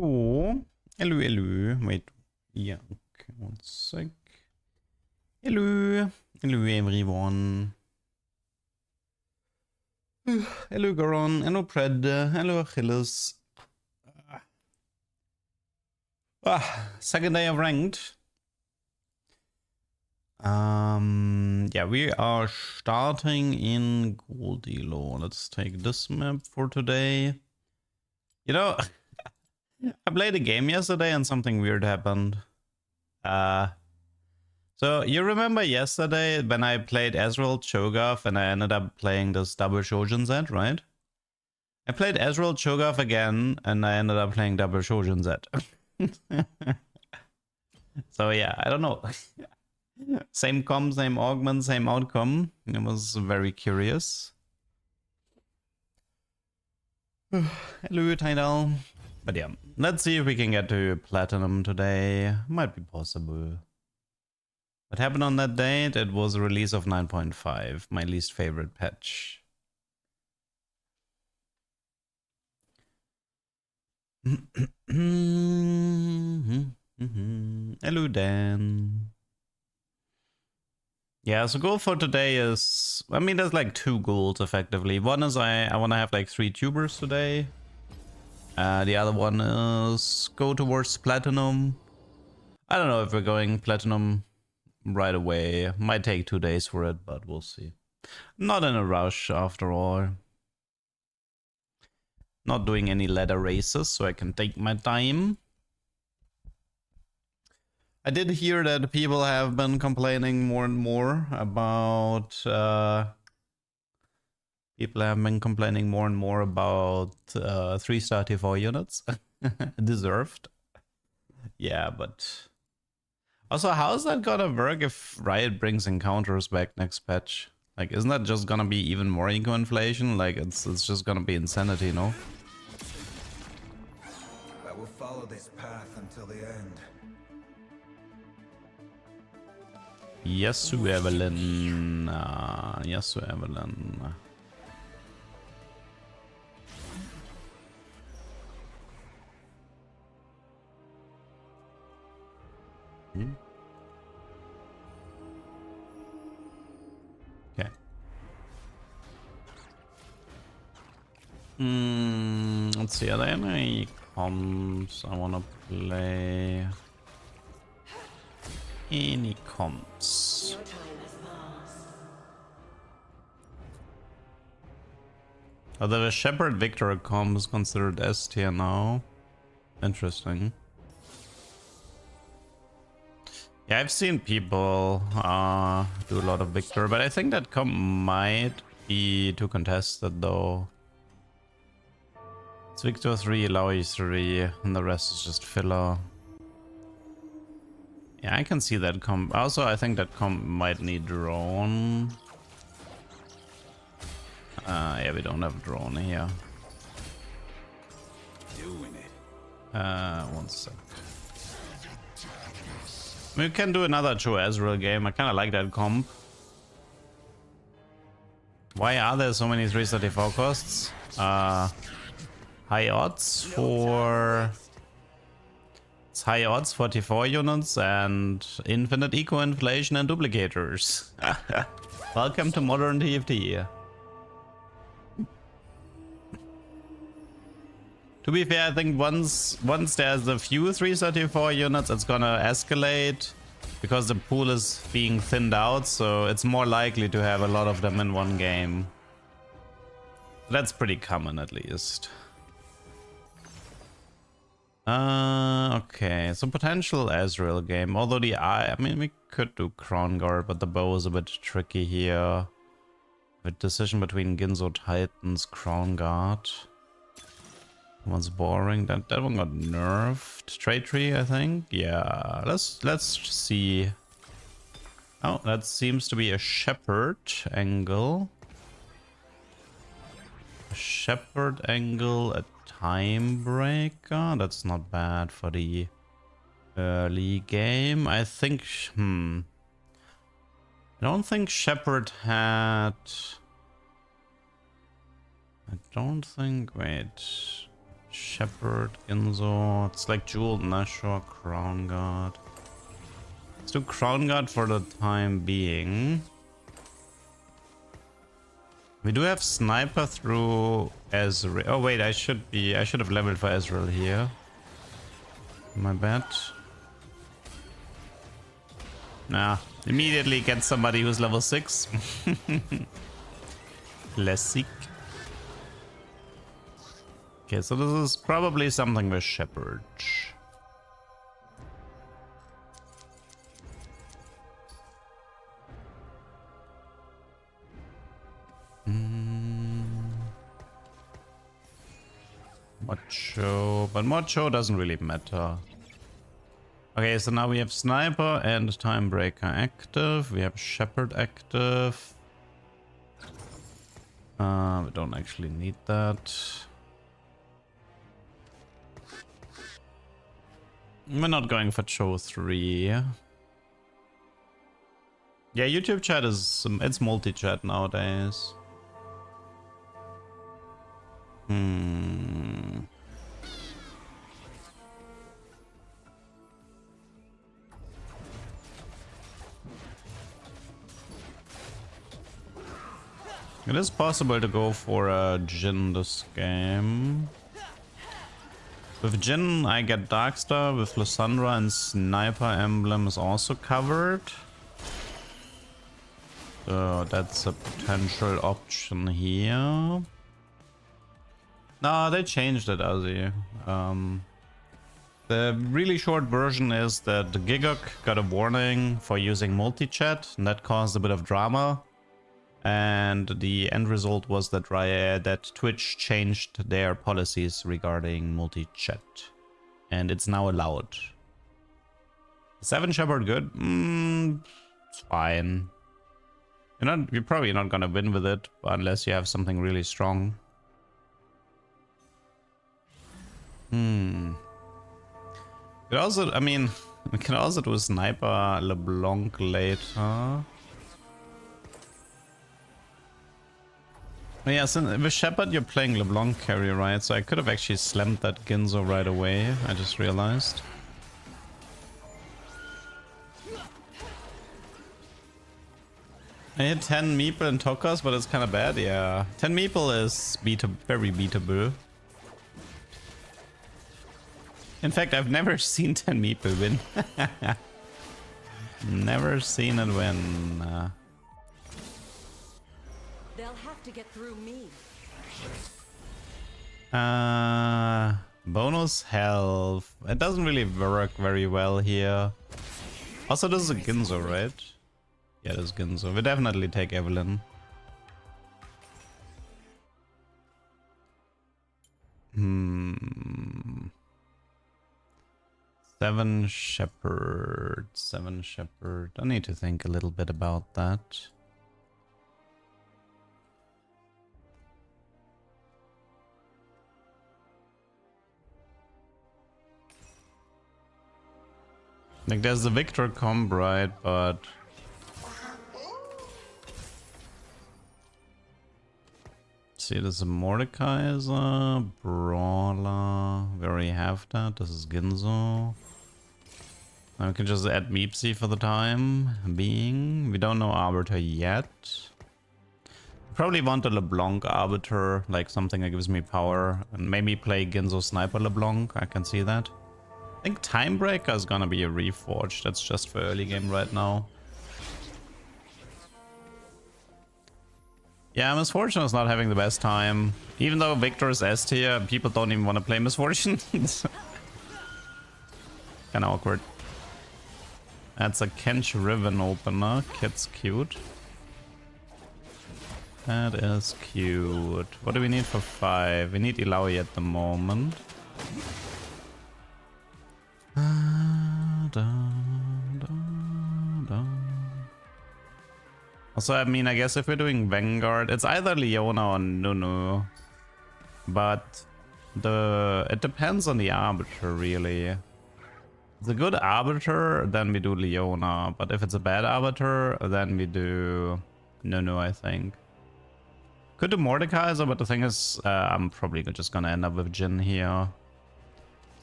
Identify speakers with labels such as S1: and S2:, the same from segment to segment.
S1: Hello. Hello, hello. Wait. Yeah, okay, one sec. Hello. Hello, everyone. Hello, Goron. Hello, Pred. Hello, Achilles. Second day of ranked. Yeah, we are starting in Goldilo. Let's take this map for today. You know, I played a game yesterday and something weird happened. So you remember yesterday when I played Ezreal Cho'Gath and I ended up playing this double Shojin Z, right? I played Ezreal Cho'Gath again and I ended up playing double Shojin Z. So yeah, I don't know. Same comp, same augment, same outcome. It was very curious. Hello, Tidal. But yeah, let's see if we can get to Platinum today. Might be possible. What happened on that date? It was a release of 9.5, my least favorite patch. Hello, Dan. Yeah, so goal for today is, I mean, there's like two goals effectively. One is I want to have like 3 tubers today. The other one is go towards Platinum. I don't know if we're going Platinum right away. Might take 2 days for it, but we'll see. Not in a rush after all. Not doing any ladder races, so I can take my time. I did hear that people have been complaining more and more about 3-star T4 units. Deserved. Yeah, but also, how's that gonna work if Riot brings encounters back next patch? Like, isn't that just gonna be even more eco inflation? Like, it's just gonna be insanity, no?
S2: I will follow this path until the end.
S1: Yes, to Evelyn. Yes, to Evelyn. Okay. Let's see, are there any comps I wanna play? Any comps? Although the Shepherd Victor comp is considered S tier now. Interesting. Yeah, I've seen people do a lot of Victor, but I think that comp might be too contested though. It's Victor 3, Lowy 3, and the rest is just filler. Yeah, I can see that comp. Also, I think that comp might need drone. Yeah, we don't have drone here.
S2: Doing it.
S1: One sec. We can do another Cho Ezreal game. I kind of like that comp. Why are there so many 334 costs? High odds for... It's high odds for T4 units and infinite eco inflation and duplicators. Welcome to modern TFT. To be fair, I think once there's a few 334 units, it's gonna escalate because the pool is being thinned out, so it's more likely to have a lot of them in one game. That's pretty common at least. Okay, so potential Ezreal game. Although I mean, we could do Crown Guard, but the bow is a bit tricky here. The decision between Ginzo Titans, Crown Guard. One's boring. That one got nerfed. Trade tree, I think. Yeah, let's see. Oh, that seems to be a Shepherd angle. A Shepherd angle, a time breaker. That's not bad for the early game. I think. I don't think Shepherd had. I don't think. Wait. Shepherd, Ginzo. It's like Jeweled Nashor, Crown Guard. Let's do Crown Guard for the time being. We do have Sniper through Ezreal. Oh wait, I should have leveled for Ezreal here. My bad. Nah, immediately get somebody who's level 6. Classic. Okay, so this is probably something with Shepherd. Macho, but Macho doesn't really matter. Okay, so now we have Sniper and Timebreaker active. We have Shepherd active. We don't actually need that. We're not going for Cho 3. Yeah, YouTube chat is... it's multi-chat nowadays. It is possible to go for a Jhin this game. With Jhin, I get Darkstar. With Lysandra and Sniper Emblem is also covered. So that's a potential option here. No, they changed it, Ozzy. The really short version is that Gigok got a warning for using multi-chat, and that caused a bit of drama. And the end result was that that Twitch changed their policies regarding multi-chat, and it's now allowed. 7 Shepherd good? It's fine. You're probably not gonna win with it unless you have something really strong. It also, I mean, we can also do Sniper LeBlanc later. Yeah, so with Shepherd you're playing LeBlanc carry, right? So I could have actually slammed that Ginzo right away, I just realized. I hit 10 Meeple and Tokas, but it's kind of bad, yeah. 10 Meeple is very beatable. In fact, I've never seen 10 Meeple win. Never seen it win.
S3: They'll have to get through me.
S1: Bonus health. It doesn't really work very well here. Also, this is a Ginzo, right? Yeah, this is Ginzo. We definitely take Evelyn. 7 Shepherd. 7 Shepherd. I need to think a little bit about that. Like, there's the Victor comb, right? But see, there's a Mordekaiser, Brawler. We already have that. This is Ginzo. Now we can just add Meepsy for the time being. We don't know Arbiter yet. Probably want a LeBlanc Arbiter, like something that gives me power. And maybe play Ginzo Sniper LeBlanc. I can see that. I think Timebreaker is gonna be a Reforged. That's just for early game right now. Yeah, Misfortune is not having the best time. Even though Victor is S tier, people don't even want to play Misfortune. Kinda awkward. That's a Kench Riven opener. Kid's cute. That is cute. What do we need for 5? We need Ilaoi at the moment. Also, I mean, I guess if we're doing Vanguard, it's either Leona or Nunu. But it depends on the Arbiter, really. If it's a good Arbiter, then we do Leona. But if it's a bad Arbiter, then we do Nunu, I think. Could do Mordekaiser, but the thing is, I'm probably just gonna end up with Jhin here.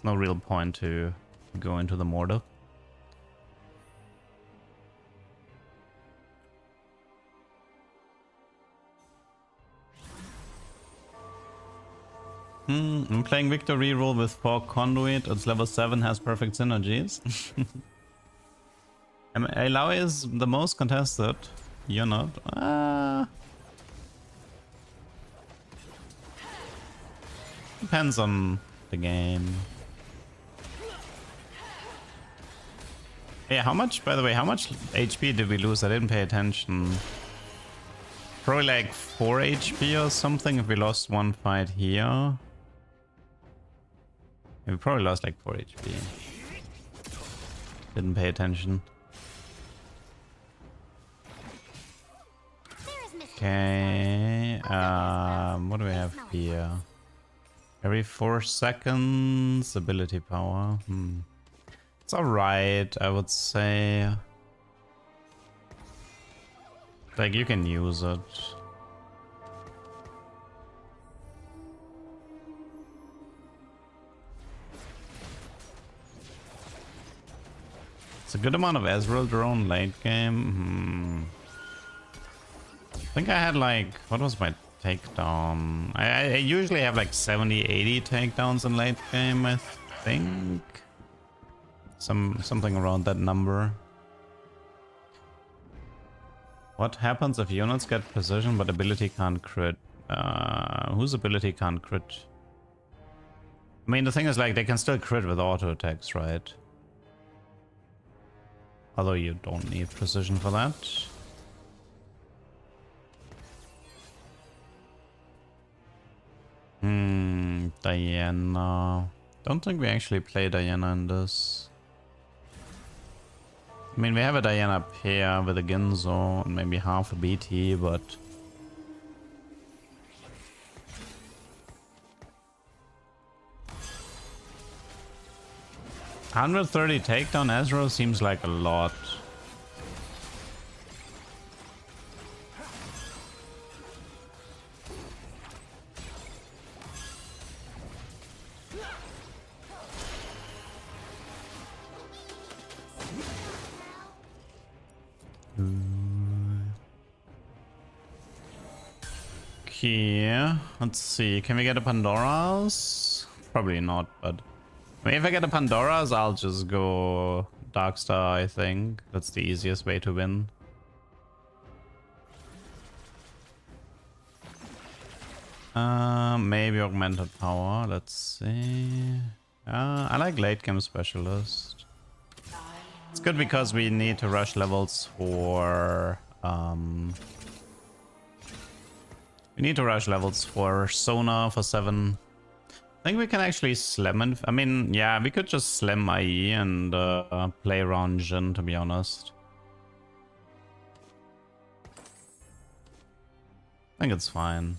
S1: no real point to go into the mortar. I'm playing Victor reroll with 4 Conduit. It's level 7, has perfect synergies. Aloy is the most contested. You're not. Depends on the game. Yeah, how much, by the way, how much HP did we lose? I didn't pay attention. Probably like 4 HP or something if we lost one fight here. Yeah, we probably lost like 4 HP. Didn't pay attention. Okay, what do we have here? Every 4 seconds, ability power. It's alright, I would say. Like, you can use it. It's a good amount of Ezreal drone late game. I think I had like, what was my takedown? I usually have like 70-80 takedowns in late game, I think. Something around that number. What happens if units get precision but ability can't crit? Whose ability can't crit? I mean, the thing is, like, they can still crit with auto attacks, right? Although you don't need precision for that. Diana. Don't think we actually play Diana in this. I mean, we have a Diana pair with a Ginzo and maybe half a BT, but... 130 takedown Ezreal seems like a lot. Okay, let's see. Can we get a Pandora's? Probably not, but I mean, if I get a Pandora's, I'll just go Darkstar, I think. That's the easiest way to win. Maybe augmented power. Let's see. I like late game specialist. It's good because we need to rush levels for we need to rush levels for Sona for 7. I think we can actually slam and I mean, yeah, we could just slam IE and play around Jhin, to be honest. I think it's fine.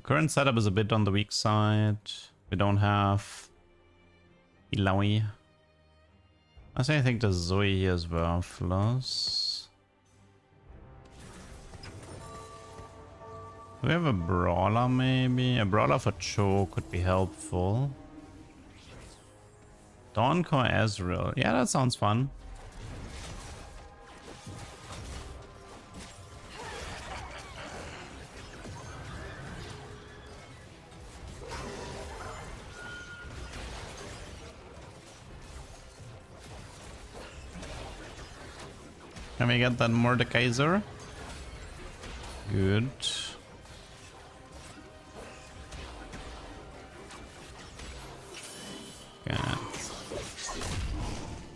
S1: Current setup is a bit on the weak side. We don't have Ilaoi. I think there's Zoe here as well. Plus, do we have a brawler maybe? A brawler for Cho could be helpful. Dawncore Ezreal. Yeah, that sounds fun. Can we get that Mordekaiser? Good. Okay.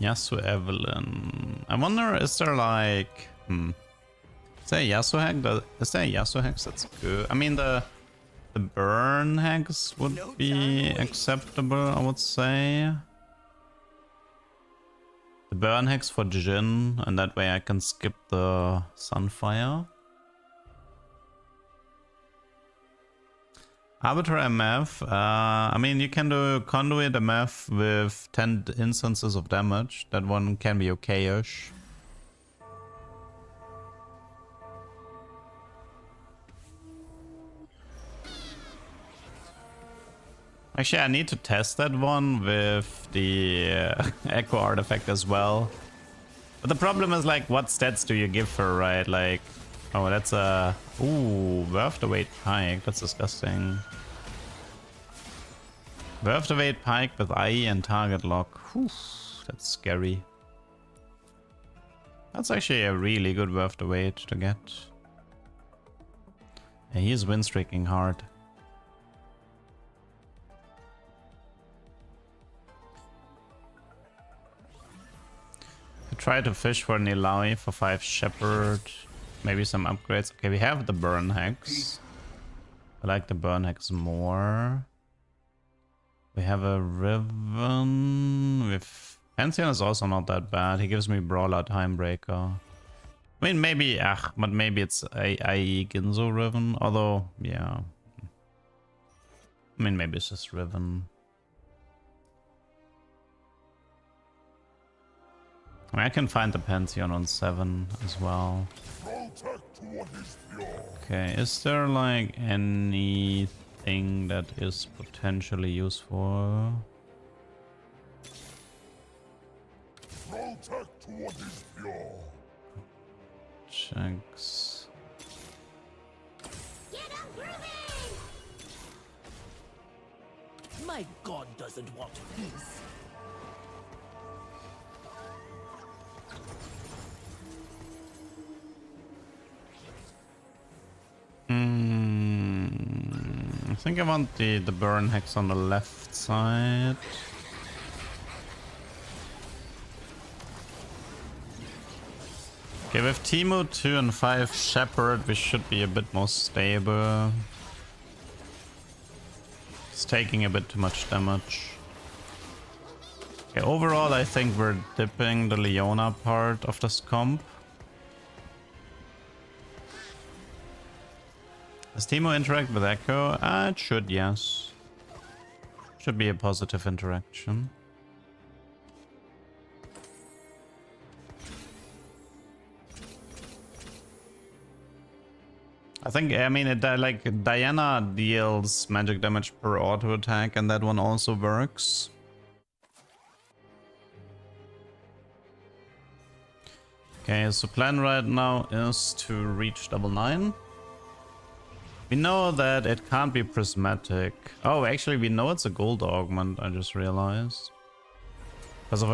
S1: Yasuo Evelyn. I wonder, is there like... Is there a Yasuo hack? Is there a Yasuo hack that's good? I mean, the burn hacks would be acceptable, I would say. The burn hacks for Jhin, and that way I can skip the Sunfire. Arbiter MF. I mean, you can do Conduit MF with 10 instances of damage. That one can be okay-ish. Actually, I need to test that one with the Echo artifact as well. But the problem is, like, what stats do you give her, right? Like, oh, that's a... Ooh, worth the wait pike. That's disgusting. Worth the wait pike with IE and target lock. Whew, that's scary. That's actually a really good worth the wait to get. Yeah, he's win streaking hard. Try to fish for Nilawi for 5 Shepherd. Maybe some upgrades. Okay, we have the Burn Hex. I like the Burn Hex more. We have a Riven with... Pantheon is also not that bad. He gives me Brawler Timebreaker. I mean, maybe... but maybe it's IE Ginzo Riven. Although, yeah. I mean, maybe it's just Riven. I mean, I can find the Pantheon on 7 as well. Okay, is there like anything that is potentially useful? Checks.
S4: My god doesn't want peace.
S1: I think I want the burn hex on the left side. Okay, with Teemo 2 and 5 Shepherd, we should be a bit more stable. It's taking a bit too much damage. Okay, overall I think we're dipping the Leona part of this comp. Does Teemo interact with Echo? It should, yes. Should be a positive interaction. I think, I mean, like Diana deals magic damage per auto attack, and that one also works. Okay, so plan right now is to reach double 9. We know that it can't be prismatic. Oh, actually, we know it's a gold augment, I just realized. Because of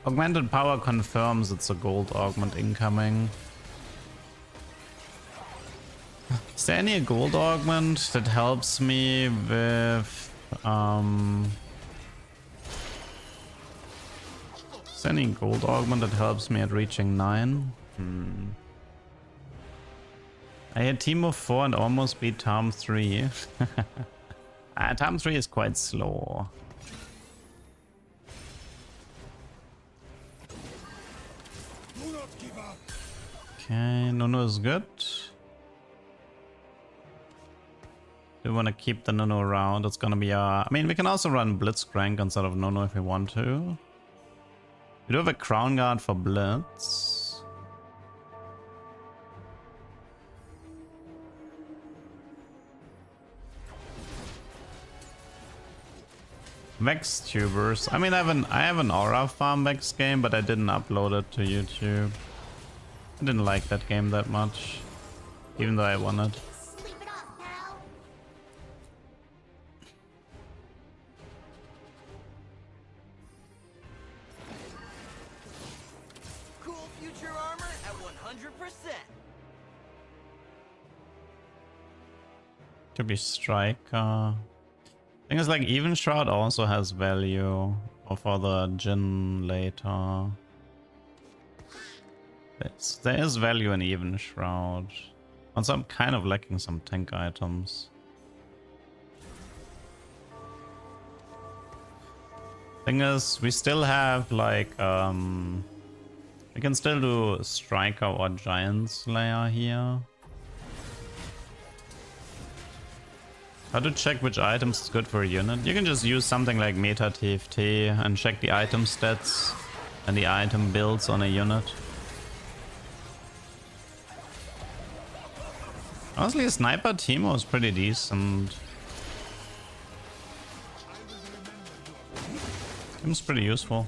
S1: augmented power confirms it's a gold augment incoming. Is there any gold augment that helps me with... Is there any gold augment that helps me at reaching 9? I had Teemo 4 and almost beat Tom 3. Tom 3 is quite slow. Okay, Nunu is good. Do we want to keep the Nunu around? It's gonna be I mean, we can also run Blitzcrank instead of Nunu if we want to. We do have a Crown Guard for Blitz. Vex tubers. I mean, I have an Aura farm Vex game, but I didn't upload it to YouTube. I didn't like that game that much, even though I won it.
S4: Sleep it off, pal.
S5: Cool future armor at 100%.
S1: Could be Striker. Thing is, like, Even Shroud also has value for the Jin later. There is value in Even Shroud. Also, I'm kind of lacking some tank items. Thing is, we still have, like, we can still do Striker or Giant Slayer here. How to check which items is good for a unit? You can just use something like Meta TFT and check the item stats and the item builds on a unit. Honestly, a Sniper Teemo is pretty decent. Seems pretty useful.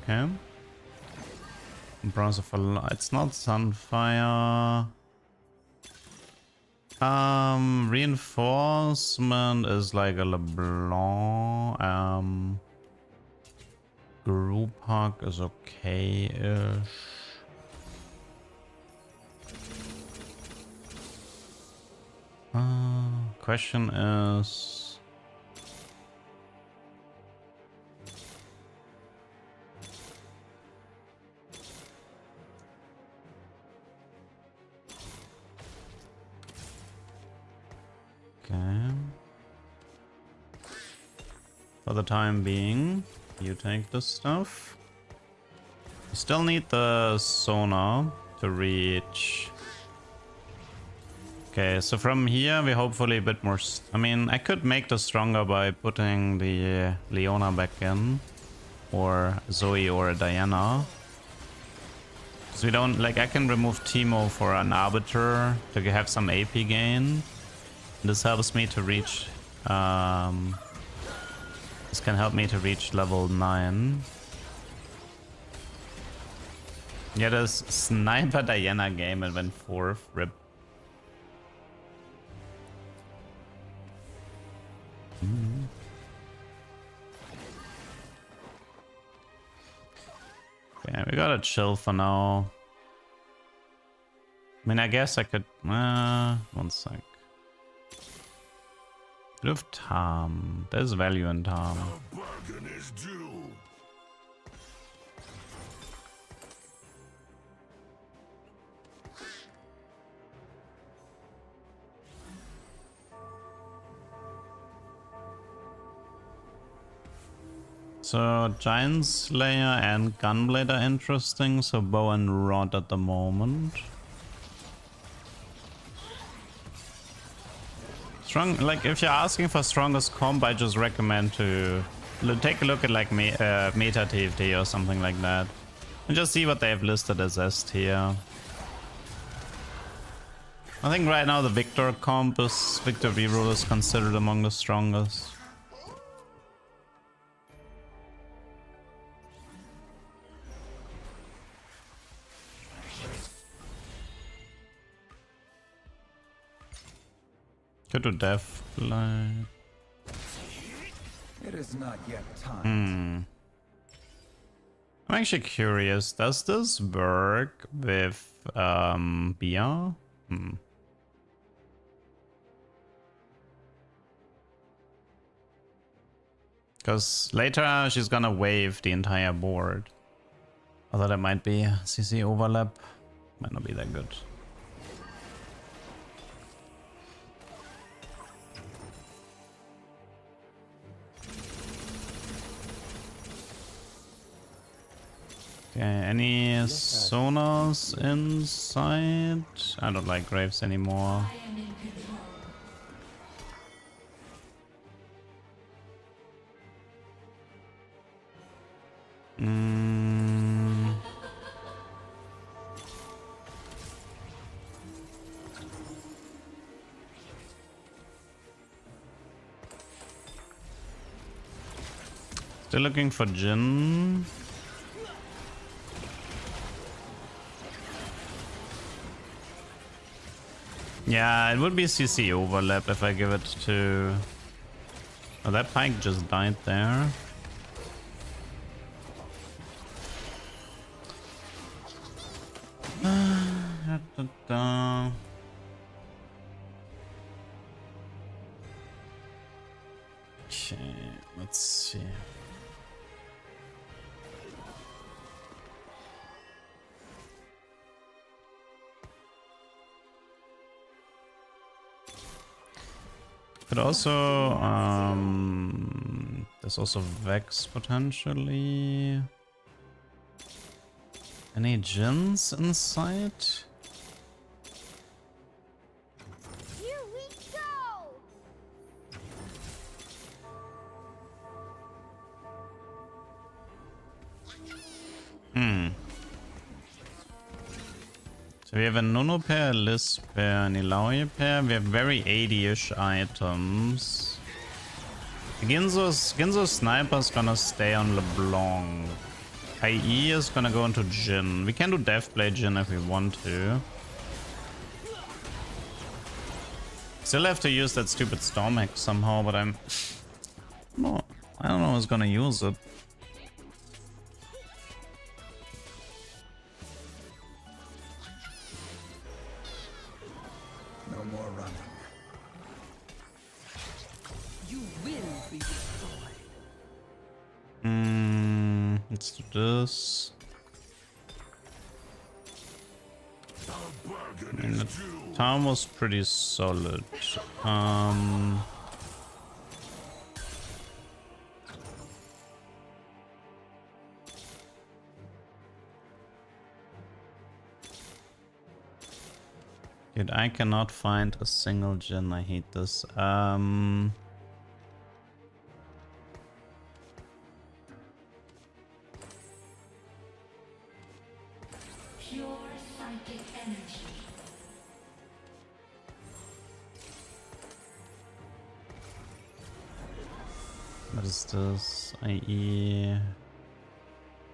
S1: Okay. Bronze of a it's not Sunfire. Reinforcement is like a LeBlanc. Group Hug is okay-ish. Question is... Okay. For the time being, you take this stuff. You still need the sonar to reach. Okay, so from here we hopefully a bit more. I mean, I could make this stronger by putting the Leona back in, or Zoe or Diana. So we don't like. I can remove Teemo for an Arbiter to have some AP gain. This helps me to reach. This can help me to reach level 9. Yeah, this Sniper Diana game and went 4th. Rip. Okay, we gotta chill for now. I mean, I guess I could. One sec. Bit of Tom. There's value in Tom.
S2: A bargain is due.
S1: So Giant Slayer and Gunblade are interesting, so bow and rod at the moment. Strong, like if you're asking for strongest comp, I just recommend to take a look at like Meta TFT or something like that. And just see what they have listed as S tier. I think right now the Victor comp is, Victor reroll is considered among the strongest. Could do Death Light.
S2: It is not yet time.
S1: I'm actually curious, does this work with Bia? Because later she's gonna wave the entire board. Although that might be CC overlap. Might not be that good. Okay, any sonars inside? I don't like Graves anymore. Still looking for Jin. Yeah, it would be CC overlap if I give it to... Oh, that Pike just died there. Okay, let's see. Could also, there's also Vex potentially. Any Jins inside?
S4: Here we go!
S1: So we have a Nunu pair, a Liz pair, an Ilaoi pair. We have very 80-ish items. Ginzo's sniper is gonna stay on LeBlanc. IE is gonna go into Jin. We can do Deathblade Jin if we want to. Still have to use that stupid Storm Axe somehow, but I don't know who's gonna use it.
S2: No more running.
S5: You will be destroyed.
S1: Let's do this. I mean, the town was pretty solid. Dude, I cannot find a single Jin. I hate this.
S4: Pure psychic energy.
S1: What is this? IE.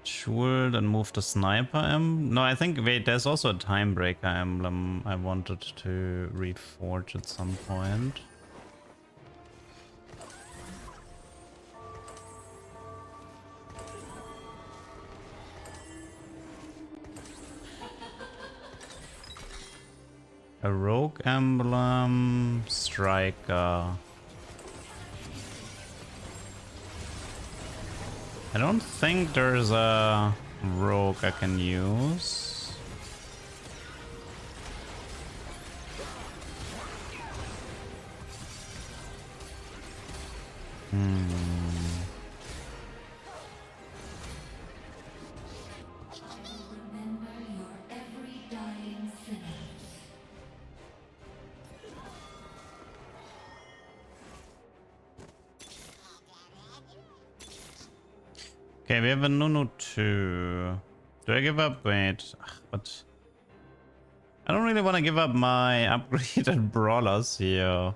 S1: Sure, then move the sniper emblem. No, I think, wait, there's also a timebreaker emblem I wanted to reforge at some point. A rogue emblem, striker. I don't think there's a rogue I can use.
S4: Remember your every dying sentence.
S1: Okay, we have a Nunu 2. Do I give up? Wait, what? I don't really want to give up my upgraded brawlers here.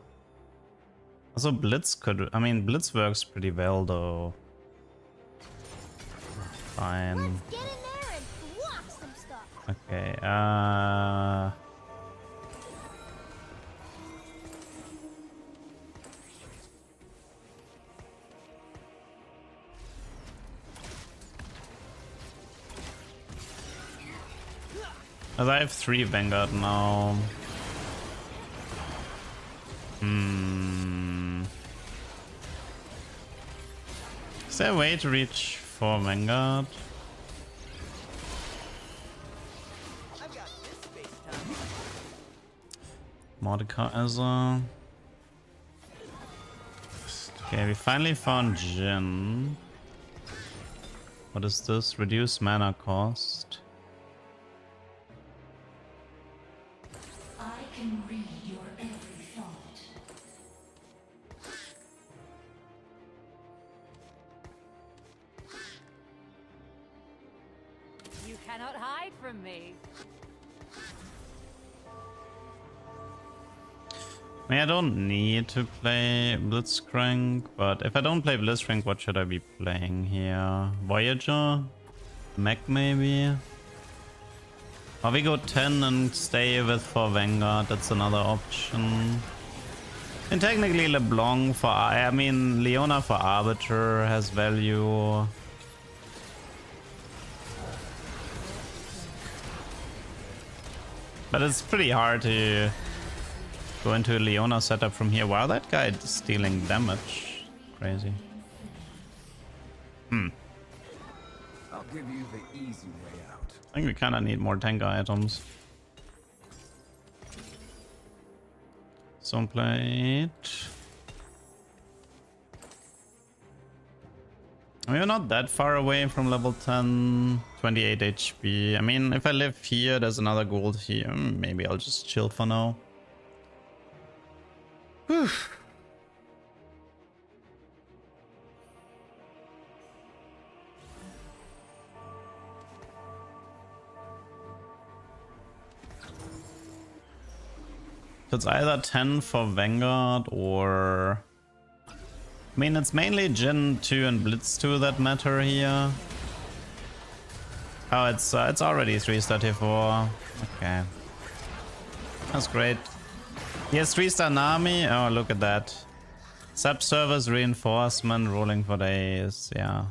S1: Also, Blitz could... I mean, Blitz works pretty well, though. Fine.
S4: Let's get in there and block some stuff.
S1: Okay, as I have 3 Vanguard now. Is there a way to reach 4 Vanguard?
S5: I've got this space time.
S1: Mordekaiser. Okay, we finally found Jin. What is this? Reduce mana cost.
S4: I can read your every thought.
S3: You cannot hide from me.
S1: I mean, I don't need to play Blitzcrank, but if I don't play Blitzcrank, what should I be playing here? Voyager? Mech maybe? Or we go 10 and stay with 4 Vanguard, that's another option. And technically LeBlanc for... I mean, Leona for Arbiter has value. But it's pretty hard to go into a Leona setup from here. Wow, that guy is stealing damage. Crazy.
S2: I'll give you the easy way out.
S1: I think we kind of need more tank items. Stone plate. We're not that far away from level 10, 28 HP. I mean, if I live here, there's another gold here. Maybe I'll just chill for now. Whew. So it's either 10 for Vanguard or... I mean, it's mainly Jin 2 and Blitz 2 that matter here. Oh, it's already 334. Okay. That's great. He has 3-star Nami. Oh, look at that. Subservice reinforcement rolling for days. Yeah.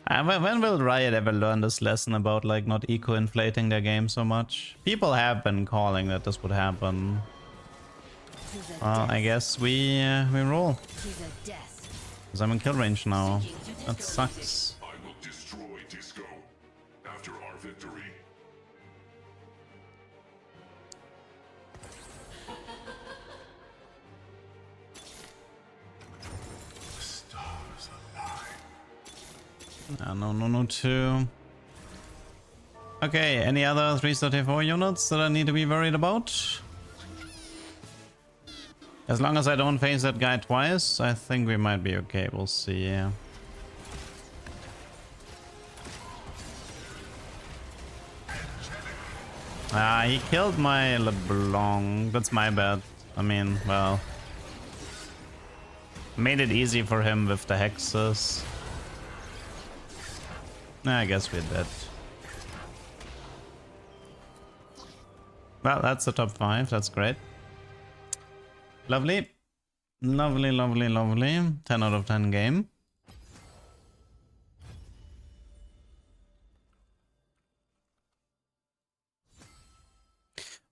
S1: When will Riot ever learn this lesson about like not eco-inflating their game so much? People have been calling that this would happen. Well, I guess we roll. Because I'm in kill range now. That sucks.
S6: I will destroy Disco after our victory. Stars align.
S1: No, 2. Okay, any other 334 units that I need to be worried about? As long as I don't face that guy twice, I think we might be okay. We'll see. Yeah. He killed my LeBlanc. That's my bad. I mean, well... Made it easy for him with the hexes. I guess we did. Well, that's the top 5. That's great. Lovely. Lovely, lovely, lovely. 10 out of 10 game.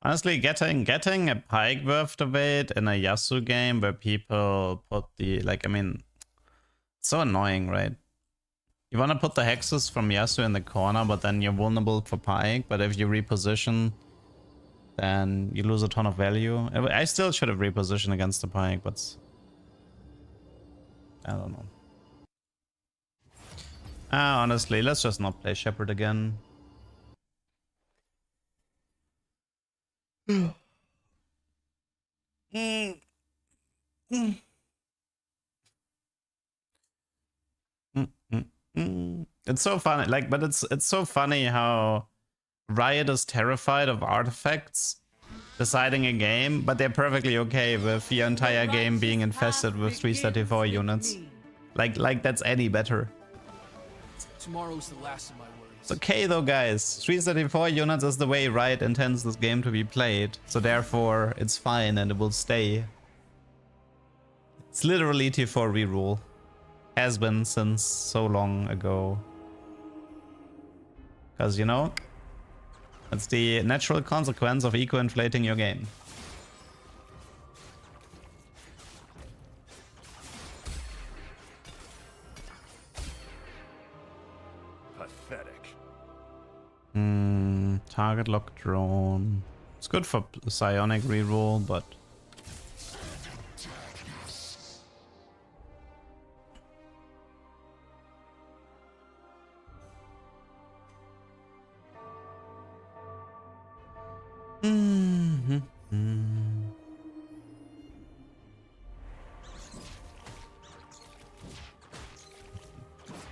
S1: Honestly, getting a Pike worth the weight in a Yasuo game where people put the, like, I mean, it's so annoying, right? You want to put the hexes from Yasuo in the corner, but then you're vulnerable for Pike. But if you reposition, then you lose a ton of value. I still should have repositioned against the Pike, but I don't know. Honestly, let's just not play Shepherd again. It's so funny, like, but it's so funny how Riot is terrified of artifacts deciding a game, but they're perfectly okay with the entire game being infested with 334 units. Like that's any better.
S5: Tomorrow's the last of my worries.
S1: It's okay though, guys. 334 units is the way Riot intends this game to be played, so therefore it's fine and it will stay. It's literally T4 reroll. Has been since so long ago. Because, you know, it's the natural consequence of eco-inflating your game.
S6: Pathetic.
S1: Target lock drone. It's good for psionic reroll, but...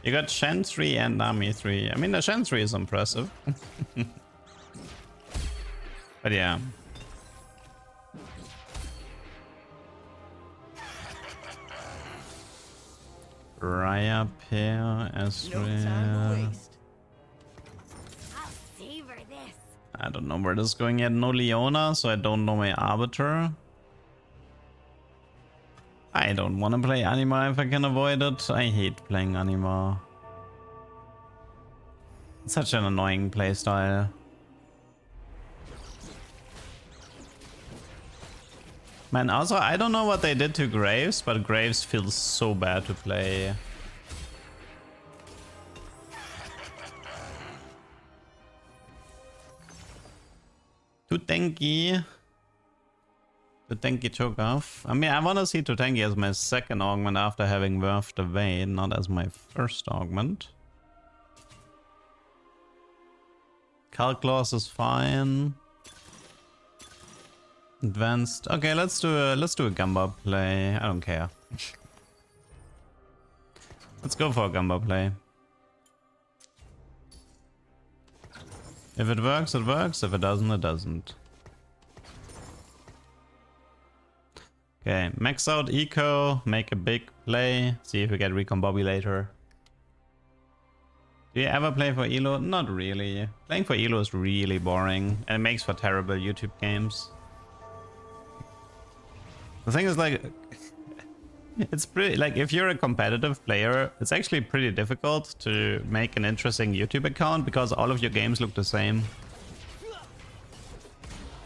S1: You got Shen 3 and Nami 3. I mean, the Shen 3 is impressive. But yeah. Raya, Pear, Ezreal. I don't know where this is going yet. No Leona, so I don't know my Arbiter. I don't want to play Anima if I can avoid it. I hate playing Anima. It's such an annoying playstyle. Man, also, I don't know what they did to Graves, but Graves feels so bad to play. Tutenki. Tutenki took off. I mean, I want to see Tutenki as my second augment after having Worth the Vein, not as my first augment. Calculaus is fine. Advanced. Okay, let's do a Gamba play. I don't care. Let's go for a Gamba play. If it works, it works. If it doesn't, it doesn't. Okay, max out eco, make a big play, see if we get recombobulator. Do you ever play for Elo? Not really. Playing for Elo is really boring and it makes for terrible YouTube games. The thing is, like, it's pretty, like, if you're a competitive player, it's actually pretty difficult to make an interesting YouTube account because all of your games look the same.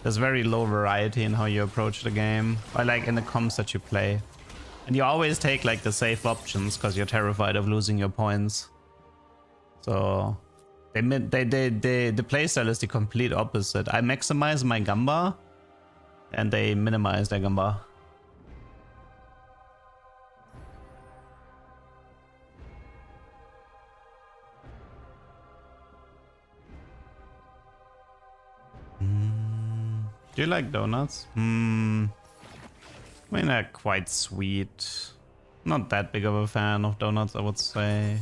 S1: There's very low variety in how you approach the game, or like in the comps that you play. And you always take like the safe options because you're terrified of losing your points. So the playstyle is the complete opposite. I maximize my Gamba and they minimize their Gamba. Do you like donuts? I mean, they're quite sweet. Not that big of a fan of donuts, I would say.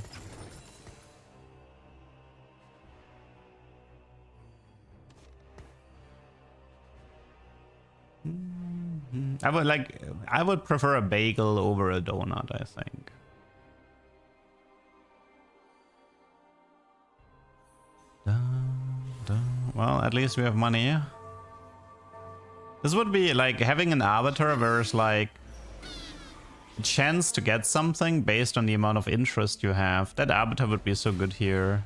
S1: I would prefer a bagel over a donut, I think. Well, at least we have money. This would be like having an arbiter where it's like a chance to get something based on the amount of interest you have. That arbiter would be so good here.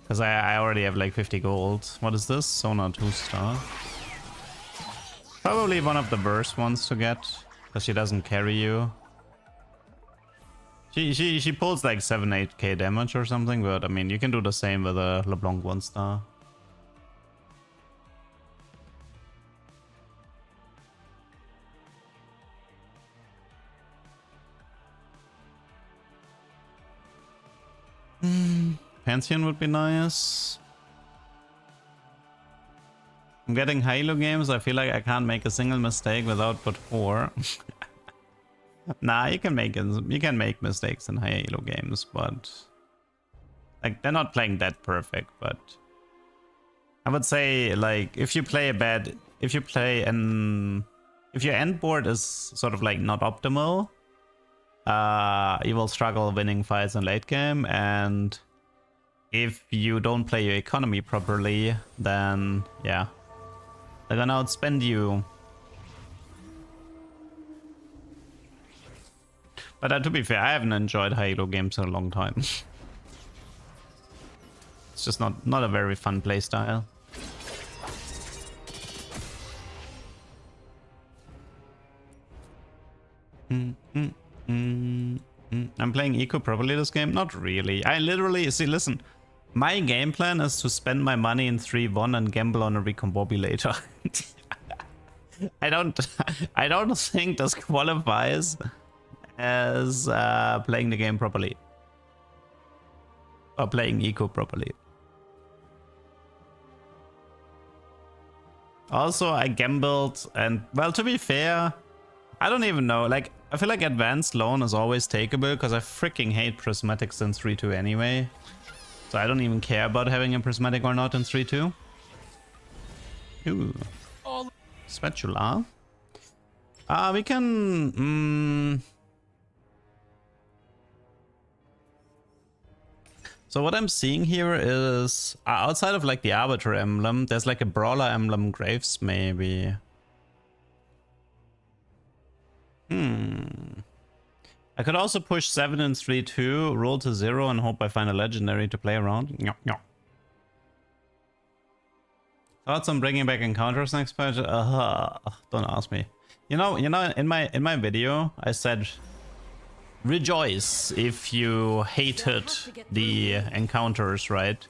S1: Because I already have like 50 gold. What is this? Sona 2-star. Probably one of the worst ones to get. Because she doesn't carry you. She pulls like 7-8k damage or something. But I mean, you can do the same with a LeBlanc 1-star. Pantheon would be nice. I'm getting Halo games. I feel like I can't make a single mistake without but 4. Nah, you can make mistakes in Halo games, but like they're not playing that perfect. But I would say like if your end board is sort of like not optimal, you will struggle winning fights in late game, and if you don't play your economy properly, then yeah, they're gonna outspend you. But to be fair, I haven't enjoyed Halo games in a long time. It's just not a very fun playstyle. I'm playing eco properly this game? Not really. I literally, see, listen, my game plan is to spend my money in 3-1 and gamble on a recombobulator. I don't think this qualifies as playing the game properly. Or playing eco properly. Also, I gambled, and well, to be fair, I don't even know, like, I feel like advanced loan is always takeable because I freaking hate prismatics in 3-2 anyway. So I don't even care about having a prismatic or not in 3-2. Ooh. Spatula. We can... So what I'm seeing here is, outside of like the Arbiter emblem, there's like a Brawler emblem Graves maybe. I could also push 7 in 3-2, roll to 0 and hope I find a legendary to play around. Thoughts on bringing back encounters next patch? Don't ask me. You know, in my video I said rejoice if you hated the encounters, right?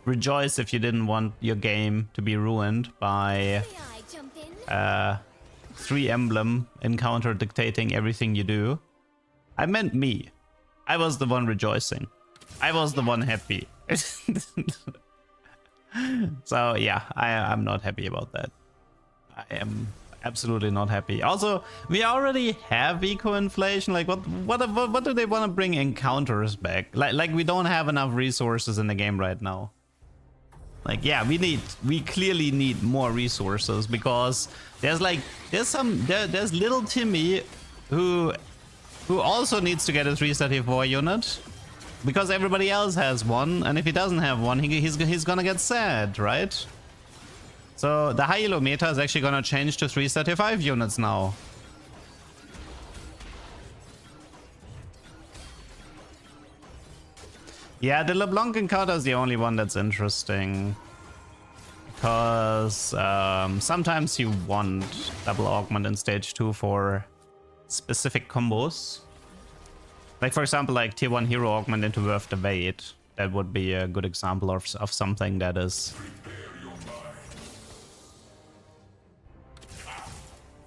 S1: Rejoice if you didn't want your game to be ruined by 3 emblem encounter dictating everything you do. I meant me. I was the one rejoicing. I was the one happy. So yeah, I'm not happy about that. I am absolutely not happy. Also, we already have eco inflation. Like what do they want to bring encounters back? Like we don't have enough resources in the game right now. Like, yeah, we clearly need more resources because there's little Timmy who also needs to get a 334 unit because everybody else has one, and if he doesn't have one, he's gonna get sad, right? So the high elo meta is actually gonna change to 335 units now. Yeah, the LeBlanc encounter is the only one that's interesting. Because sometimes you want double augment in stage 2 for specific combos. Like for example, like tier 1 hero augment into Worth the Wait. That would be a good example of something that is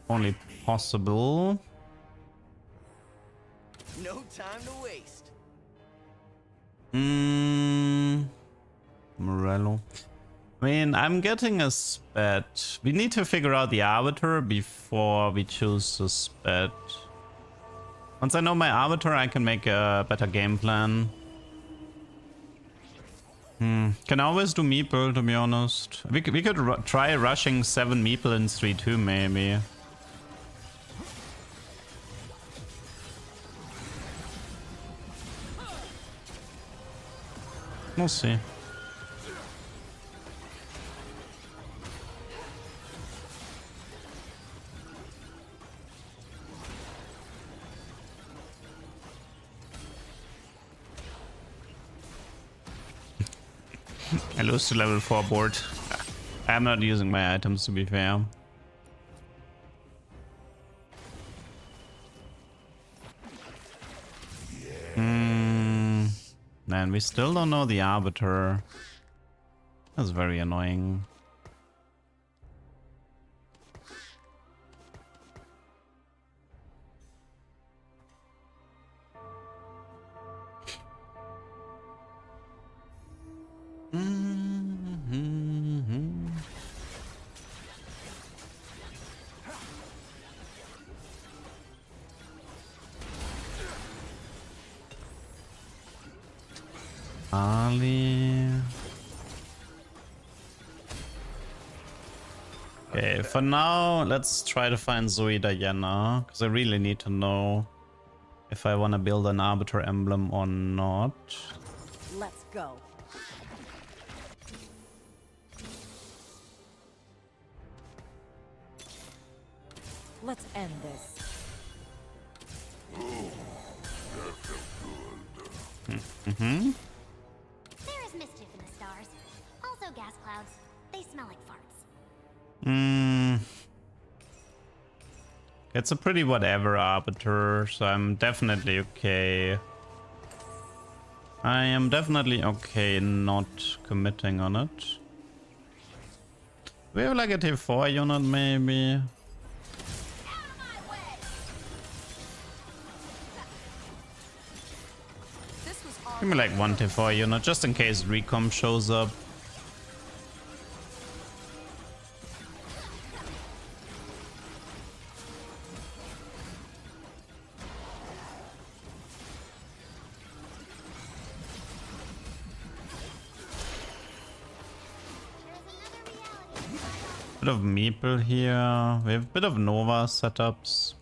S1: only possible.
S5: No time to waste.
S1: Morello. I mean, I'm getting a spat. We need to figure out the Arbiter before we choose a spat. Once I know my Arbiter, I can make a better game plan. Can always do Meeple, to be honest. We could try rushing 7 Meeple in 3-2, maybe. We'll see. I lose to level 4 board. I'm not using my items, to be fair. Man, we still don't know the Arbiter. That's very annoying. Ali. Okay, for now, let's try to find Zoe Diana, because I really need to know if I want to build an Arbiter emblem or not.
S3: Let's go. Let's end this.
S7: There is mischief in the stars. Also gas clouds. They smell like farts.
S1: It's a pretty whatever Arbiter, so I'm definitely okay. I am definitely okay not committing on it. We have like a tier 4 unit, maybe. Give me like one tier 4 unit, just in case Recom shows up. Bit of Meeple here. We have a bit of Nova setups.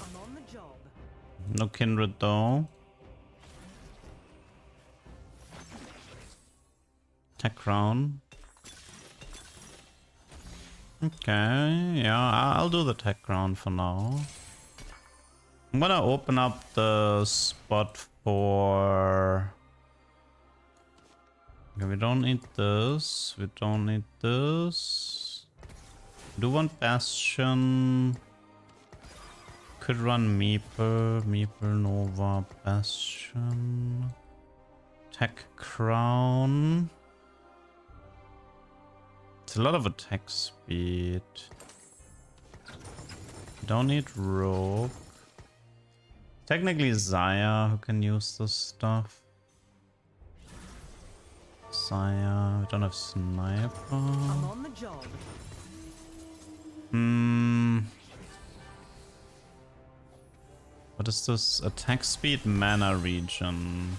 S5: I'm on the job.
S1: No Kindred though. Tech crown. Okay, yeah, I'll do the tech crown for now. I'm gonna open up the spot for... Okay, we don't need this. We don't need this. Do want Bastion. Could run Meeple. Meeple, Nova, Bastion. Tech crown. It's a lot of attack speed. Don't need Rogue. Technically Zaya who can use this stuff. Zaya, we don't have Sniper.
S5: I'm on the job.
S1: What is this? Attack speed mana region.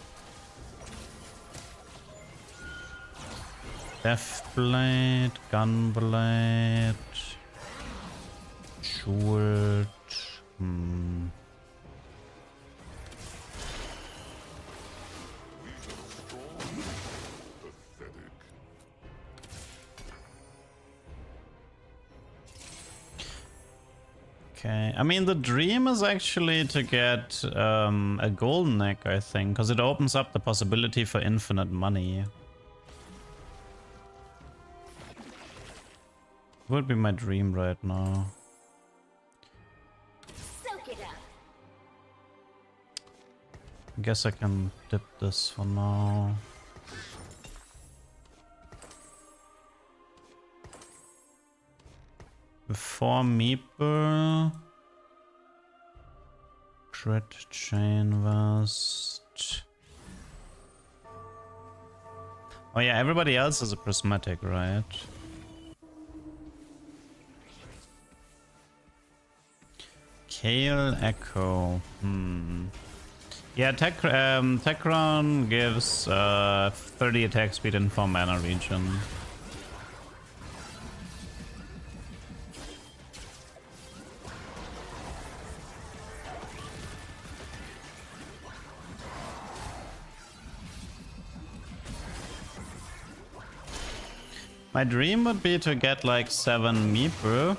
S1: Deathblade, Gunblade, Jeweled. Okay, I mean the dream is actually to get a golden egg, I think, because it opens up the possibility for infinite money. Would be my dream right now.
S7: Soak it up.
S1: I guess I can dip this for now. Before Meeple. Dread Chain Vest. Oh yeah, everybody else is a prismatic, right? Kale Echo. Yeah, Techron gives 30 attack speed in 4 mana region. My dream would be to get like 7 Meeple.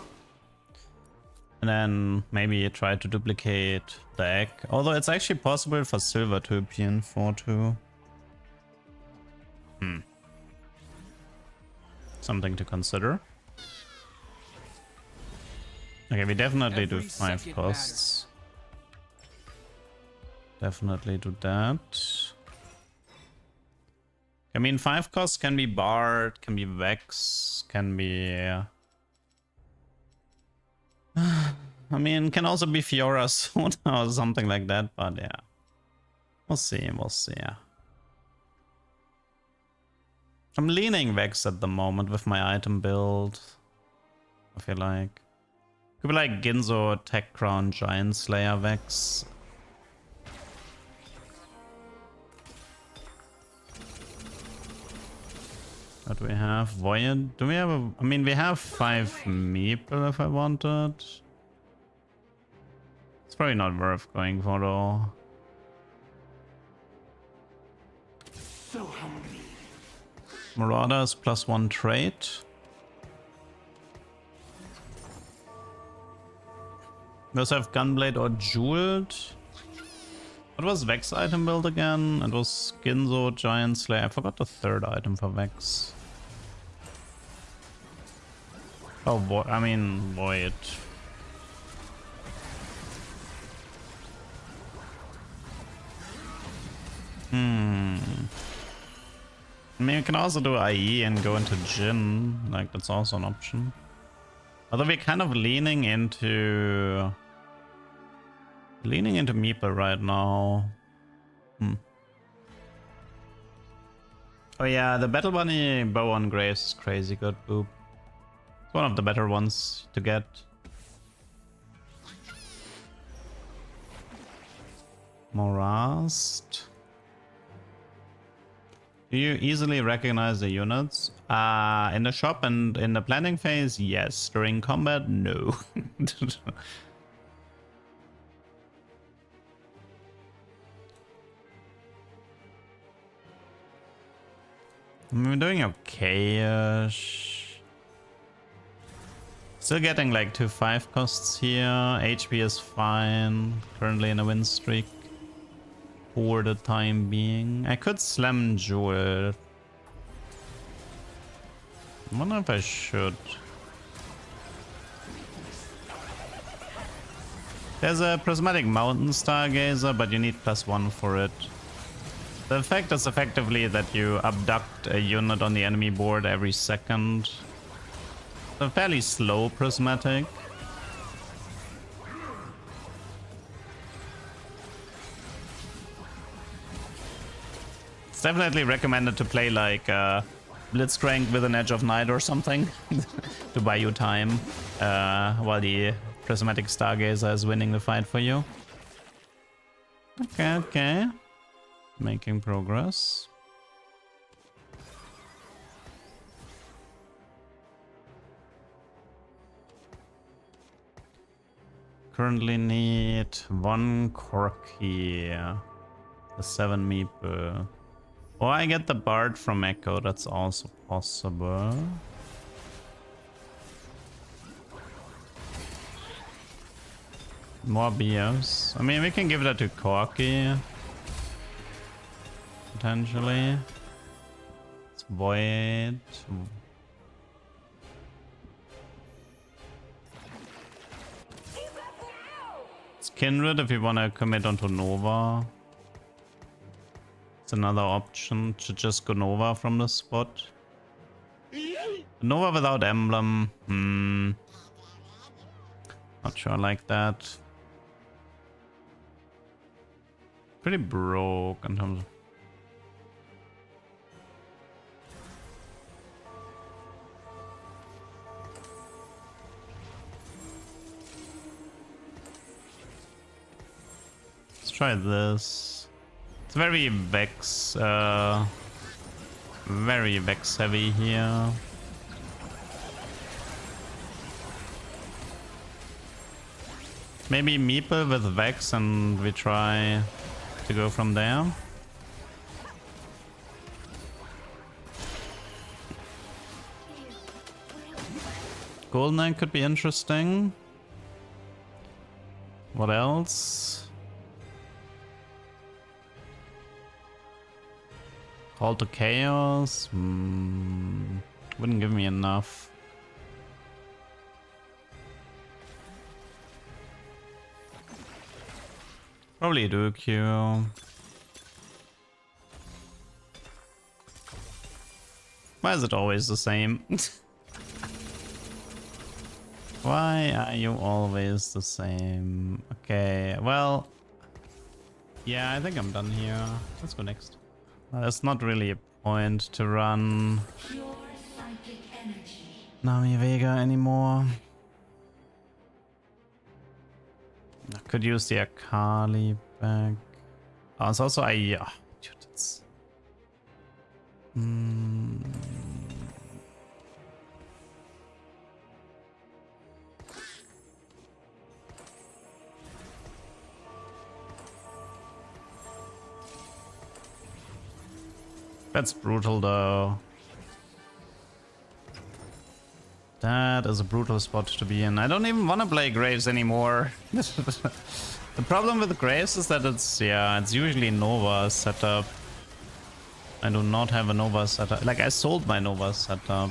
S1: And then maybe try to duplicate the egg. Although it's actually possible for silver to appear in 4-2. Something to consider. Okay, we definitely do 5 costs. Definitely do that. I mean, 5 costs can be Bard, can be Vex, can be... I mean, can also be Fiora Soda or something like that, but yeah. We'll see, we'll see. I'm leaning Vex at the moment with my item build. I feel like. Could be like Ginzo, Tech Crown, Giant Slayer Vex. What do we have? Void? Do we have a... I mean, we have 5 Meeple if I wanted. It's probably not worth going for though.
S6: So hungry.
S1: Marauders +1 trait. We also have Gunblade or Jeweled. What was Vex item build again? It was Ginzo, Giant Slayer. I forgot the third item for Vex. Oh, I mean, Void. I mean, we can also do IE and go into Jin. Like, that's also an option. Although we're kind of leaning into Meeple right now. Oh yeah, the Battle Bunny bow on Graves is crazy good, Boop. It's one of the better ones to get. Morast. Do you easily recognize the units? In the shop and in the planning phase, yes. During combat, no. We're doing okay-ish. Still getting like 2 5 costs here. HP is fine. Currently in a win streak. For the time being. I could slam Jewel. I wonder if I should. There's a Prismatic Mountain Stargazer, but you need +1 for it. The effect is effectively that you abduct a unit on the enemy board every second. A fairly slow prismatic. It's definitely recommended to play like Blitzcrank with an Edge of Night or something to buy you time while the Prismatic Stargazer is winning the fight for you. Okay, okay. Making progress. Currently need 1 Corki, a 7 meeple. Or I get the Bard from Echo, that's also possible. More BFs. I mean, we can give that to Corki. Potentially. It's Void. It's Kindred if you want to commit onto Nova. It's another option to just go Nova from the spot. Nova without emblem. Not sure I like that. Pretty broke in terms of... Let's try this. It's very Vex heavy here. Maybe Meeple with Vex and we try to go from there. Golden Knight could be interesting. What else? Call to Chaos? Wouldn't give me enough. Probably do Q. Why is it always the same? Why are you always the same? Okay, well... Yeah, I think I'm done here. Let's go next. There's not really a point to run Nami Vega anymore. I could use the Akali back. Oh, it's also dude, it's... That's brutal though. That is a brutal spot to be in. I don't even want to play Graves anymore. The problem with Graves is that it's usually Nova setup. I do not have a Nova setup. Like, I sold my Nova setup.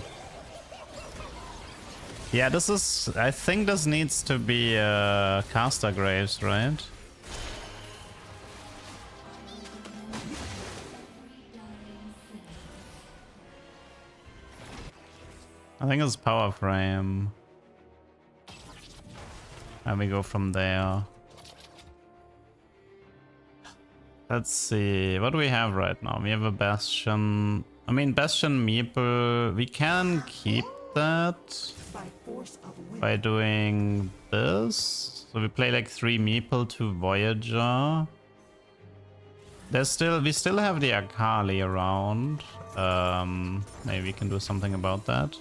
S1: Yeah, this is... I think this needs to be caster Graves, right? I think it's power frame. And we go from there. Let's see. What do we have right now? We have a Bastion. I mean, Bastion Meeple. We can keep that by doing this. So we play like 3 Meeple, 2 Voyager. We still have the Akali around. Maybe we can do something about that.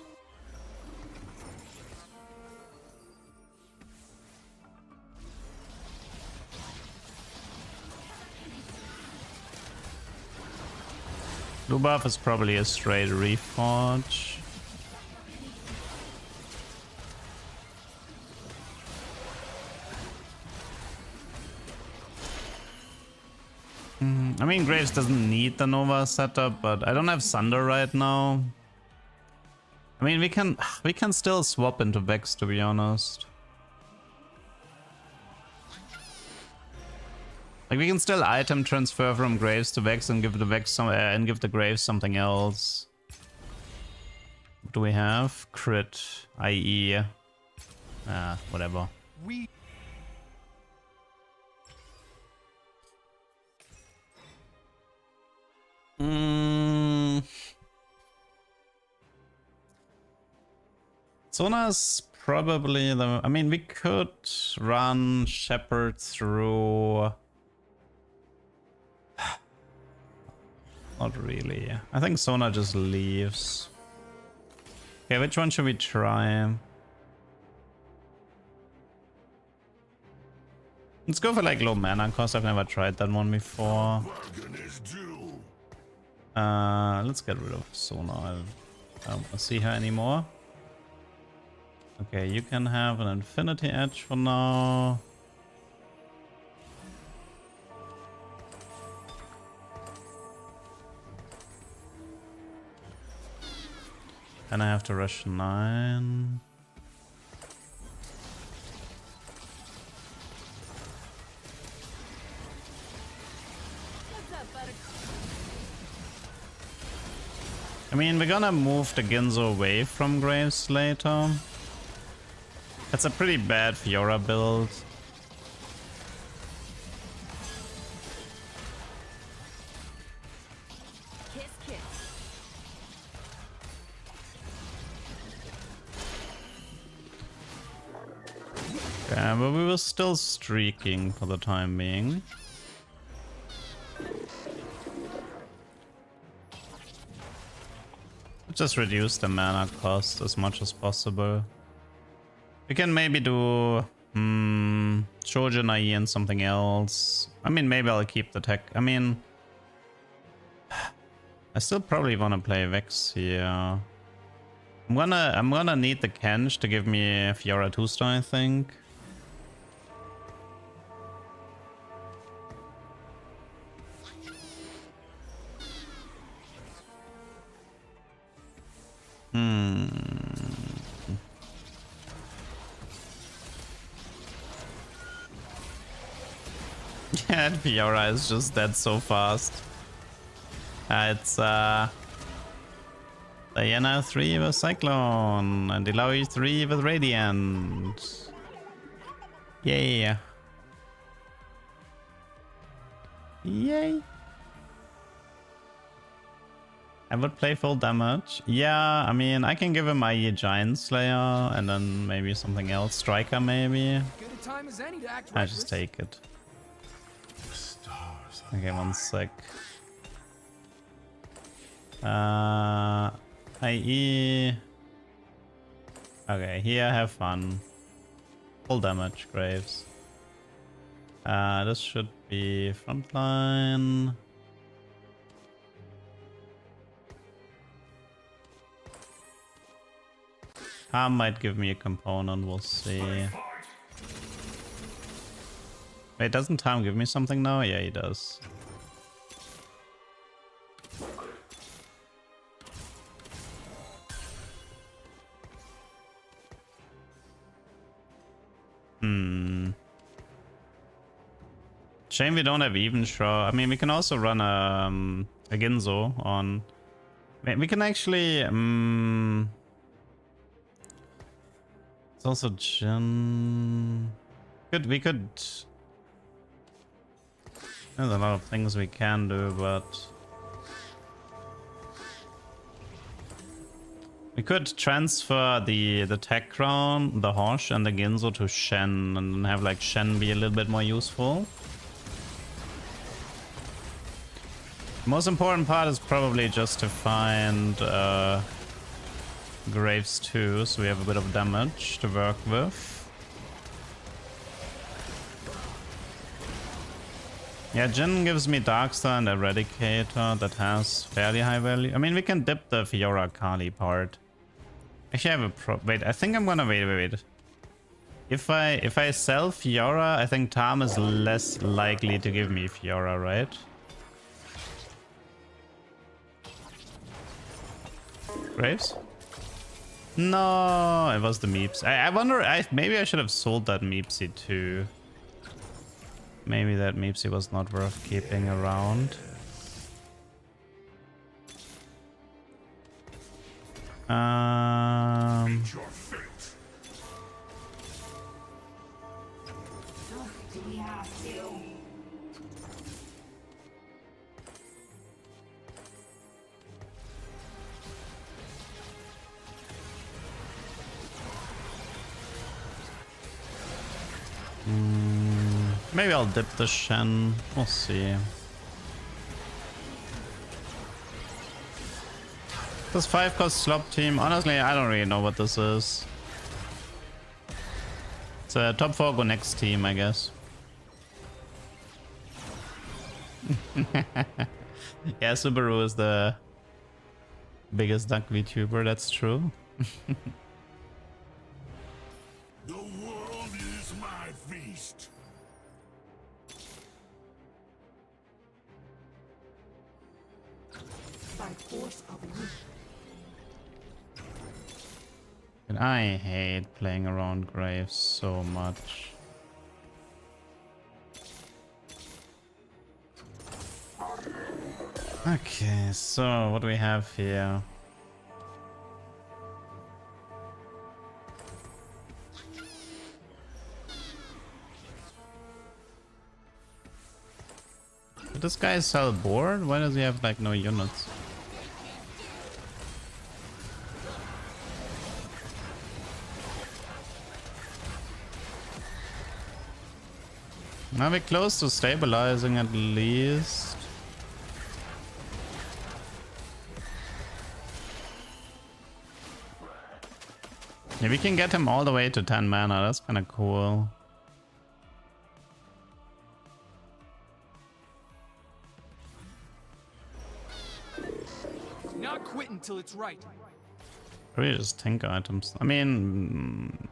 S1: Blue buff is probably a straight reforge. I mean, Graves doesn't need the Nova setup, but I don't have Sunder right now. I mean, we can still swap into Vex, to be honest. Like, we can still item transfer from Graves to Vex and give the Vex and give the Graves something else. What do we have? Crit, IE. Whatever. Zona's probably the... I mean, we could run Shepherd through... Not really. I think Sona just leaves. Okay, which one should we try? Let's go for like low mana cost. I've never tried that one before. Let's get rid of Sona. I don't want to see her anymore. Okay, you can have an Infinity Edge for now. And I have to rush 9. I mean, we're gonna move the Ginzo away from Graves later. That's a pretty bad Fiora build.
S3: Kiss, kiss.
S1: Yeah, but we were still streaking for the time being. Just reduce the mana cost as much as possible. We can maybe do Shoujo Nai and something else. I mean, maybe I'll keep the tech. I mean, I still probably want to play Vex here. I'm gonna need the Kench to give me a Fiora 2-star, I think. Yeah, Fiora is just dead so fast. It's Diana 3 with Cyclone and Ilaoi 3 with Radiant. Yay. Yay. I would play full damage. Yeah, I mean, I can give him my Giant Slayer and then maybe something else. Striker, maybe.
S2: Good a time as any to act
S1: I just
S2: reckless.
S1: take it. Okay, 1 sec. IE. Okay, here, have fun. Full damage, Graves. This should be frontline. Harm might give me a component, we'll see. Wait, doesn't Tom give me something now? Yeah, he does. Shame we don't have even Shaw. I mean, we can also run a Ginzo on. We can actually. It's also Jin. We could. There's a lot of things we can do, but we could transfer the tech crown, the Hosh, and the Ginzo to Shen, and then have like Shen be a little bit more useful. The most important part is probably just to find Graves 2, so we have a bit of damage to work with. Yeah, Jin gives me Darkstar and Eradicator that has fairly high value. I mean, we can dip the Fiora Kali part. Actually, I have a wait, I think I'm gonna wait. If I sell Fiora, I think Tam is less likely to give me Fiora, right? Graves? No, it was the Meeps. I wonder, maybe I should have sold that Meepsy too. Maybe that Meepsy was not worth keeping around. Maybe I'll dip the Shen. We'll see. This 5-cost slop team, honestly, I don't really know what this is. It's a top 4 go next team, I guess. Yeah, Subaru is the biggest duck VTuber, that's true.
S6: The world is my feast.
S4: By force of wish.
S1: And I hate playing around graves so much. Okay, so what do we have here? Did this guy sell board? Why does he have like no units? Now we're close to stabilizing at least. Yeah, we can get him all the way to 10 mana. That's kind of cool.
S5: Not quit until it's right.
S1: Really just tank items. I mean...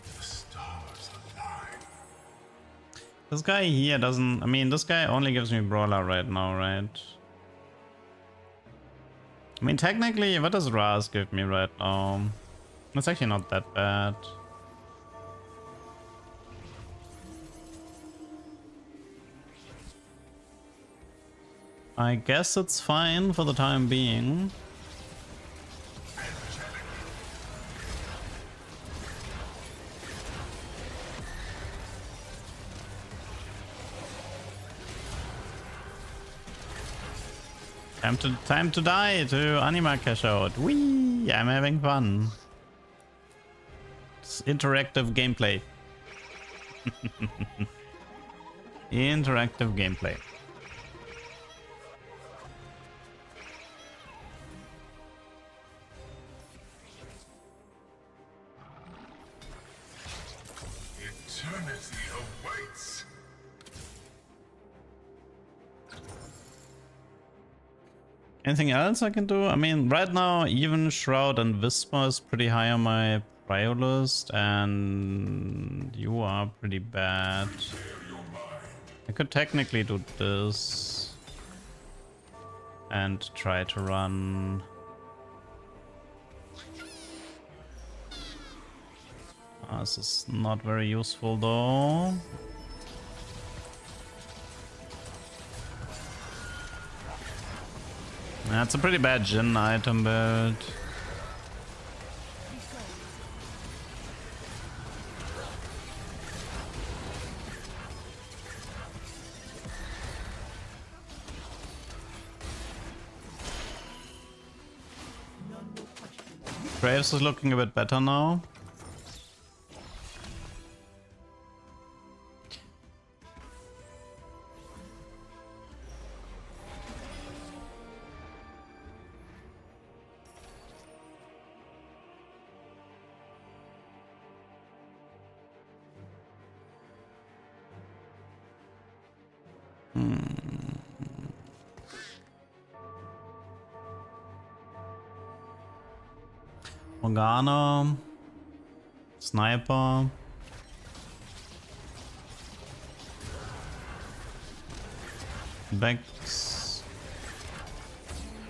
S6: The stars align.
S1: This guy here doesn't... I mean, this guy only gives me Brawler right now, right? I mean, technically, what does Raz give me right now? It's actually not that bad. I guess it's fine for the time being. Time to die to Anima cash out. Whee! I'm having fun. It's interactive gameplay. Interactive gameplay.
S6: Eternity awaits.
S1: Anything else I can do? I mean, right now, even Shroud and Whisper is pretty high on my prio list, and you are pretty bad. I could technically do this and try to run. This is not very useful though. That's a pretty bad Jin item build. Graves is looking a bit better now. Morgana, Sniper, Vex.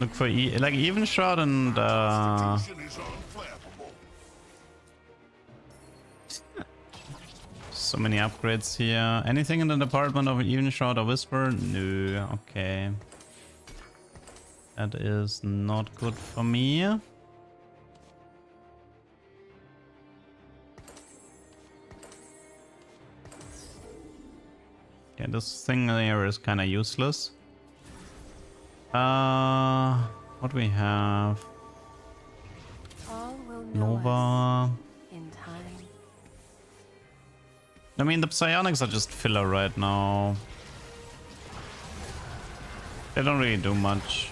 S1: Look for like even shot and
S6: Constitution is unflappable.
S1: so many upgrades here. Anything in the department of even shot or whisper? No. Okay, that is not good for me. Yeah, this thing there is kind of useless. What do we have?
S3: All will know
S1: Nova.
S3: us in time.
S1: I mean, the psionics are just filler right now. They don't really do much.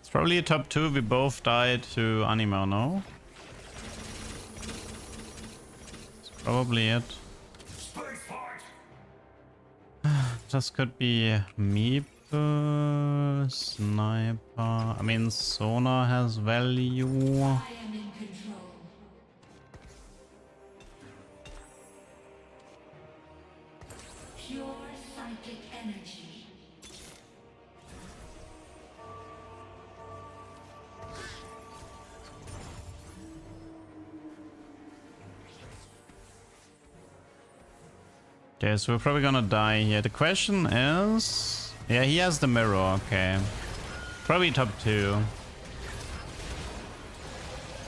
S1: It's probably a top 2. We both died to Anima, no? It's probably it. This could be Meeple, Sniper. I mean, Sonar has value.
S4: I am in control. Pure psychic energy.
S1: Okay, so we're probably gonna die here. The question is... Yeah, he has the mirror, okay. Probably top 2.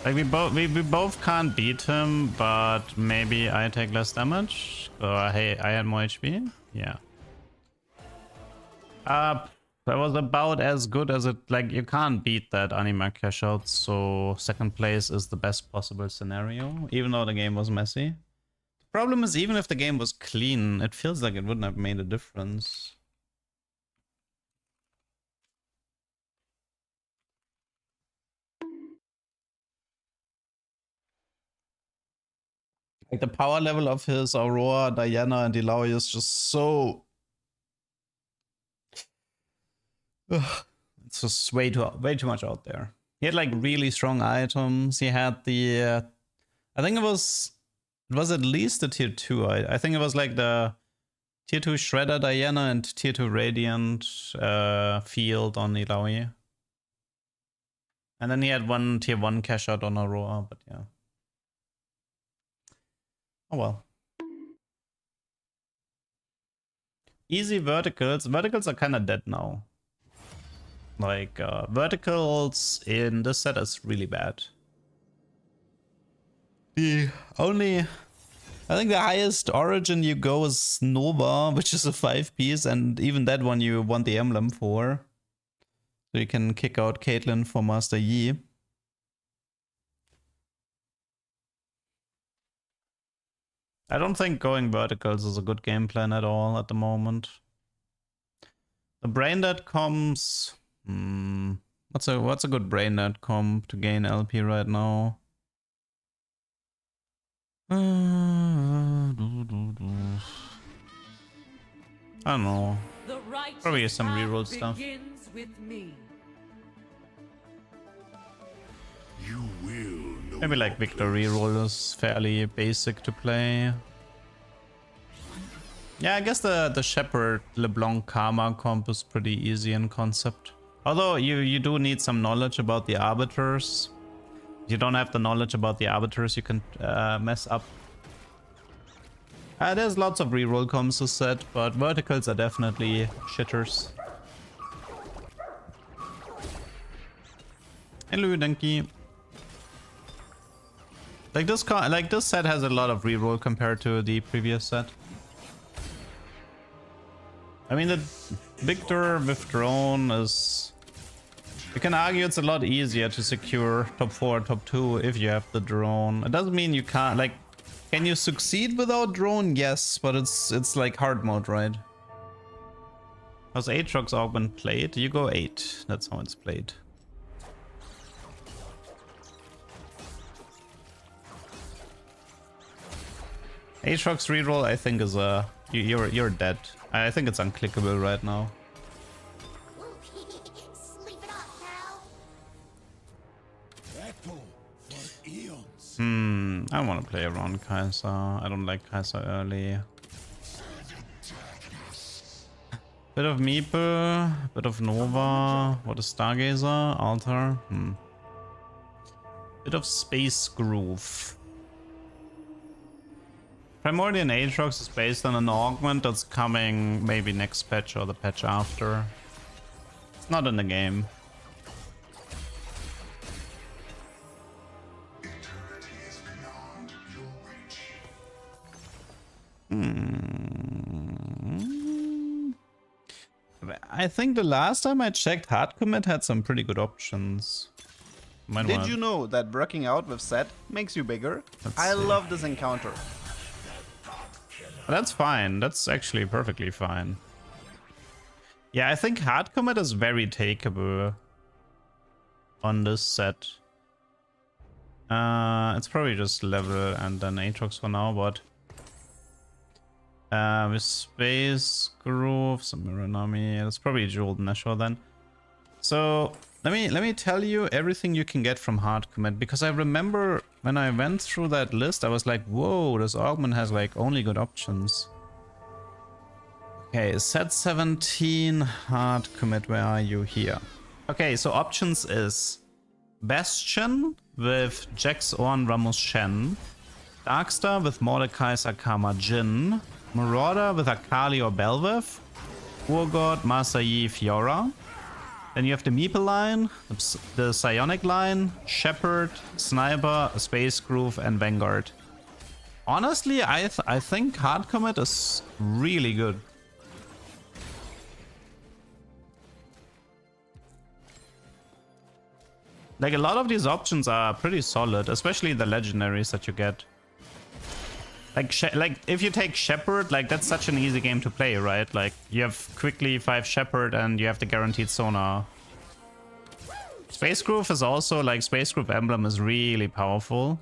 S1: Like, we both can't beat him, but maybe I take less damage. Or hey, I had more HP? Yeah. That was about as good as it... Like, you can't beat that Anima cash out, so second place is the best possible scenario, even though the game was messy. Problem is, even if the game was clean, it feels like it wouldn't have made a difference. Like, the power level of his Aurora, Diana, and Illaoi is just so... Ugh. It's just way too much out there. He had like really strong items. He had the... I think it was at least the tier 2. I think it was like the tier 2 Shredder Diana and tier 2 Radiant field on Illaoi. And then he had one tier 1 cash out on Aurora, but yeah. Oh well. Easy verticals. Verticals are kind of dead now. Like, verticals in this set is really bad. The only... I think the highest origin you go is Nova, which is a 5-piece, and even that one you want the emblem for. So you can kick out Caitlyn for Master Yi. I don't think going verticals is a good game plan at all at the moment. The brain dead comms... What's a good brain dead comp to gain LP right now? I don't know. Probably some reroll stuff. Maybe like Victor reroll is fairly basic to play. Yeah, I guess the Shepherd LeBlanc Karma comp is pretty easy in concept. Although you do need some knowledge about the arbiters. If you don't have the knowledge about the arbiters, you can mess up. There's lots of reroll comms to set, but verticals are definitely shitters. Hello, Donkey. Like this set has a lot of reroll compared to the previous set. I mean, the Victor with drone is... You can argue it's a lot easier to secure top 4, top 2 if you have the drone. It doesn't mean you can't, like... Can you succeed without drone? Yes, but it's like hard mode, right? How's Aatrox Augment played? You go 8. That's how it's played. Aatrox reroll, I think, is a... You're dead. I think it's unclickable right now.
S7: Sleep it off, pal.
S1: I want to play around Kai'Sa. I don't like Kai'Sa early. Bit of Meeple, bit of Nova. What is Stargazer? Altar. Bit of Space Groove. Primordial Aatrox is based on an augment that's coming maybe next patch or the patch after. It's not in the game. I think the last time I checked, Hard Commit had some pretty good options.
S8: Did you know that working out with Set makes you bigger? I love this encounter.
S1: That's fine. That's actually perfectly fine. Yeah, I think Hard Commit is very takeable. on this set. It's probably just level and then Aatrox for now, but with Space Groove, some Miranami, it's probably Jeweled Nashor then. So let me tell you everything you can get from hard commit, because I remember when I went through that list, I was like, whoa, this Augment has like only good options. Okay, set 17 hard commit, where are you here? Okay, so options is Bastion with Jax Orn Ramos Shen, Darkstar with Mordecai Sakama Jin, Marauder with Akali or Belveth, Urgot, Master Yi, Fiora. Then you have the Meeple line, the Psionic line, Shepherd, Sniper, Space Groove, and Vanguard. Honestly, I think hard commit is really good. Like, a lot of these options are pretty solid, especially the legendaries that you get. Like if you take Shepherd, like that's such an easy game to play, right? Like you have quickly 5 Shepherd and you have the guaranteed sonar. Space Groove is also like Space Groove Emblem is really powerful.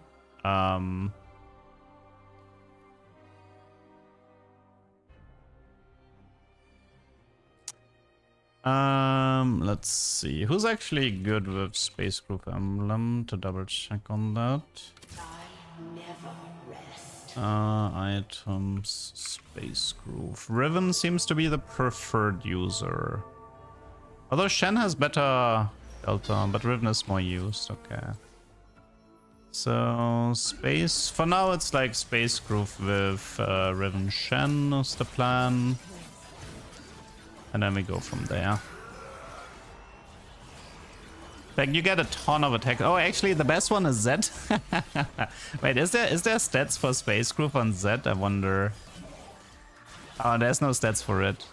S1: Let's see. Who's actually good with Space Groove Emblem to double check on that? Items, Space Groove. Riven seems to be the preferred user. Although Shen has better Delta, but Riven is more used. Okay. So, Space... For now, it's like Space Groove with Riven Shen is the plan. And then we go from there. Like, you get a ton of attack. Oh, actually, the best one is Zed. Wait, is there stats for Space Groove on Zed? I wonder. Oh, there's no stats for it.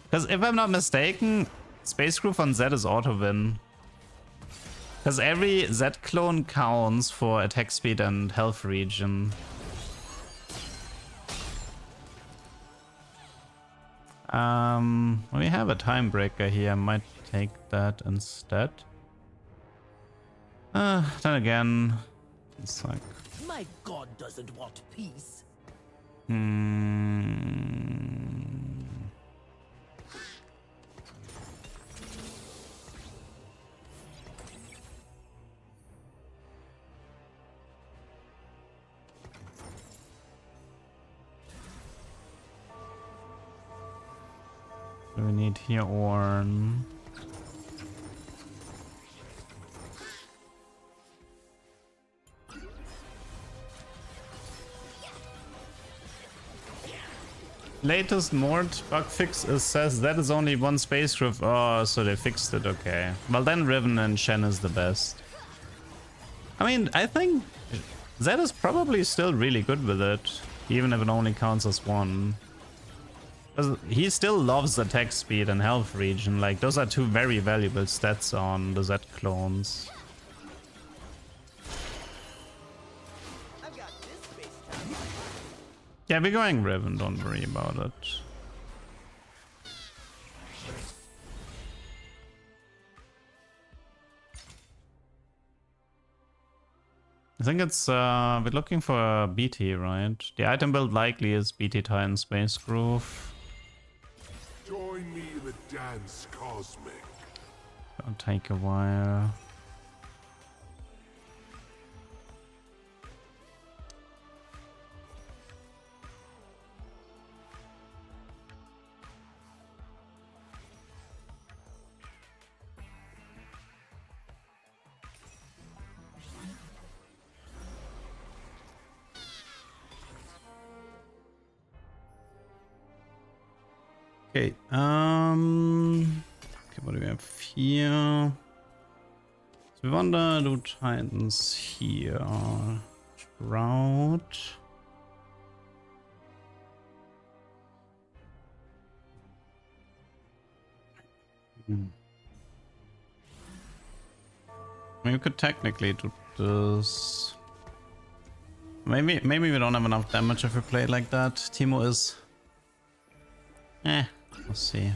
S1: Because if I'm not mistaken, Space Groove on Zed is auto-win. Because every Zed clone counts for attack speed and health regen. We have a time breaker here. I might take that instead. Then again, it's like...
S5: My god doesn't want peace.
S1: We need here Ornn. Latest Mord bug fix says that is only one Space Groove. Oh, so they fixed it. Okay. Well, then Riven and Shen is the best. I mean, I think Zed is probably still really good with it, even if it only counts as one. Because he still loves attack speed and health regen. Like, those are two very valuable stats on the Zed clones. Yeah, we're going Riven, don't worry about it. I think it's, we're looking for a BT, right? The item build likely is BT Titan Space Groove.
S6: Join me in the dance cosmic.
S1: It'll take a while. Okay, okay, what do we have here? So we want to do Titans here. Shroud. I mean, we could technically do this. Maybe we don't have enough damage if we play it like that. Teemo is... we'll see.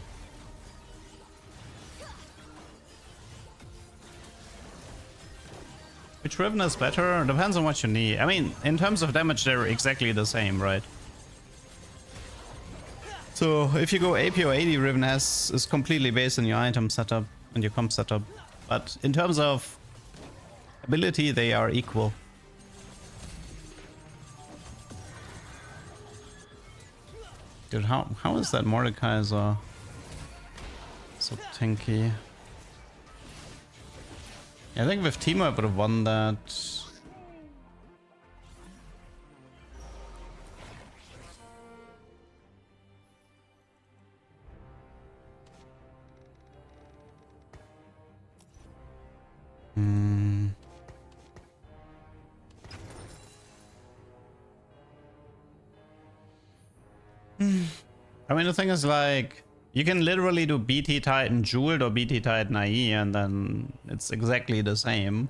S1: Which Riven is better? Depends on what you need. I mean, in terms of damage, they're exactly the same, right? So if you go AP or AD, Riven is completely based on your item setup and your comp setup. But in terms of ability, they are equal. Dude, how is that Mordekaiser so tanky? I think with Teemo I would have won that. I mean, the thing is, like, you can literally do BT Titan Jeweled or BT Titan IE, and then it's exactly the same.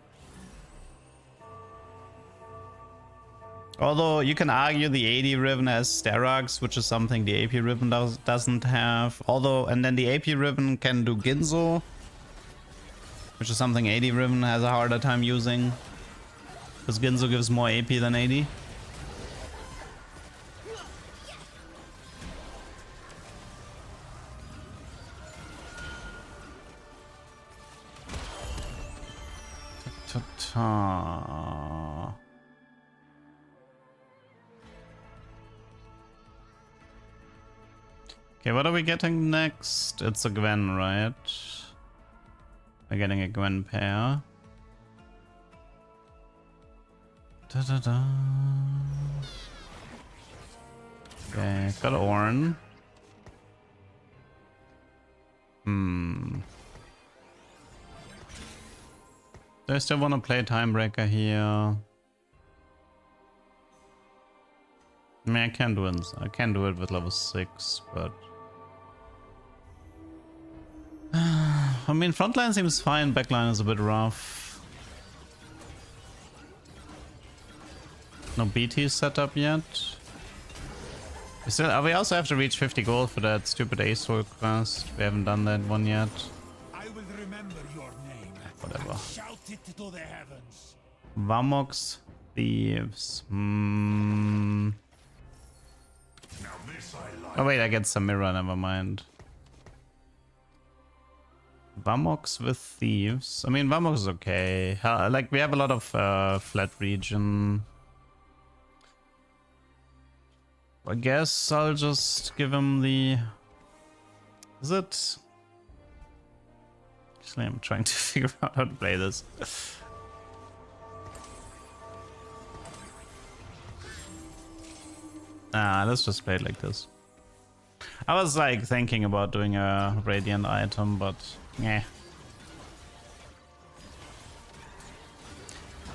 S1: Although you can argue the AD Riven has Sterax, which is something the AP Riven doesn't have. Although, and then the AP Riven can do Ginzo, which is something AD Riven has a harder time using, because Ginzo gives more AP than AD. Okay, what are we getting next? It's a Gwen, right? We're getting a Gwen pair. Da-da-da. Okay, got Ornn. Do I still want to play Timebreaker here? I mean, I can do it with level 6, but I mean, frontline seems fine, backline is a bit rough. No BT set up yet. We also have to reach 50 gold for that stupid Ace Soul quest. We haven't done that one yet.
S9: I will remember your name.
S1: Whatever.
S9: Shout it to the heavens.
S1: Vamox Thieves. Oh wait, I get Samira, never mind. Vamox with Thieves. I mean, Vamox is okay. Like, we have a lot of flat region. I guess I'll just give him the... Is it? Actually, I'm trying to figure out how to play this. Let's just play it like this. I was like thinking about doing a Radiant item, but yeah.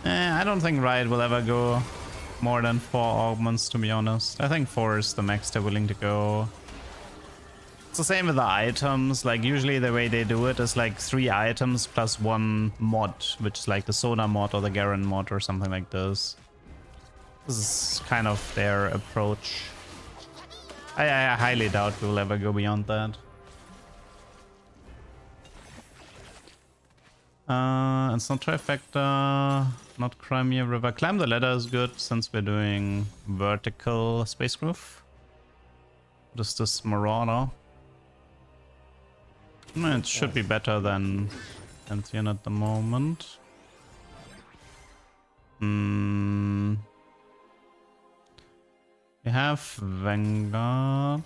S1: I don't think Riot will ever go more than 4 augments, to be honest. I think 4 is the max they're willing to go. It's the same with the items. Like, usually the way they do it is like 3 items plus 1 mod, which is like the Sona mod or the Garen mod or something like this. This is kind of their approach. I highly doubt we'll ever go beyond that. It's not Trifecta, not Crimea River. Climb the Ladder is good since we're doing vertical Space Groove. What is this, Marauder? It should be better than Pantheon at the moment. We have Vanguard.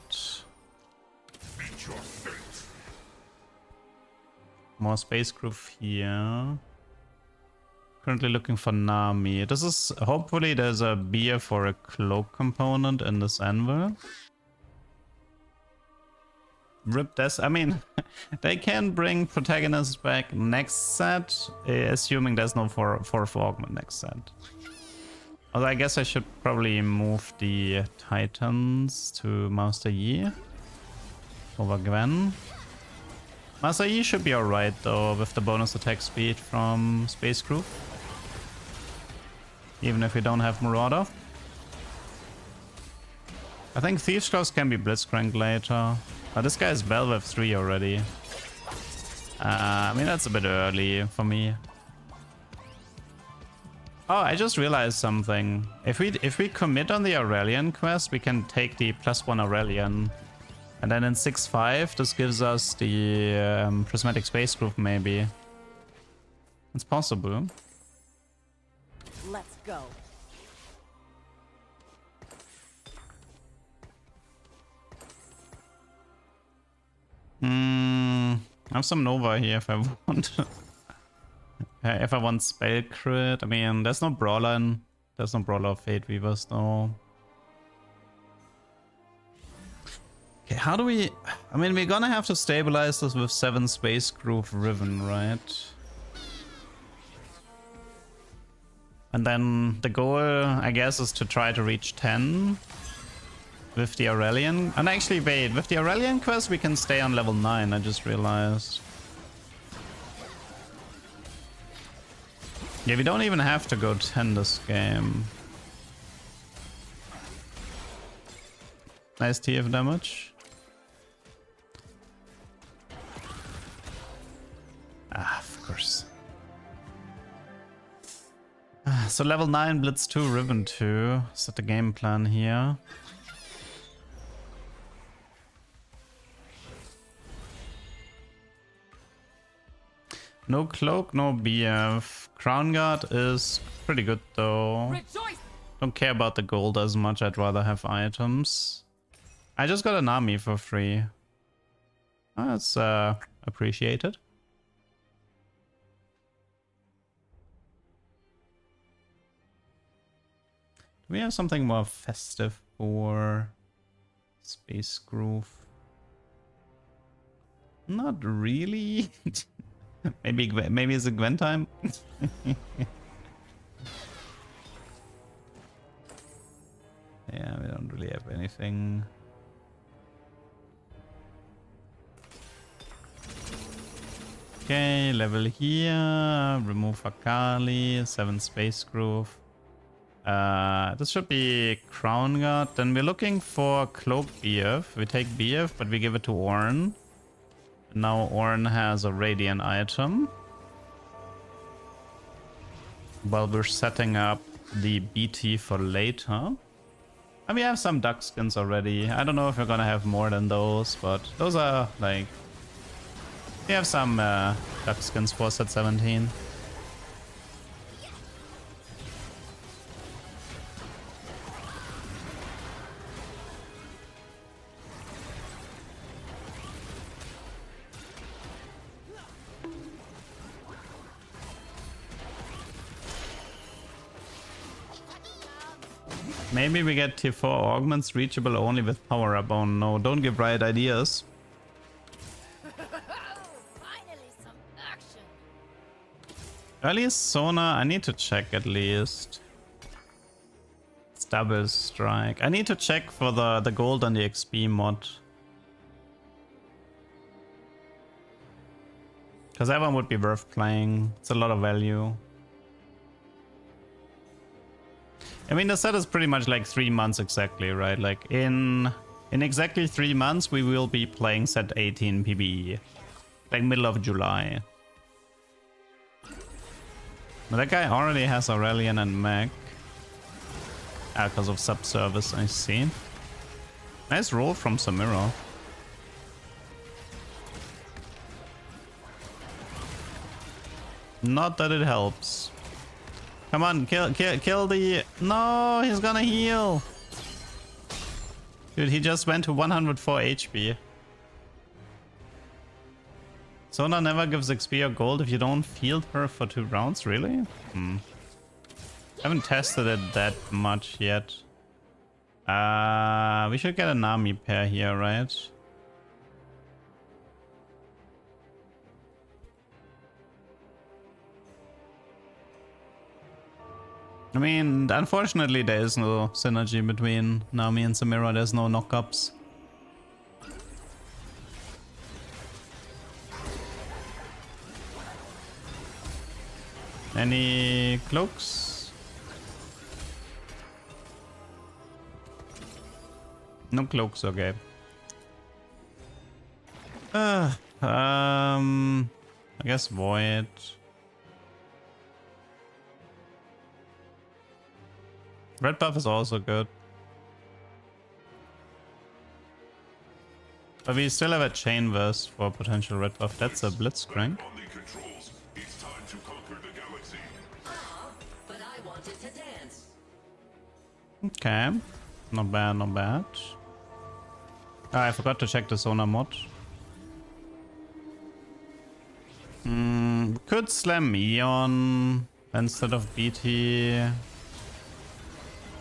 S1: More Space Groove here. Currently looking for Nami. This is, hopefully there's a beer for a cloak component in this anvil. Rip this. I mean, they can bring protagonists back next set, assuming there's no 4th augment next set. Although I guess I should probably move the Titans to Master Yi over Gwen. Master Yi should be alright though, with the bonus attack speed from Space Groove. Even if we don't have Marauder. I think Thieves Claws can be Blitzcrank later. Oh, this guy is Belvev 3 already. I mean, that's a bit early for me. Oh, I just realized something. If we commit on the Aurelian quest, we can take the +1 Aurelian. And then in 6-5, this gives us the prismatic space groove, maybe. It's possible.
S5: Let's go.
S1: I have some Nova here if I want. If I want spell crit. I mean, there's no brawler in. There's no brawler of Fate Weavers though. Okay, how do we... I mean, we're gonna have to stabilize this with 7 Space Groove Riven, right? And then the goal, I guess, is to try to reach 10 with the Aurelian. And actually, wait, with the Aurelian quest, we can stay on level 9, I just realized. Yeah, we don't even have to go 10 this game. Nice TF damage. Ah, of course. So level 9, Blitz 2, Ribbon 2. Is that the game plan here? No cloak, no BF. Crown Guard is pretty good though. Don't care about the gold as much, I'd rather have items. I just got an army for free. That's appreciated. Do we have something more festive for Space Groove? Not really. maybe it's a Gwen time. Yeah, we don't really have anything. Okay, level here. Remove Akali. 7 Space Groove. This should be Crown Guard. Then we're looking for Cloak BF. We take BF, but we give it to Ornn. Now Ornn has a Radiant item. While we're setting up the BT for later. And we have some duck skins already. I don't know if we're gonna have more than those, but those are like... We have some duck skins for set 17. Maybe we get tier 4 augments reachable only with power up. Oh no, don't give Riot ideas.
S5: Finally, some action.
S1: Earliest Sona, I need to check at least. It's double strike. I need to check for the gold and the XP mod. Because that one would be worth playing. It's a lot of value. I mean, the set is pretty much like 3 months exactly, right? Like in exactly 3 months, we will be playing set 18 PBE. Like middle of July. But that guy already has Aurelian and Mech. Ah, because of subservice, I see. Nice roll from Samira. Not that it helps. Come on, kill the... No, he's gonna heal. Dude, he just went to 104 HP. Sona never gives XP or gold if you don't field her for 2 rounds, really? Haven't tested it that much yet. We should get an army pair here, right? I mean, unfortunately there is no synergy between Nami and Samira, there's no knockups. Any cloaks? No cloaks, okay. I guess Void. Red buff is also good. But we still have a chain vest for potential red buff. That's a blitzcrank.
S6: On the controls, it's time to conquer the galaxy.
S5: But I wanted to dance.
S1: Okay. Not bad, not bad. Ah, I forgot to check the Sonar mod. Could slam Eon instead of BT.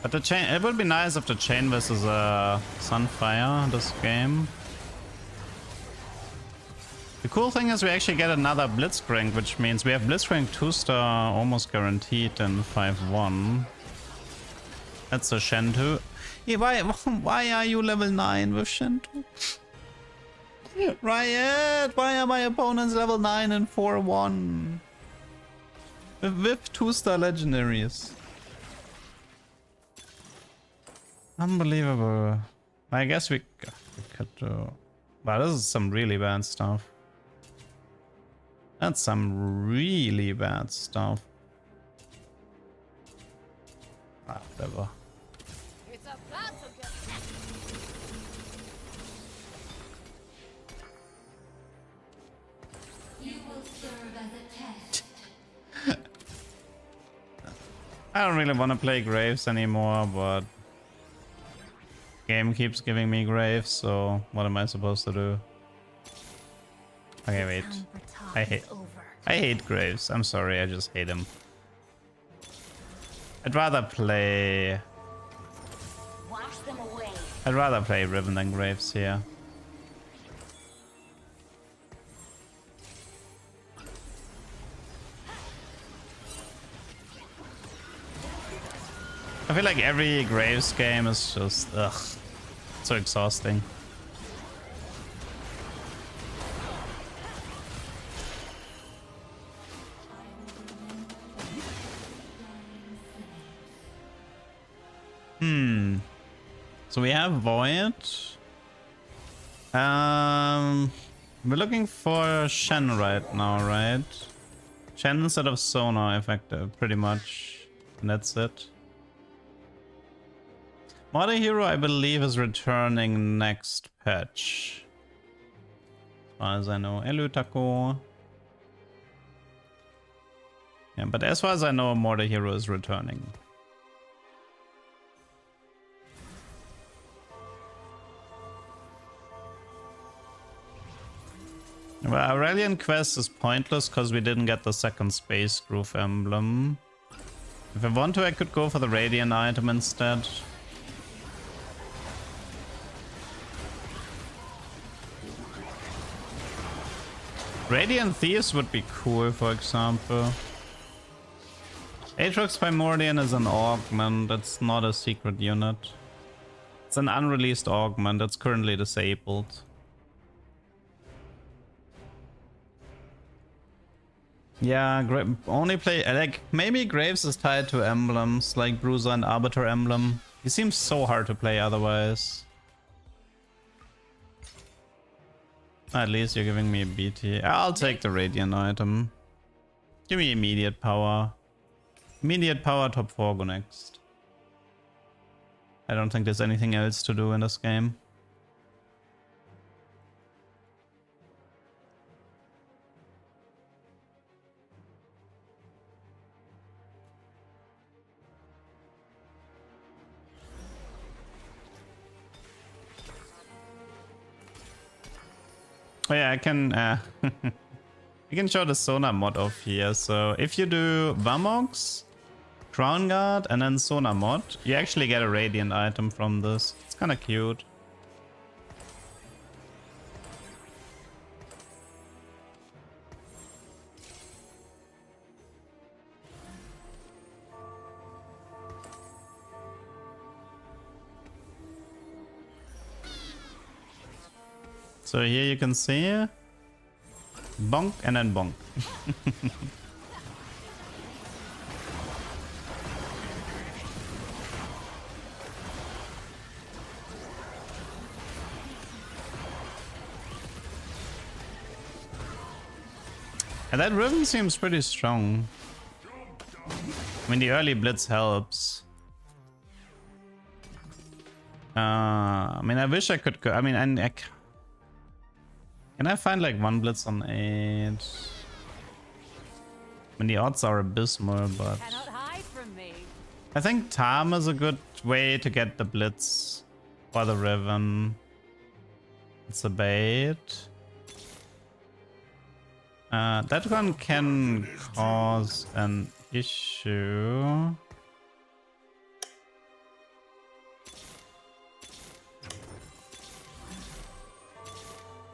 S1: But the chain, it would be nice if the chain versus a Sunfire this game. The cool thing is we actually get another Blitzcrank, which means we have Blitzcrank 2-star almost guaranteed in 5-1. That's a Shentu. Yeah, why are you level 9 with Shentu? Riot! Why are my opponents level 9 and 4-1? With 2-star legendaries. Unbelievable. I guess we could do... Wow, this is some really bad stuff. That's some really bad stuff. Ah, whatever.
S3: It's about to get
S4: You will serve as a test.
S1: I don't really want to play Graves anymore, but game keeps giving me Graves, so what am I supposed to do? Okay, wait. I hate Graves. I'm sorry, I just hate him. I'd rather play Riven than Graves here. I feel like every Graves game is just so exhausting. So we have Void. We're looking for Shen right now, right? Shen instead of Sonar effective, pretty much. And that's it. Mother Hero, I believe, is returning next patch. As far as I know. Hello, Taco. Yeah, but as far as I know, Mother Hero is returning. Well, Aurelian Quest is pointless because we didn't get the second Space Groove emblem. If I want to, I could go for the Radiant item instead. Radiant Thieves would be cool, for example. Aatrox Primordian is an augment, it's not a secret unit. It's an unreleased augment, it's currently disabled. Yeah, only play, like, maybe Graves is tied to emblems, like Bruiser and Arbiter emblem. He seems so hard to play otherwise. At least you're giving me a BT. I'll take the Radiant item. Give me immediate power. Immediate power, top 4, go next. I don't think there's anything else to do in this game. Oh yeah, I can you can show the Sonar mod off here. So if you do Vamox, Crown Guard, and then Sonar mod, you actually get a Radiant item from this. It's kind of cute. So here you can see bonk and then bonk. And that Riven seems pretty strong. I mean, the early blitz helps. I mean, I wish I could go. I mean, can I find like one blitz on 8? I mean, the odds are abysmal, but
S3: Cannot hide from me.
S1: I think Tam is a good way to get the blitz or the Riven. It's a bait. That one can cause an issue.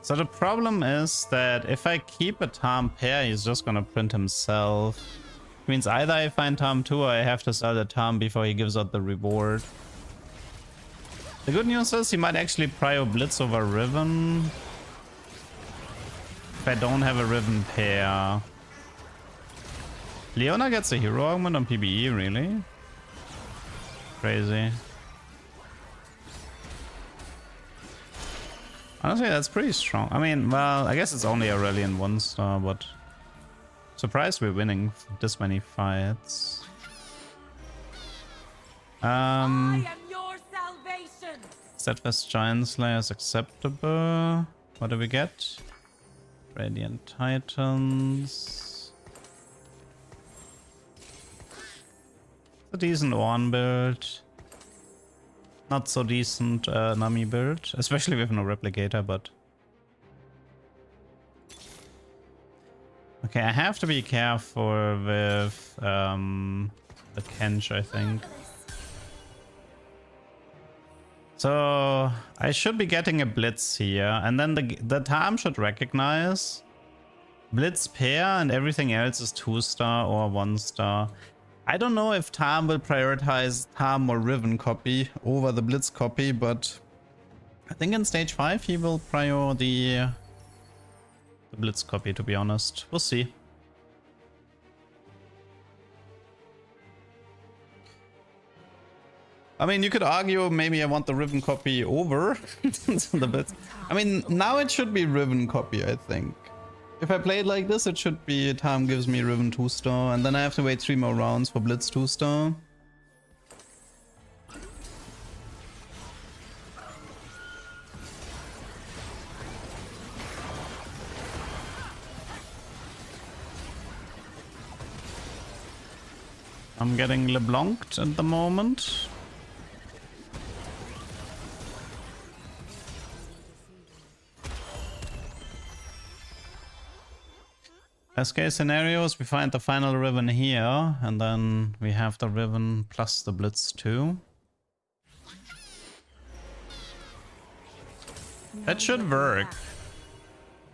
S1: So the problem is that if I keep a Tam pair, he's just gonna print himself. It means either I find Tam 2 or I have to sell the Tam before he gives out the reward. The good news is he might actually prio Blitz over Riven. If I don't have a Riven pair. Leona gets a hero augment on PBE, really? Crazy. Honestly, that's pretty strong. I mean, well, I guess it's only Aurelian 1-star, but surprised we're winning this many fights.
S3: I am your salvation.
S1: Steadfast Giant Slayer is acceptable. What do we get? Radiant Titans. It's a decent Ornn build. Not so decent Nami build, especially with no replicator, but... Okay, I have to be careful with the Kench, I think. So I should be getting a Blitz here, and then the Tam should recognize Blitz pair and everything else is 2-star or 1-star. I don't know if Tam will prioritize Tam or Riven copy over the Blitz copy, but I think in stage 5 he will prior the Blitz copy, to be honest. We'll see. I mean, you could argue maybe I want the Riven copy over the Blitz. I mean, now it should be Riven copy, I think. If I play it like this, it should be Tam gives me Riven 2-star, and then I have to wait 3 more rounds for Blitz 2-star. I'm getting LeBlanc'd at the moment. Best case scenarios, we find the final Riven here, and then we have the Riven plus the Blitz too. That should work.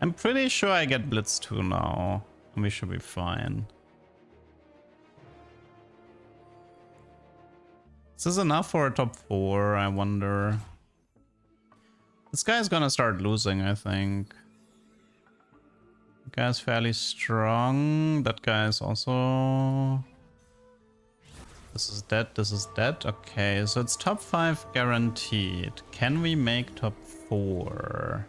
S1: I'm pretty sure I get Blitz 2 now, and we should be fine. Is this enough for a top 4, I wonder? This guy's gonna start losing, I think. That guy's fairly strong. That guy is also... This is dead, this is dead. Okay, so it's top 5 guaranteed. Can we make top 4?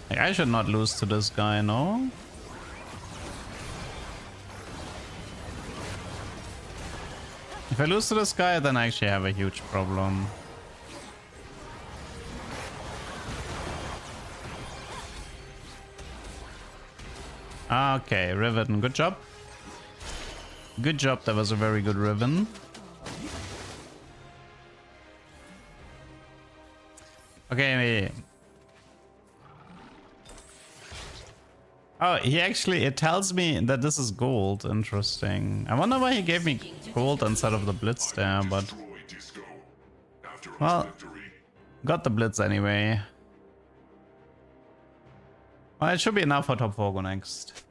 S1: Like, I should not lose to this guy, no? If I lose to this guy, then I actually have a huge problem. Okay, Riven, good job. Good job, that was a very good Riven. Okay, oh, he actually, it tells me that this is gold. Interesting. I wonder why he gave me gold instead of the Blitz there, but... Well, got the Blitz anyway. Well, it should be enough for top 4 go next.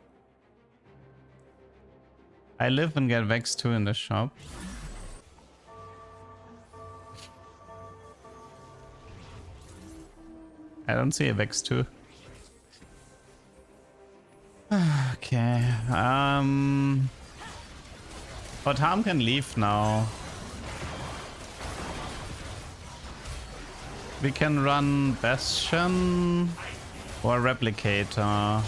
S1: I live and get Vex 2 in the shop. I don't see a Vex 2. Okay. But Harm can leave now. We can run Bastion or Replicator.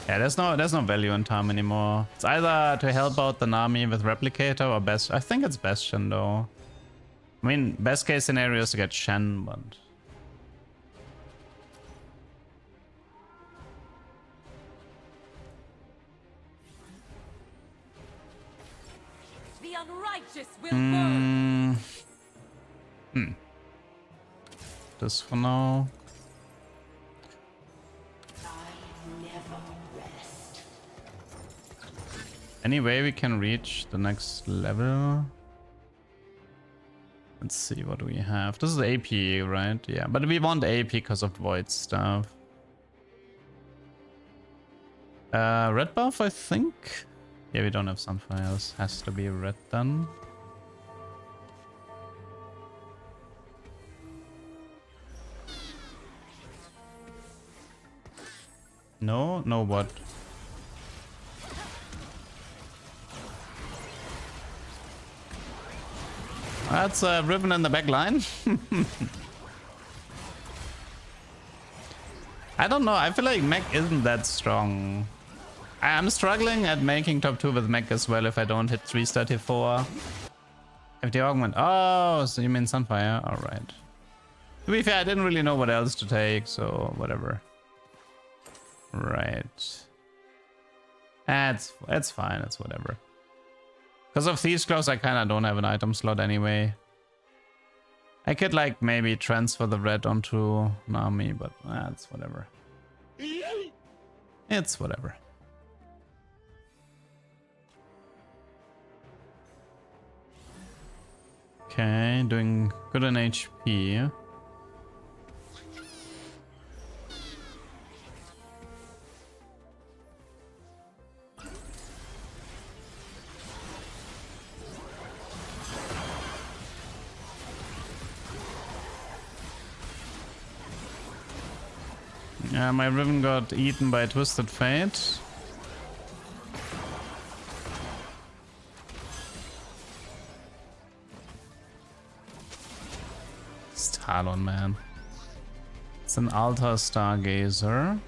S1: Yeah, there's no value in Tom anymore. It's either to help out the Nami with Replicator or best. I think it's Bastion though. I mean, best case scenario is to get Shen, but
S3: The unrighteous will burn.
S1: this for now. Any way we can reach the next level? Let's see, what do we have? This is AP, right? Yeah, but we want AP because of Void stuff. Red buff, I think? Yeah, we don't have Sunfires. Has to be red then. No? No what? That's Riven in the back line. I don't know. I feel like mech isn't that strong. I'm struggling at making top 2 with mech as well if I don't hit 334. If the augment. Oh, so you mean Sunfire? Alright. To be fair, I didn't really know what else to take, so whatever. Right. It's fine. It's whatever. Because of Thieves' Claws, I kind of don't have an item slot anyway. I could like maybe transfer the red onto Nami, but it's whatever. It's whatever. Okay, doing good in HP. Yeah, my Riven got eaten by Twisted Fate. It's Talon, man. It's an Altar Stargazer.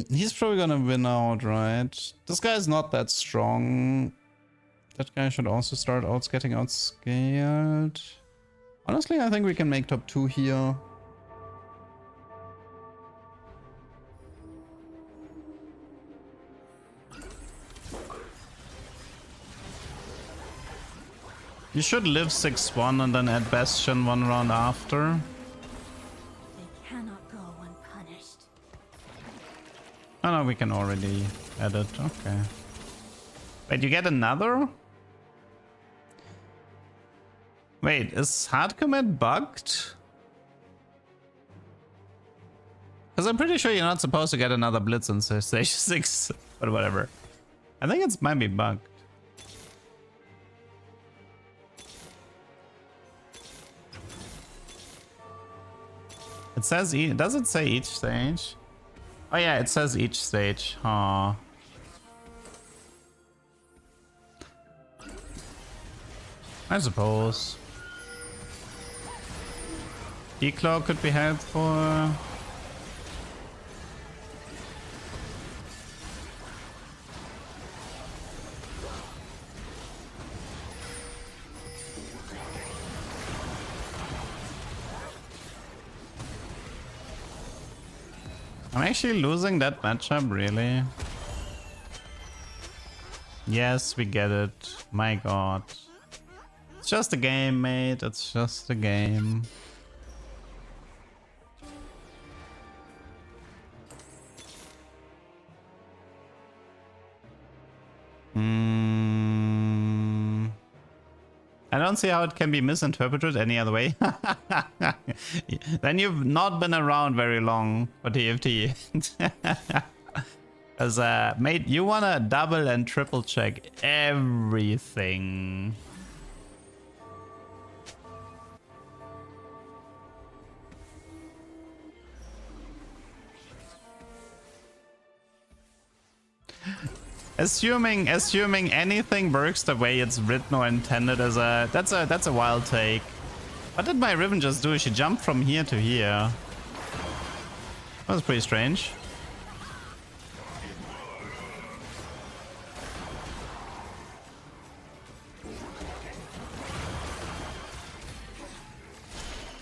S1: He's probably gonna win out, right? This guy's not that strong. That guy should also start getting outscaled. Honestly, I think we can make top 2 here. You should live 6-1 and then add Bastion 1 round after.
S3: They cannot go unpunished.
S1: Oh no, we can already add it. Okay. Wait, you get another? Wait, is hard commit bugged? Because I'm pretty sure you're not supposed to get another blitz in stage 6, but whatever. I think it might be bugged. It says, does it say each stage? Oh yeah, it says each stage. Aww. I suppose. Declaw could be helpful. I'm actually losing that matchup, really? Yes, we get it. My god. It's just a game, mate. It's just a game. I don't see how it can be misinterpreted any other way. Then you've not been around very long for TFT. Because, mate, you want to double and triple check everything. Assuming anything works the way it's written or intended as that's a wild take. What did my Riven just do? She jumped from here to here. That was pretty strange.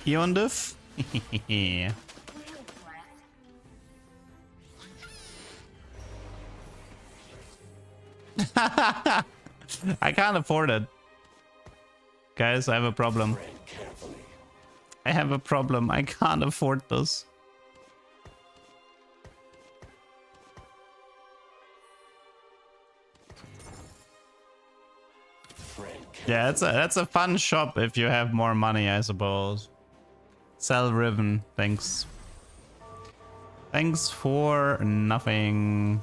S1: Yondif? I can't afford it. Guys, I have a problem. I have a problem. I can't afford this. Yeah, that's a fun shop if you have more money, I suppose. Sell Riven, thanks. Thanks for nothing.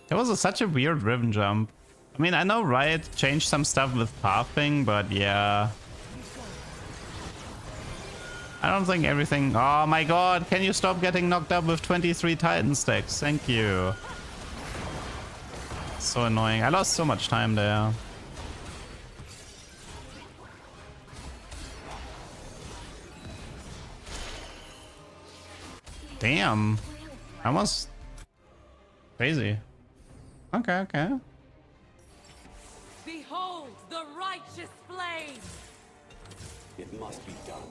S1: That was such a weird Riven jump. I mean, I know Riot changed some stuff with pathing, but yeah. I don't think everything... Oh my god, can you stop getting knocked up with 23 Titan stacks? Thank you. So annoying. I lost so much time there. Damn. Almost crazy. Okay, okay.
S3: Behold the righteous flame!
S10: It must be done.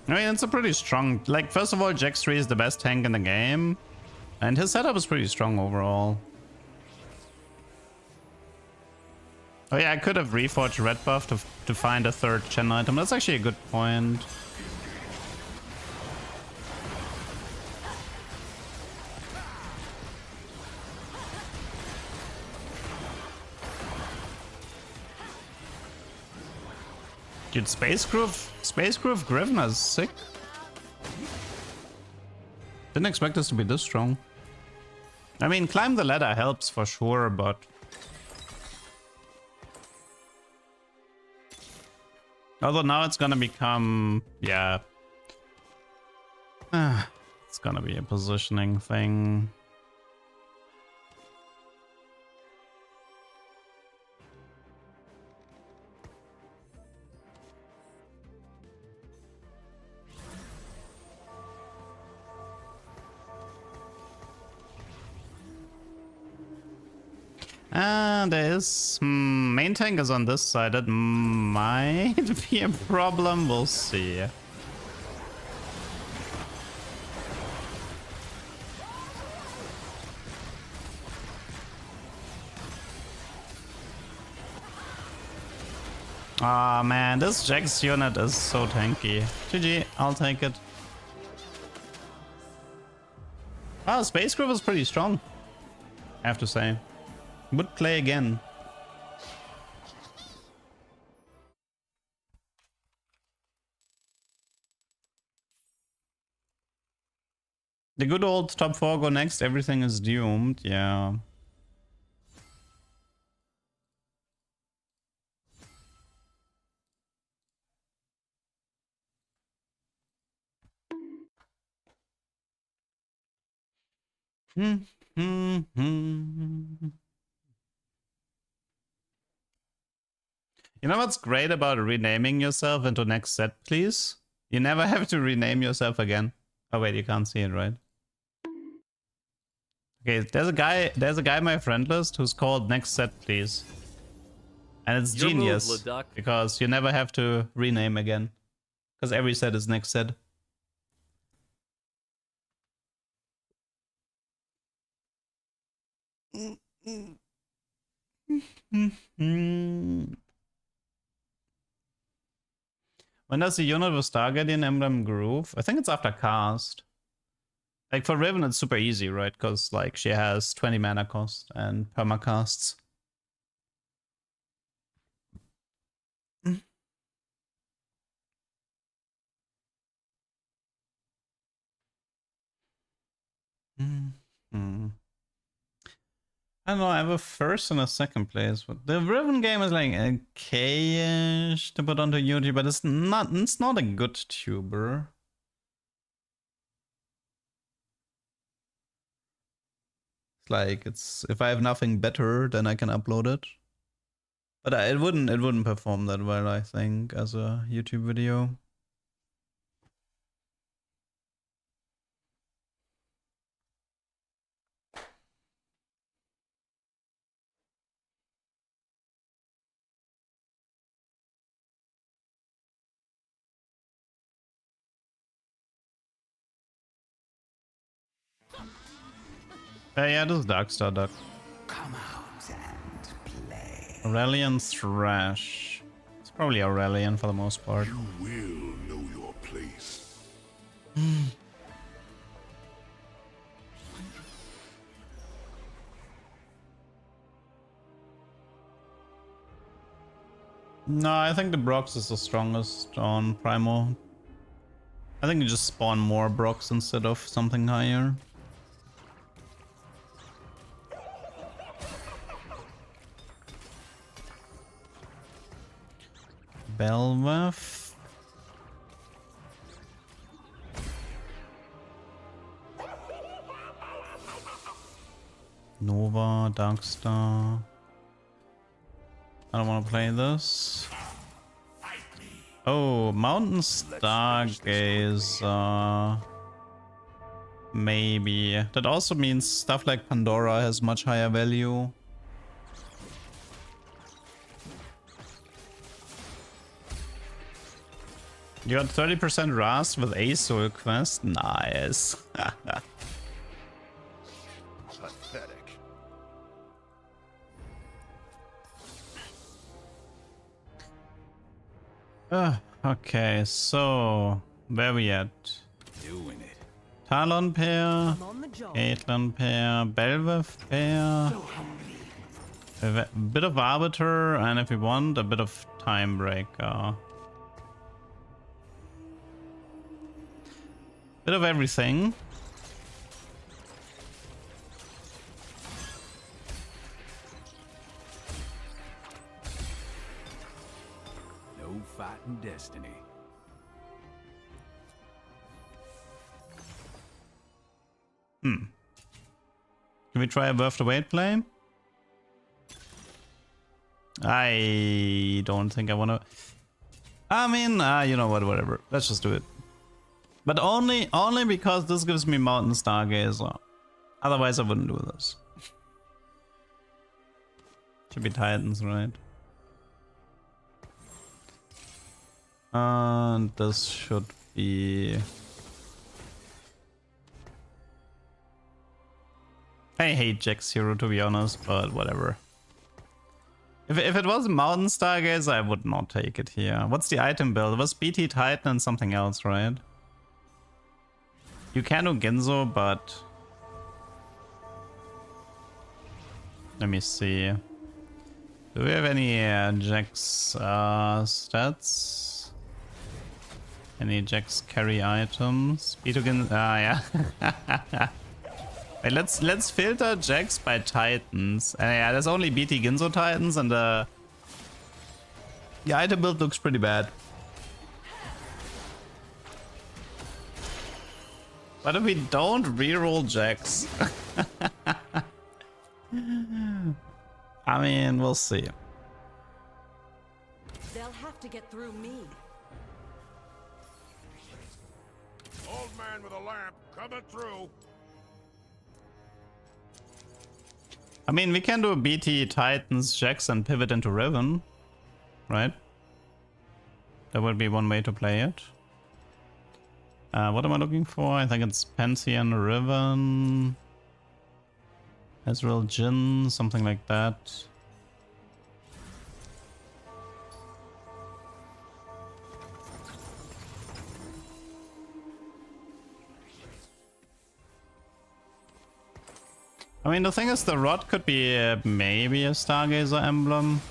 S1: I mean, it's a pretty strong... Like, first of all, Jax3 is the best tank in the game. And his setup is pretty strong overall. Oh yeah, I could have reforged red buff to find a third Chen item. That's actually a good point. Dude, Space Groove Griffin is sick. Didn't expect this to be this strong. I mean, climb the ladder helps for sure, but... Although now it's gonna become... Yeah. It's gonna be a positioning thing. There is... main tank is on this side. That might be a problem. We'll see. Ah man, this Jax unit is so tanky. GG, I'll take it. Wow, Space Groove is pretty strong, I have to say. Would play again. The good old top 4 go next, everything is doomed, yeah. You know what's great about renaming yourself into next set, please? You never have to rename yourself again. Oh wait, you can't see it, right? Okay, there's a guy in my friend list who's called next set, please. And it's
S11: Your
S1: genius
S11: move, Leduc.
S1: because you never have to rename again. Because every set is next set. When does the unit with Starguardian Emblem Groove? I think it's after cast. Like for Riven it's super easy, right? Because like she has 20 mana cost and permacasts. Hmm. I don't know, I have a first and a second place, but the Riven game is like okay-ish to put onto YouTube, but it's not a good tuber. It's like if I have nothing better, then I can upload it. But it wouldn't perform that well, I think, as a YouTube video. Yeah, this is Darkstar Duck.
S2: Come out and play.
S1: Aurelian Thrash. It's probably Aurelian for the most part.
S6: You will know your place.
S1: No, I think the Brox is the strongest on Primo. I think you just spawn more Brox instead of something higher. Belveth. Nova, Darkstar. I don't want to play this. Oh, Mountain Stargazer. Maybe. That also means stuff like Pandora has much higher value. You got 30% Rast with a soul quest? Nice.
S6: Pathetic.
S1: Okay, so where we at?
S2: Doing it.
S1: Talon pair,
S3: I'm on the job.
S1: Caitlyn pair, Belveth pair, a bit of Arbiter, and if we want, a bit of Timebreaker. Bit of everything.
S2: No fighting destiny.
S1: Can we try a Worth the Wait play? I don't think I want to. I mean, you know what, whatever. Let's just do it. But only because this gives me Mountain Stargazer. Otherwise I wouldn't do this. Should be Titans, right? And this should be... I hate Jax Hero, to be honest, but whatever. If it was Mountain Stargazer, I would not take it here. What's the item build? It was BT Titan and something else, right? You can do Ginzo, but... Let me see. Do we have any Jax stats? Any Jax carry items? B2 yeah. Wait, let's filter Jax by Titans. Yeah, there's only BT Ginzo Titans, and the item build looks pretty bad. What if we don't reroll Jax? I mean, we'll see.
S3: They'll have to get through me.
S6: Old man with a lamp coming through.
S1: I mean, we can do BT Titans, Jax, and pivot into Riven, right? That would be one way to play it. What am I looking for? I think it's Pantheon, Riven, Ezreal, Jhin, something like that. I mean, the thing is, the rod could be maybe a Stargazer emblem.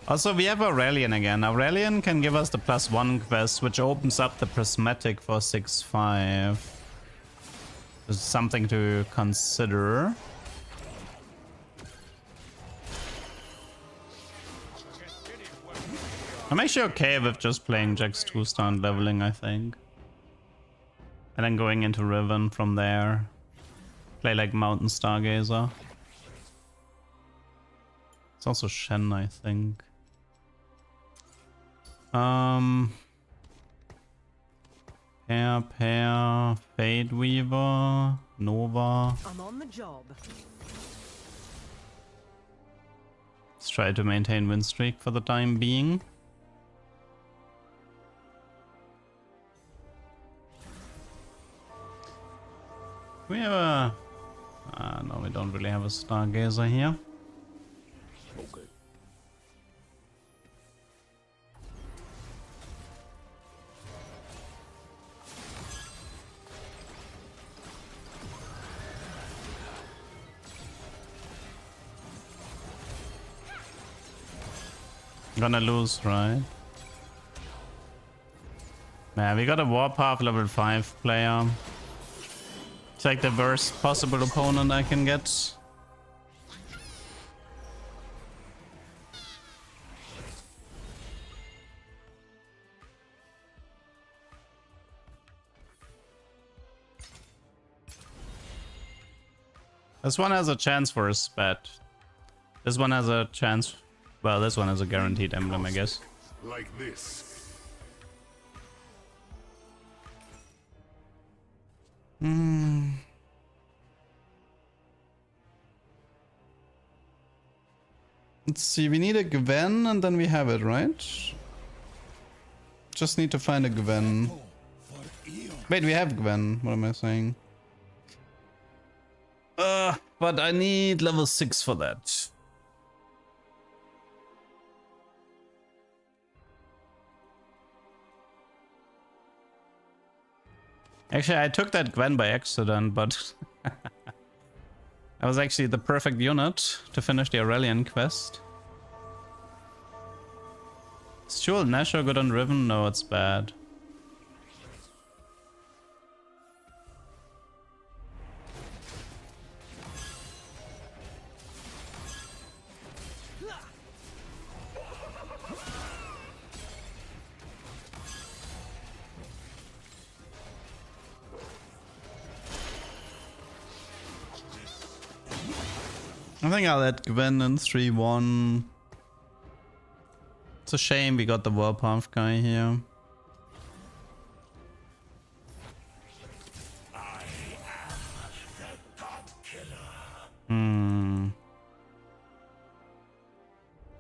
S1: Also, we have Aurelian again. Aurelian can give us the +1 quest, which opens up the prismatic for 6/5. There's something to consider. I'm actually okay with just playing Jax 2-star and leveling, I think. And then going into Riven from there. Play like Mountain Stargazer. It's also Shen, I think. Pair, Fade Weaver, Nova.
S3: I'm on the job.
S1: Let's try to maintain win streak for the time being. We have a... no, we don't really have a Stargazer here.
S10: Okay.
S1: Gonna lose, right? Man, we got a Warpath level 5 player. It's like the worst possible opponent I can get. This one has a chance for a spat. This one has a chance. Well, this one has a guaranteed emblem, I guess.
S6: Like this.
S1: Let's see, we need a Gwen and then we have it, right? Just need to find a Gwen. Wait, we have Gwen. What am I saying? But I need level 6 for that. Actually, I took that Gwen by accident, but that was actually the perfect unit to finish the Aurelian quest. Is Jewel Nashor good on Riven? No, it's bad. I think I'll let Gwen in 3-1. It's a shame we got the Warpath guy here.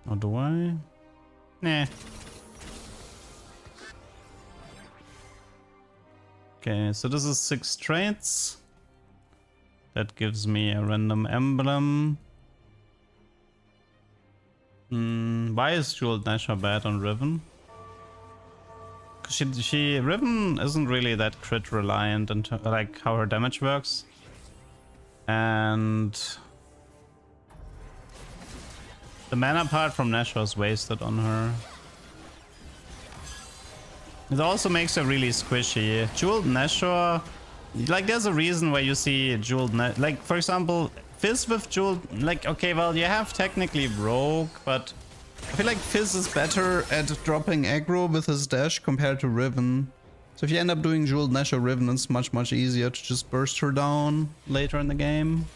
S1: Or do I? Nah. Okay, so this is 6 traits. That gives me a random emblem. Why is Jeweled Nashor bad on Riven? Cause Riven isn't really that crit reliant into like how her damage works. And the mana part from Nashor is wasted on her. It also makes her really squishy. Jeweled Nashor, like there's a reason why you see Jeweled like for example, Fizz with Jeweled, like okay, well you have technically Rogue, but I feel like Fizz is better at dropping aggro with his dash compared to Riven. So if you end up doing Jeweled Nashor Riven, it's much easier to just burst her down later in the game.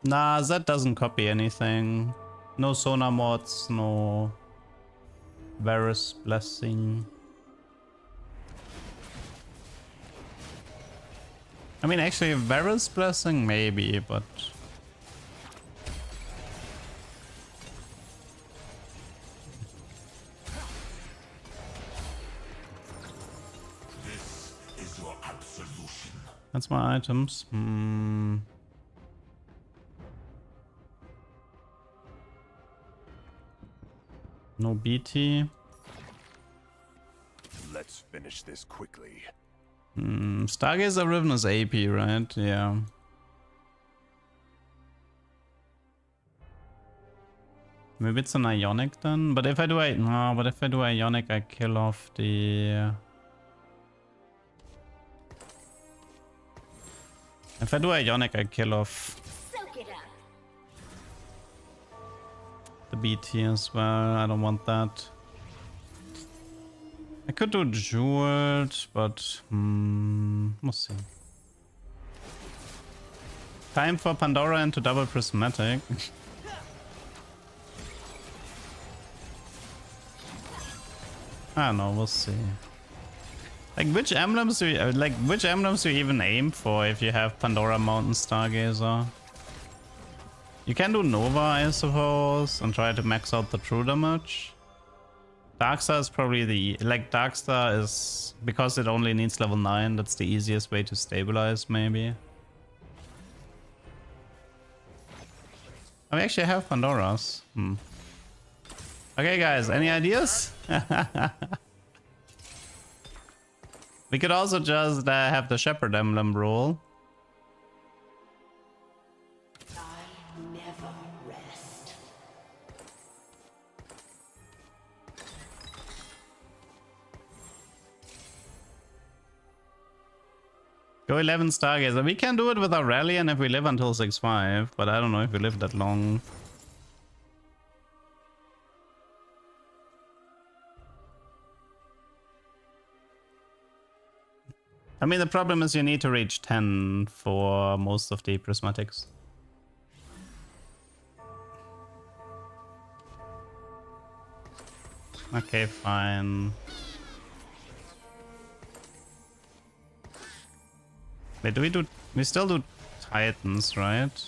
S1: Nah, Zed doesn't copy anything. No Sonar mods, no Varus Blessing. I mean, actually, Varus Blessing maybe, but
S6: This is your absolution.
S1: that's my items. No BT.
S6: Let's finish this quickly.
S1: Stargazer Riven is AP, right? Yeah. Maybe it's an Ionic then? But if I do no, but if I do Ionic, I kill off the... If I do Ionic, I kill off
S7: Soak it up.
S1: the BT as well. I don't want that. I could do Jeweled, but we'll see. Time for Pandora into double prismatic. I don't know, we'll see. Like which emblems do you even aim for if you have Pandora Mountain Stargazer? You can do Nova, I suppose, and try to max out the true damage. Darkstar is probably the Darkstar is, because it only needs level 9, that's the easiest way to stabilize maybe. Oh, we actually have Pandoras. Okay guys, any ideas? We could also just have the Shepherd emblem roll.
S4: I never rest.
S1: Go 11 Stargazer. We can do it with Aurelian if we live until 6-5, but I don't know if we live that long. I mean, the problem is you need to reach 10 for most of the prismatics. Okay, fine. Wait, we still do Titans, right?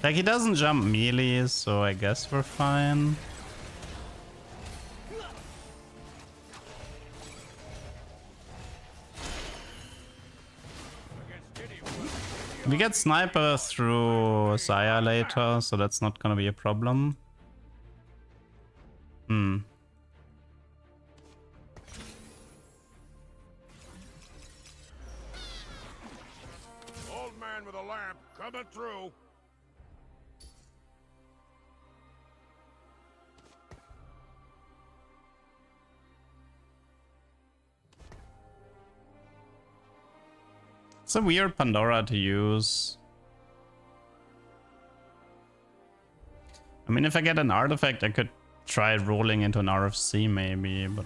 S1: Like, he doesn't jump melee, so I guess we're fine. We get Sniper through Saya later, so that's not gonna be a problem.
S6: Old man with a lamp coming through.
S1: It's a weird Pandora to use. I mean, if I get an artifact, I could try rolling into an RFC maybe, but...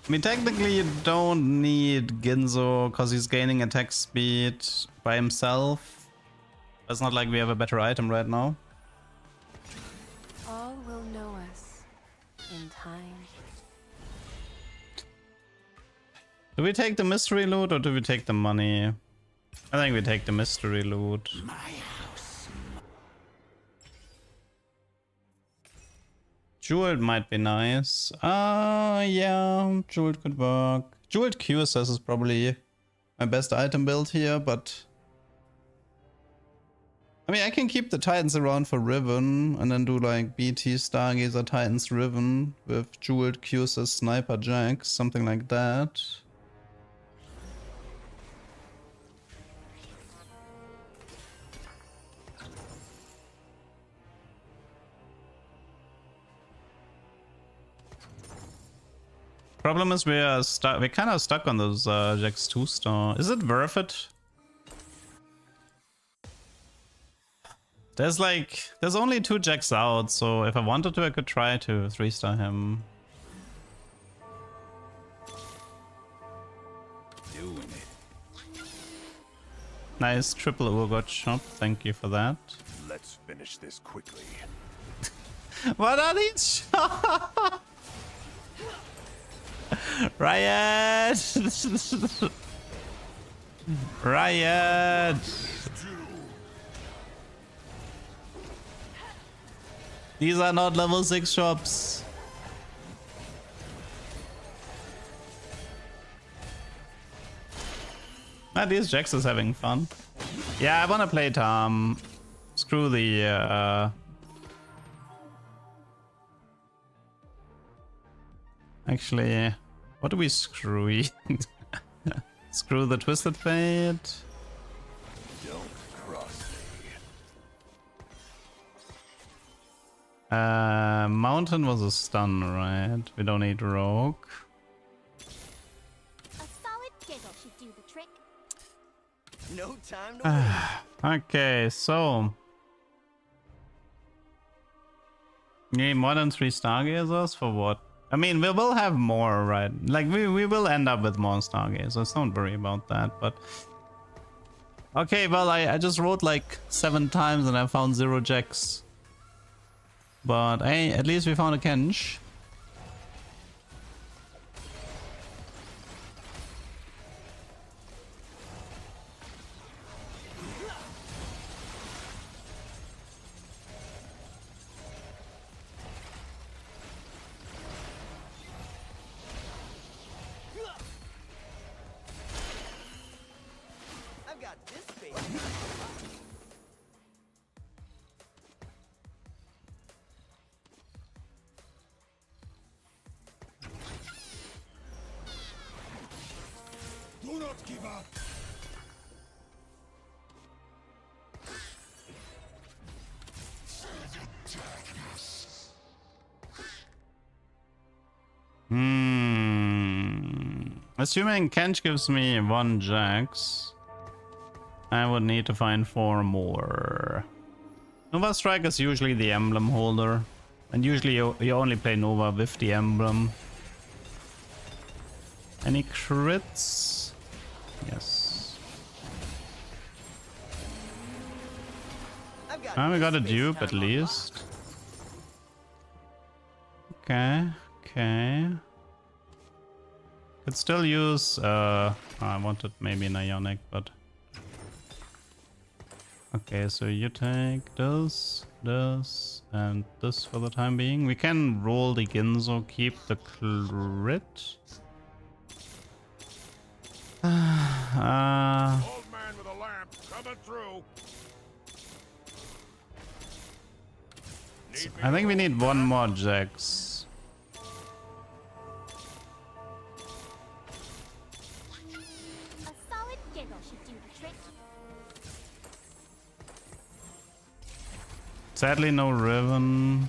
S1: I mean, technically you don't need Ginzo because he's gaining attack speed by himself. It's not like we have a better item right now.
S3: All will know us in time.
S1: Do we take the mystery loot or do we take the money? I think we take the mystery loot. Jeweled might be nice. Yeah, Jeweled could work. Jeweled QSS is probably my best item build here, but... I mean, I can keep the Titans around for Riven and then do like BT Stargazer Titans Riven with Jeweled QSS Sniper Jax, something like that. Problem is we're kind of stuck on those Jax 2-star. Is it worth it? There's only 2 Jax out, so if I wanted to, I could try to 3-star him.
S10: Doing it.
S1: Nice triple Urgot shop. Thank you for that.
S6: Let's finish this quickly.
S1: What are these shots? Riot! Riot! These are not level 6 shops. At least Jax is having fun. Yeah, I wanna play Tom. Screw the actually, what do we screw? Screw the Twisted Fate.
S10: Don't cross me.
S1: Mountain was a stun, right? We don't need Rogue.
S7: A solid giggle should do the trick.
S5: No time to wait.
S1: Okay, so need more than 3 Stargazers for what? I mean, we will have more, right? Like, we will end up with more Stargazers, don't worry about that, but... Okay, well, I just wrote like 7 times and I found 0 Jacks. But hey, at least we found a Kench.
S5: I've got this baby.
S9: Do not give up.
S1: Assuming Kench gives me 1 Jax, I would need to find 4 more. Nova Strike is usually the emblem holder, and usually you only play Nova with the emblem. Any crits? Yes.
S5: I've got
S1: We got a
S5: this
S1: dupe
S5: space
S1: at
S5: time
S1: least. Okay, okay. Could still use I wanted maybe an Ionic, but okay, so you take this, this, and this for the time being. We can roll the Ginzo, keep the crit.
S6: Old man with a lamp coming through.
S1: I think we need 1 more Jax.
S7: A solid giggle should do the trick.
S1: Sadly, no Riven.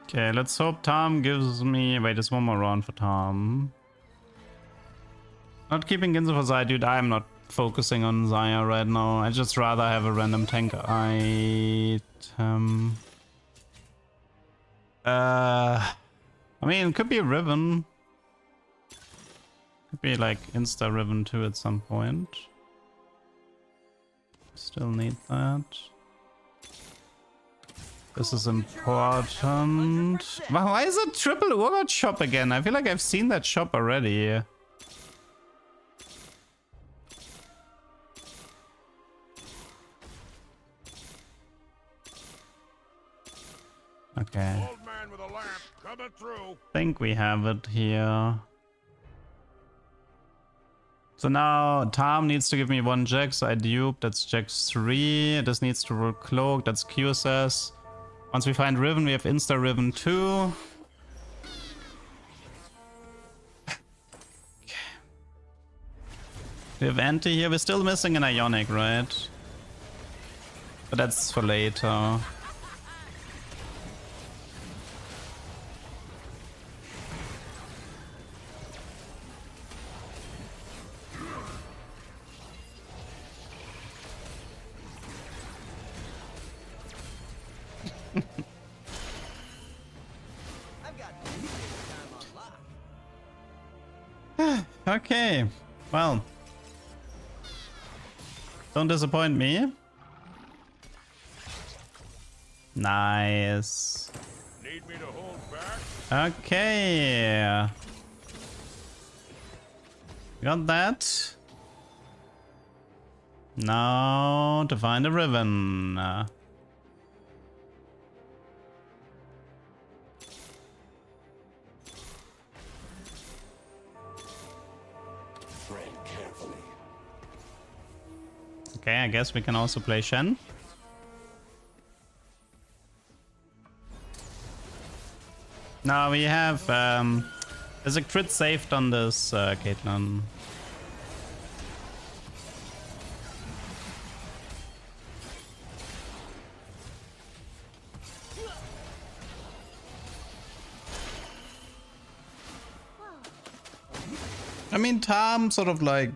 S1: Okay, let's hope Tom gives me... Wait, there's 1 more round for Tom. Not keeping Ginzo for Zaya, dude. I'm not focusing on Zaya right now. I'd just rather have a random tank item. I mean, it could be a Riven. Could be like Insta Riven too at some point. Still need that. This is important. Why is it triple Urgot shop again? I feel like I've seen that shop already. Okay.
S6: Old man with a lamp coming through.
S1: Think we have it here. So now Tom needs to give me 1 Jax. I dupe. That's Jax 3. This needs to roll Cloak. That's QSS. Once we find Riven, we have Insta Riven 2. We have Anti here. We're still missing an Ionic, right? But that's for later.
S5: I've got this space time on lock.
S1: Okay, well, Don't disappoint me. Nice.
S6: Need me to hold back?
S1: Okay. Got that. Now to find a Riven.
S10: Tread carefully.
S1: Okay, I guess we can also play Shen. Now we have there's a crit saved on this Caitlyn. I mean, Tom sort of like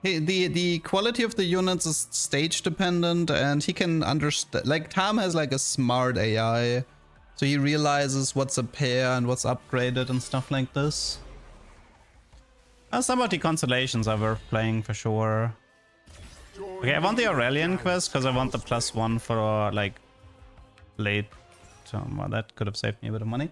S1: the quality of the units is stage dependent, and he can understand. Like Tom has like a smart AI, so he realizes what's a pair and what's upgraded and stuff like this. Some of the constellations are worth playing for sure. Okay, I want the Aurelian quest because I want the +1 for like late. Well, that could have saved me a bit of money.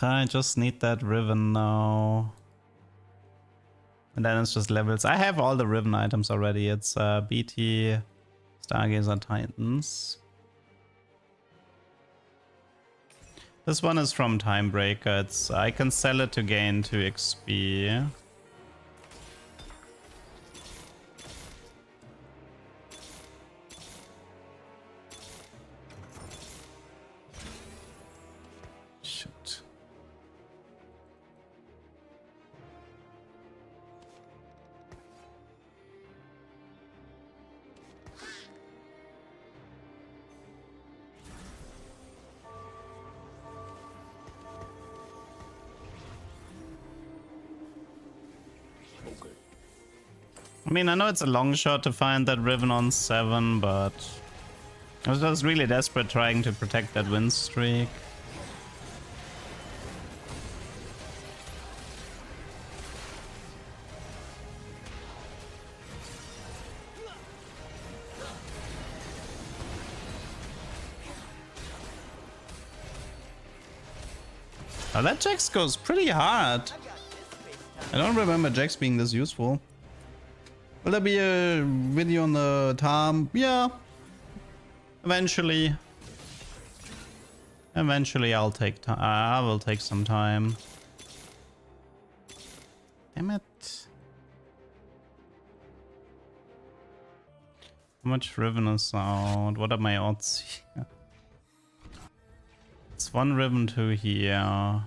S1: I just need that Riven now. And then it's just levels. I have all the Riven items already. It's BT, Stargazer, Titans. This one is from Timebreaker. It's I can sell it to gain 2 XP. Shit. I mean, I know it's a long shot to find that Riven on 7, but I was just really desperate trying to protect that win streak. Oh, that Jax goes pretty hard. I don't remember Jax being this useful. Will there be a video on the Tom? Yeah. Eventually. Eventually I'll take time. I will take some time. Damn it. How much Riven is out? What are my odds here? It's 1 Riven, 2 here.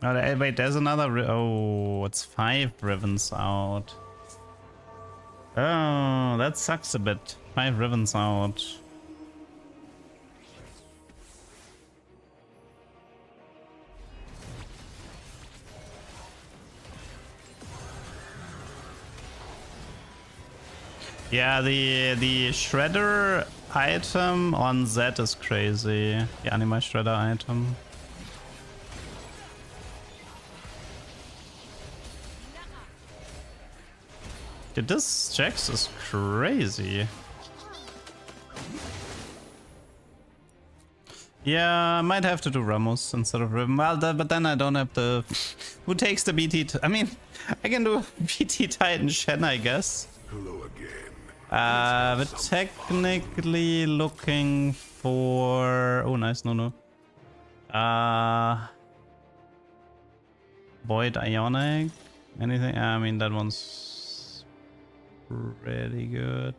S1: Oh, wait, there's another. Oh, it's 5 Rivens out. Oh, that sucks a bit. 5 Rivens out. Yeah, the Shredder item on Z is crazy. The Anima Shredder item. Dude, this Jax is crazy. Yeah, I might have to do Ramos instead of Riven. Well, but then I don't have the... Who takes the BT... I mean, I can do BT Titan Shen, I guess.
S6: Hello again.
S1: We're technically looking for... Oh, nice, no. Void Ionic? Anything? I mean, that one's pretty good.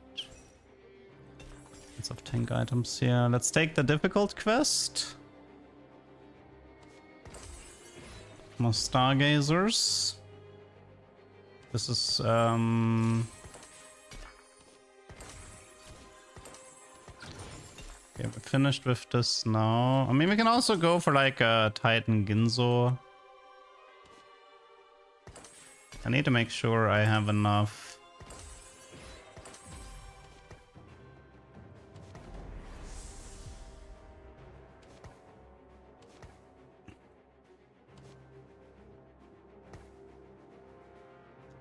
S1: Lots of tank items here. Let's take the difficult quest. More Stargazers. This is okay, we're finished with this now. I mean, we can also go for like a Titan Ginzo. I need to make sure I have enough.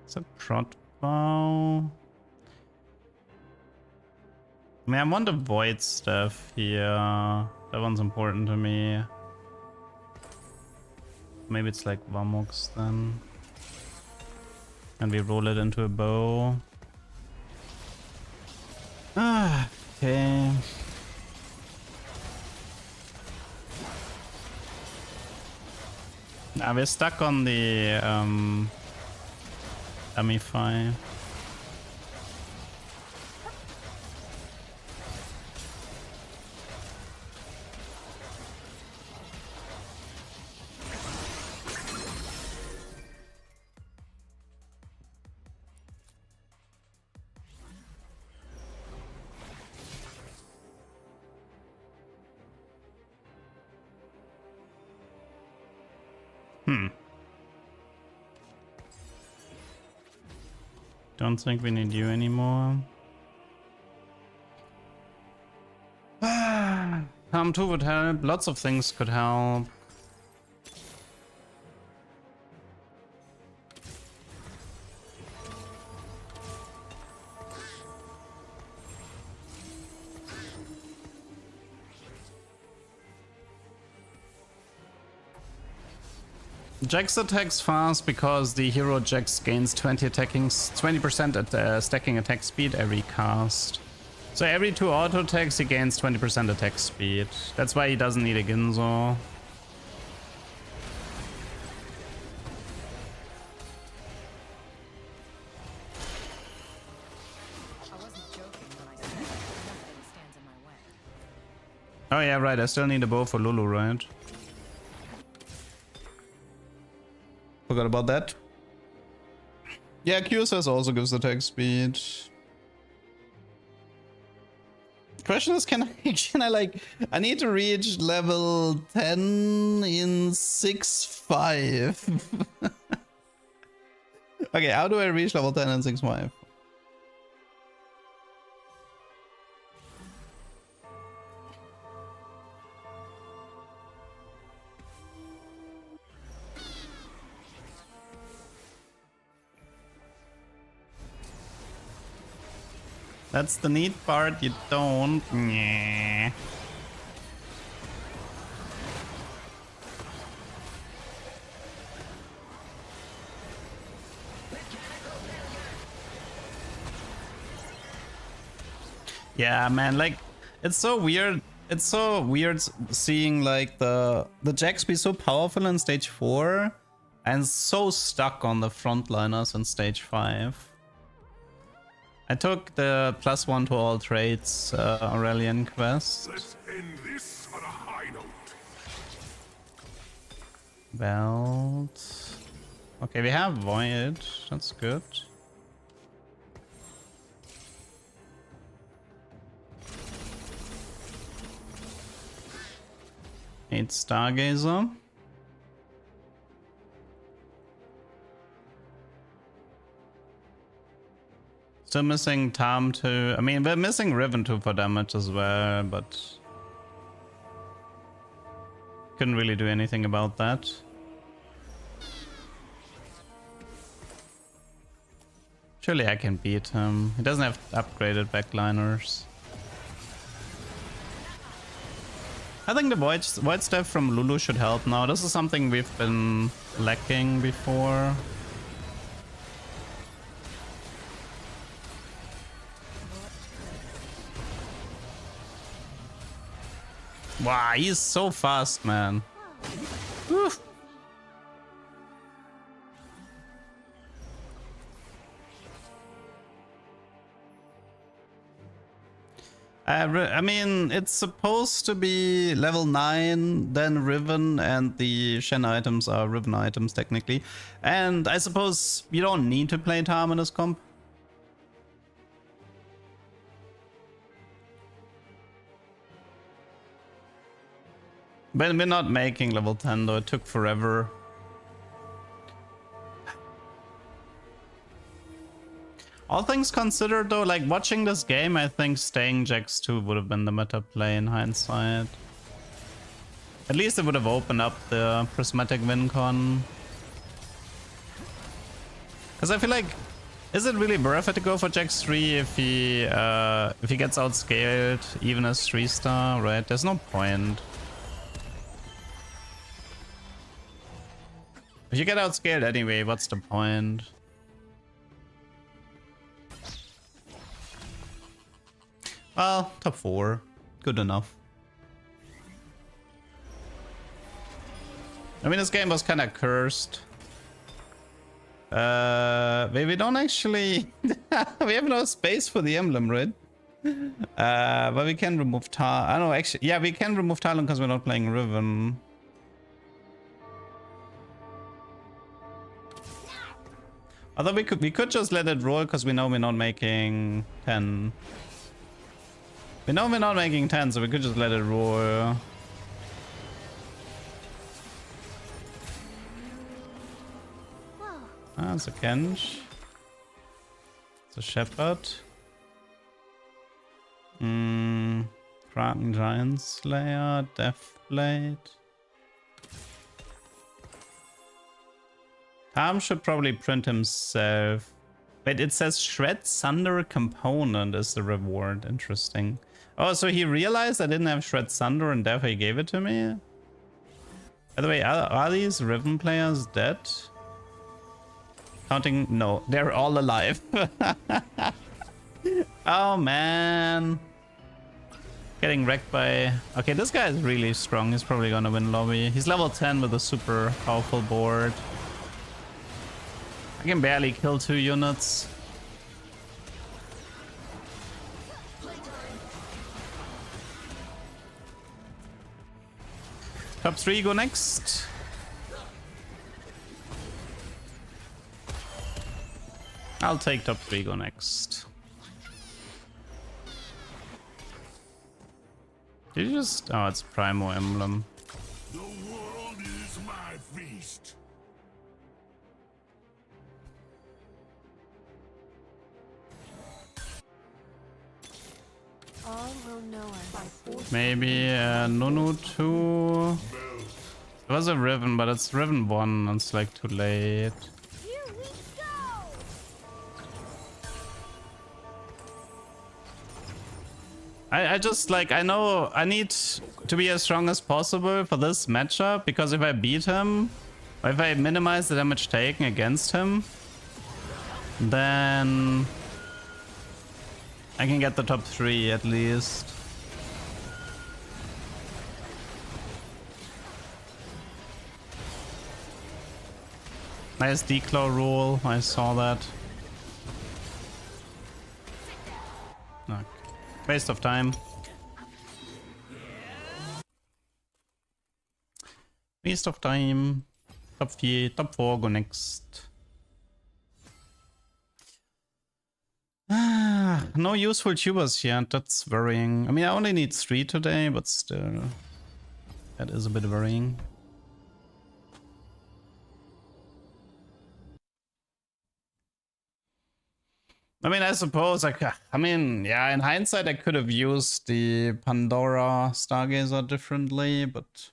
S1: It's a prot bow. I mean, I want to void stuff here. That one's important to me. Maybe it's like Vamux then. And we roll it into a bow. Ah, okay. Now we're stuck on the Amify. Don't think we need you anymore. Harm 2 would help. Lots of things could help. Jax attacks fast because the hero Jax gains 20% at stacking attack speed every cast. So every 2 auto attacks he gains 20% attack speed. That's why he doesn't need a Ginzo.
S3: I wasn't joking when I said nothing stands in my way.
S1: Oh yeah, right, I still need a bow for Lulu, right? Forgot about that. Yeah, QSS also gives attack speed. Question is, can I like, I need to reach level 10 in 6.5. Okay, how do I reach level 10 in 6.5? That's the neat part, you don't. Nyeh. Yeah, man, like, it's so weird. It's so weird seeing like the Jax be so powerful in stage 4 and so stuck on the frontliners in stage 5. I took the +1 to all traits Aurelian quest.
S6: Let's end this on a high note.
S1: Belt. Okay, we have Void. That's good. Need Stargazer. Still missing Tam 2. I mean, we're missing Riven 2 for damage as well, but couldn't really do anything about that. Surely I can beat him. He doesn't have upgraded backliners. I think the void stuff from Lulu should help now. This is something we've been lacking before. Wow, he's so fast, man. Oof. I mean, it's supposed to be level 9, then Riven, and the Shen items are Riven items technically. And I suppose you don't need to play Tarm in this comp. But we're not making level 10 though, it took forever. All things considered though, like watching this game, I think staying Jax 2 would have been the meta play in hindsight. At least it would have opened up the prismatic win con. Because I feel like, is it really worth it to go for Jax 3 if he gets outscaled even as 3-star, right? There's no point. If you get outscaled anyway, what's the point? Well, top 4. Good enough. I mean, this game was kind of cursed. We don't actually... we have no space for the emblem, right? But we can remove Talon. I don't know, actually... Yeah, we can remove Talon because we're not playing Riven. Although we could just let it roll because we know we're not making 10. We know we're not making 10, so we could just let it roll. Ah, it's a Kench. It's a Shepherd. Kraken Giant Slayer, Deathblade. Tom should probably print himself. Wait, it says Shred Sunder component is the reward. Interesting. Oh, so he realized I didn't have Shred Sunder and therefore he gave it to me? By the way, are these Riven players dead? Counting? No, they're all alive. Oh, man. Getting wrecked by... Okay, this guy is really strong. He's probably gonna win lobby. He's level 10 with a super powerful board. I can barely kill 2 units. Top 3 go next. I'll take top 3 go next. Did you just... Oh, it's Primo Emblem.
S6: The world is my feast.
S3: All will know us by force.
S1: Maybe Nunu 2. It was a Riven, but it's Riven 1. It's like too late.
S7: Here we go!
S1: I just like, I know I need to be as strong as possible for this matchup, because if I beat him, or if I minimize the damage taken against him, then I can get the top 3 at least. Nice declaw rule, I saw that. Okay. Waste of time. Waste of time. Top 4, top 4 go next. No useful tubers yet, that's worrying. I mean, I only need 3 today, but still. That is a bit worrying. I mean, I suppose, I mean, yeah, in hindsight, I could have used the Pandora Stargazer differently, but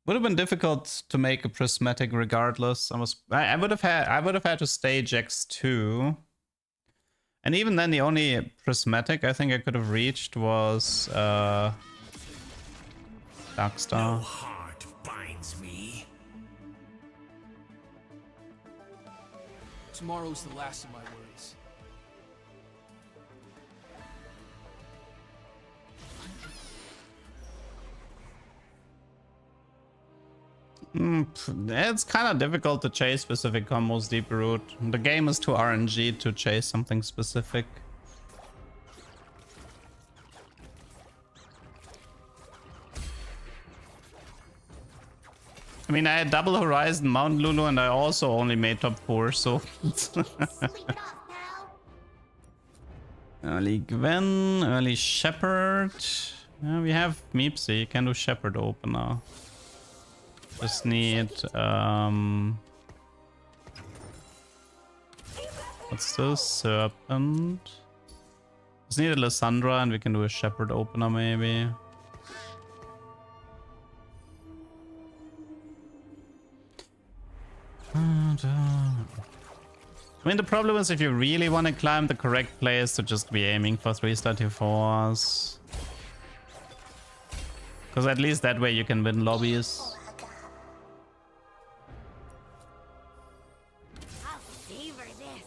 S1: would have been difficult to make a prismatic regardless. I would have had to stage X2. And even then, the only prismatic I think I could have reached was Darkstar.
S9: Heart binds me.
S5: Tomorrow's the last of my worries.
S1: It's kind of difficult to chase specific combos deep root. The game is too RNG to chase something specific. I mean, I had double Horizon, Mount Lulu, and I also only made top 4, so...
S7: Sleep it off, pal.
S1: Early Gwen, early Shepherd. Yeah, we have Meepsy, can do Shepherd opener. Just need what's this? Serpent. Just need a Lysandra and we can do a Shepherd opener maybe. I mean, the problem is if you really want to climb the correct place to just be aiming for 334s. Because at least that way you can win lobbies.
S7: I'll savor this.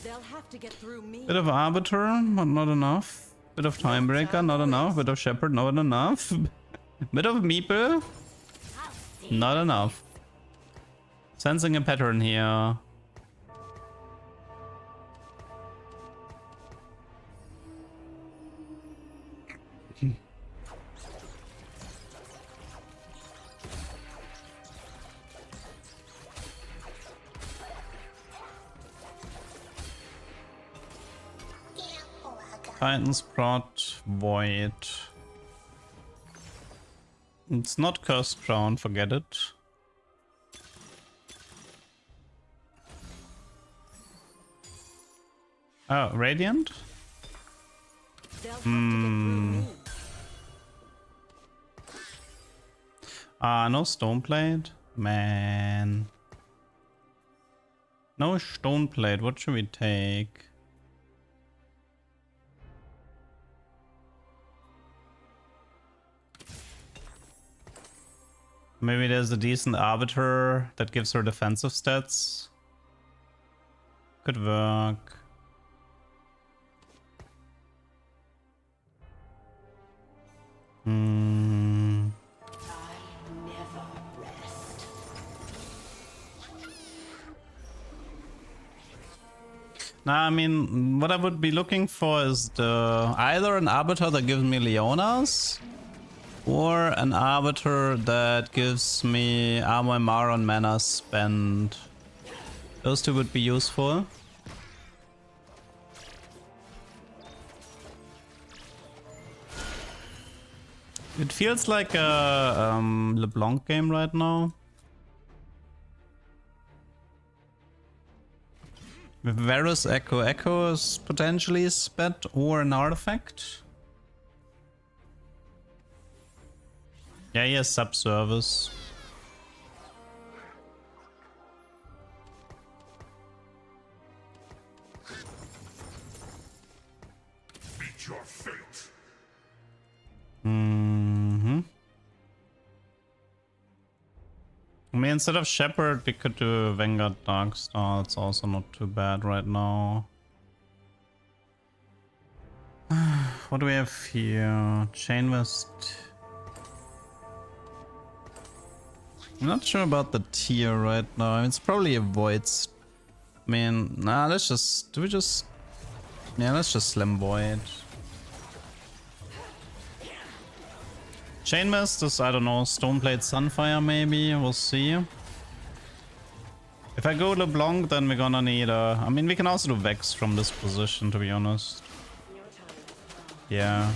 S3: They'll have to get through me.
S1: Bit of Arbiter, but not enough. Bit of Timebreaker, not enough. Bit of Shepherd, not enough. Bit of Meeple,
S7: I'll savor
S1: not enough. Sensing a pattern here. Titan's Prot, Void. It's not Cursed Crown, forget it. Oh, Radiant?
S3: They'll have to get through me.
S1: No Stoneplate? Man. No Stoneplate, what should we take? Maybe there's a decent Arbiter that gives her defensive stats. Could work. Nah, I mean, what I would be looking for is either an Arbiter that gives me Leonas, or an Arbiter that gives me Armor Mar on Mana Spend. Those two would be useful. It feels like a LeBlanc game right now. With Varus Echo is potentially sped or an artifact. Yeah, he has subservice.
S6: Meet your fate.
S1: I mean, instead of Shepherd, we could do Vanguard Darkstar. It's also not too bad right now. What do we have here? Chain West. I'm not sure about the tier right now. I mean, it's probably a Void. I mean, nah, let's just... Yeah, let's just Slam Void. Chainmast is, I don't know, Stoneplate Sunfire maybe, we'll see. If I go LeBlanc, then we're gonna need a... I mean, we can also do Vex from this position, to be honest. Yeah.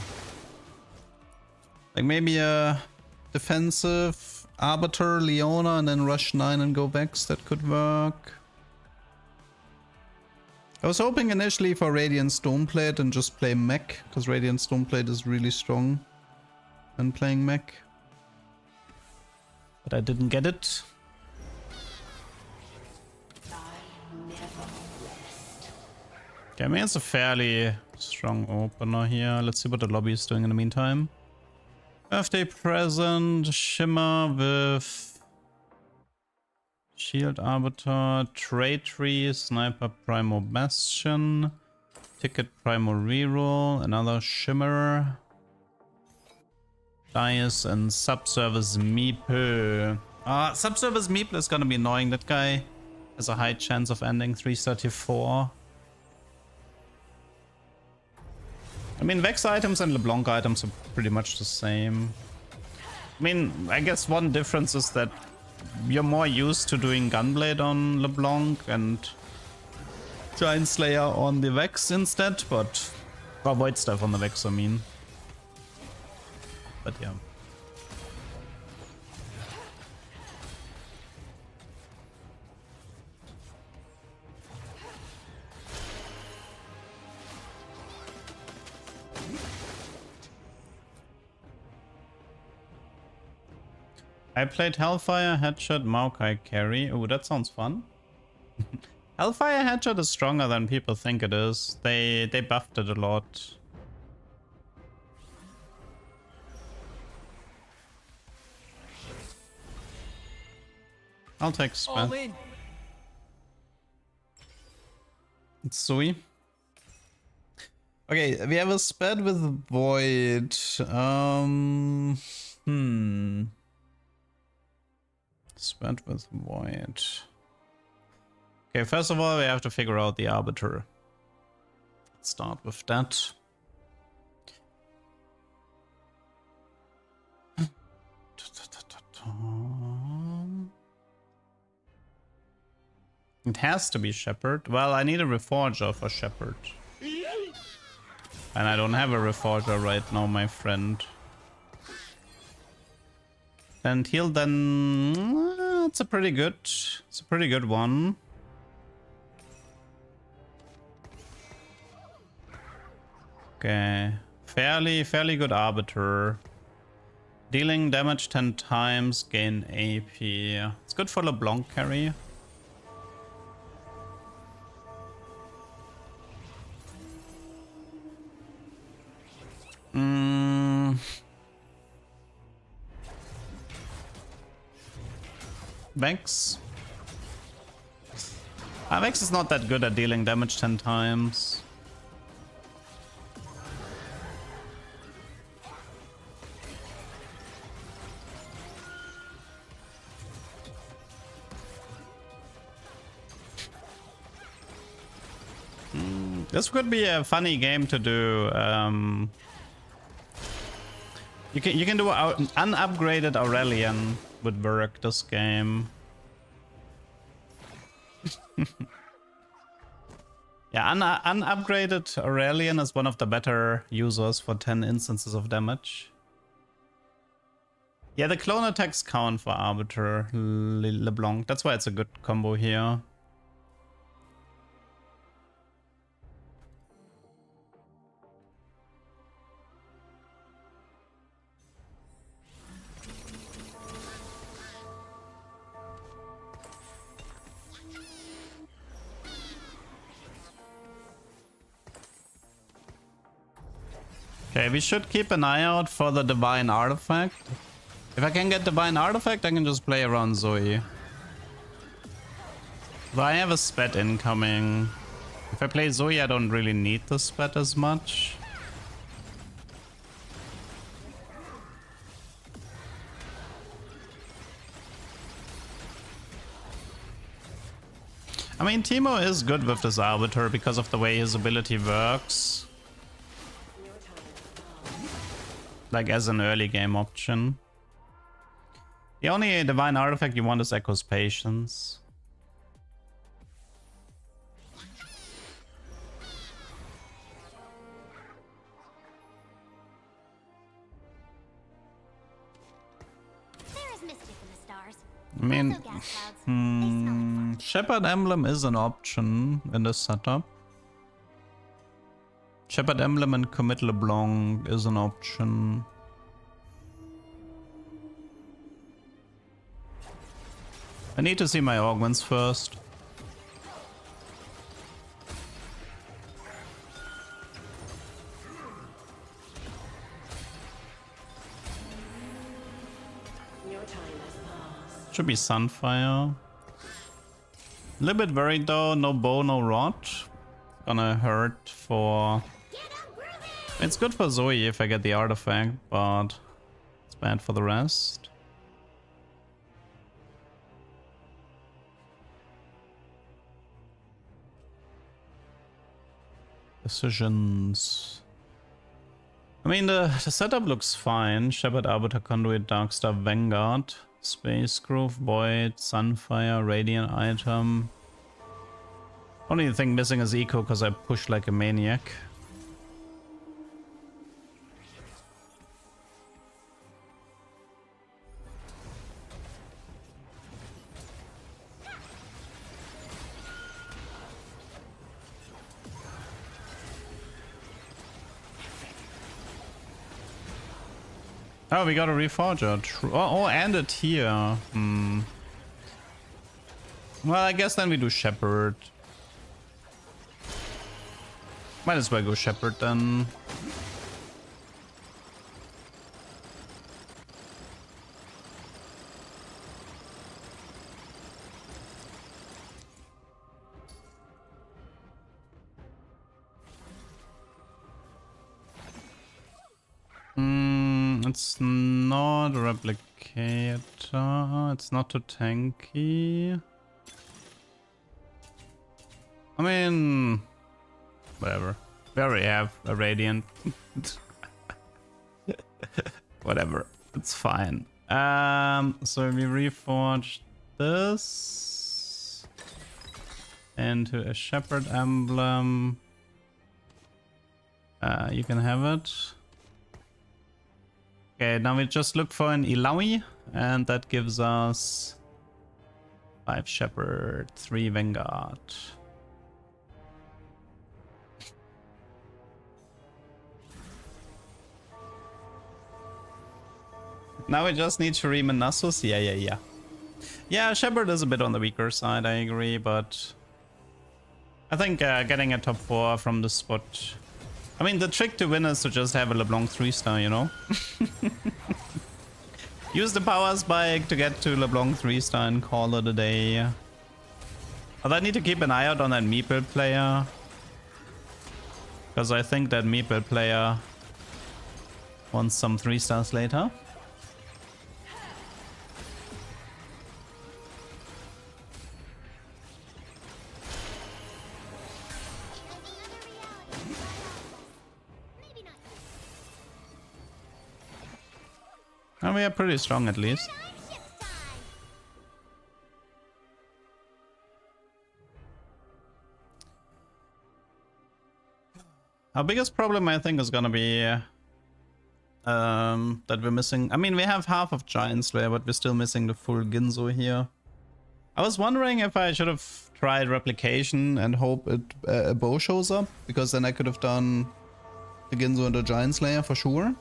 S1: Like maybe a defensive Arbiter, Leona, and then rush 9 and go Vex, that could work. I was hoping initially for Radiant Stoneplate and just play mech, because Radiant Stoneplate is really strong when playing mech. But I didn't get it. Okay, I mean it's a fairly strong opener here. Let's see what the lobby is doing in the meantime. Birthday present, Shimmer with Shield Arbiter, Trade Tree, Sniper Primo Bastion, Ticket Primo Reroll, another Shimmer, Dice, and Subservice Meeple. Subservice Meeple is gonna be annoying. That guy has a high chance of ending 334. I mean, Vex items and LeBlanc items are pretty much the same. I mean, I guess one difference is that you're more used to doing Gunblade on LeBlanc and Giant Slayer on the Vex instead, but... or Void Stuff on the Vex, I mean. But yeah. I played Hellfire, Headshot, Maokai carry. Oh, that sounds fun. Hellfire Headshot is stronger than people think it is. They buffed it a lot. I'll take
S5: All
S1: Spell.
S5: in.
S1: It's Sui. Okay, we have a Sped with Void. Sped with Void. Okay, first of all, we have to figure out the Arbiter. Let's start with that. It has to be Shepherd. Well, I need a Reforger for Shepherd. And I don't have a Reforger right now, my friend. And heal then... it's a pretty good... it's a pretty good one. Okay. Fairly good Arbiter. Dealing damage 10 times, gain AP. It's good for LeBlanc carry. Vex. Vex is not that good at dealing damage 10 times. This could be a funny game to do. You can do an unupgraded Aurelian would work this game. Yeah, unupgraded Aurelian is one of the better users for 10 instances of damage. Yeah, the clone attacks count for Arbiter LeBlanc. That's why it's a good combo here. Okay, we should keep an eye out for the Divine Artifact. If I can get Divine Artifact, I can just play around Zoe. But I have a Spet incoming. If I play Zoe, I don't really need the Spet as much. I mean, Teemo is good with this Arbiter because of the way his ability works. Like as an early game option. The only Divine Artifact you want is Echo's Patience.
S7: There is mischief in the stars.
S1: I mean,
S7: Also gas clouds. They smell like fun.
S1: Shepherd Emblem is an option in this setup. Shepherd Emblem and Commit LeBlanc is an option. I need to see my augments first. Should be Sunfire. A little bit worried though, no bow, no rod. Gonna hurt for... It's good for Zoe if I get the artifact, but it's bad for the rest. Decisions. I mean, the setup looks fine. Shepherd, Arbiter, Conduit, Darkstar, Vanguard, Space Groove, Void, Sunfire, Radiant item. Only thing missing is Eco because I push like a maniac. Oh, we got a reforger. Oh, and a tier. Well, I guess then we do Shepherd. Might as well go Shepherd then. It's not a replicator. It's not too tanky. I mean, whatever. We already have a Radiant. Whatever. It's fine. So we reforged this into a Shepherd emblem. You can have it. Okay, now we just look for an Ilawi, and that gives us 5 Shepherd, 3 Vanguard. Now we just need Shuriman Nasus. Yeah. Yeah, Shepherd is a bit on the weaker side, I agree, but I think getting a top 4 from the spot. I mean, the trick to win is to just have a LeBlanc 3-star, you know? Use the power spike to get to LeBlanc 3-star and call it a day. Although I need to keep an eye out on that Meeple player. Because I think that Meeple player wants some 3-stars later. And we are pretty strong at least. Our biggest problem, I think, is gonna be that we're missing. I mean, we have half of Giant Slayer, but we're still missing the full Ginzo here. I was wondering if I should have tried Replication and hope a bow shows up, because then I could have done the Ginzo and the Giant Slayer for sure.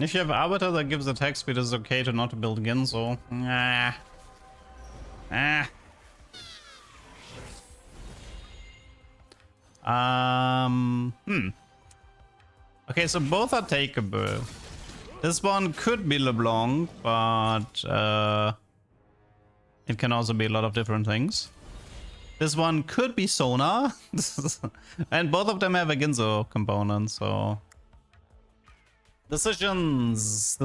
S1: If you have Arbiter that gives attack speed, it's okay to not build Ginzo. Okay, so both are takeable. This one could be LeBlanc, but it can also be a lot of different things. This one could be Sona, and both of them have a Ginzo component, so... Decisions.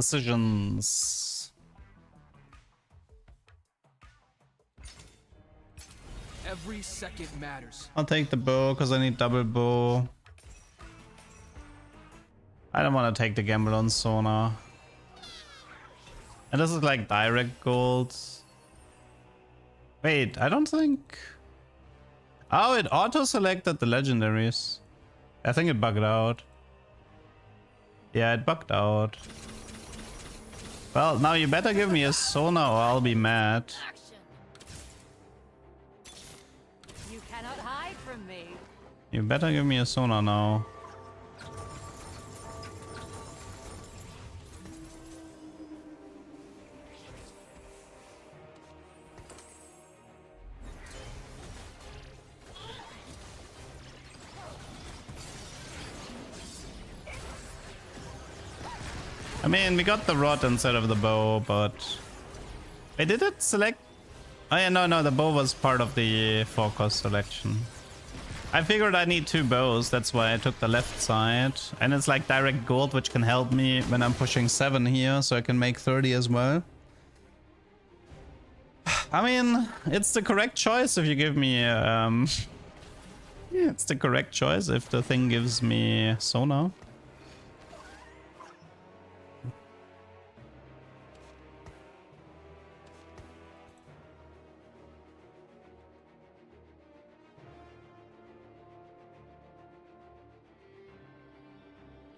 S5: Every second matters.
S1: I'll take the bow because I need double bow. I don't want to take the gamble on Sona. And this is like direct gold. Wait, I don't think... Oh, it auto-selected the legendaries. I think it bugged out. Yeah, it bugged out. Well, now you better give me a Sona or I'll be mad.
S3: You cannot hide from me.
S1: You better give me a Sona now. I mean, we got the rod instead of the bow, but... Wait, did it select? Oh yeah, no, the bow was part of the 4-cost selection. I figured I need 2 bows, that's why I took the left side. And it's like direct gold, which can help me when I'm pushing 7 here, so I can make 30 as well. I mean, it's the correct choice if you give me... yeah, it's the correct choice if the thing gives me Sonar.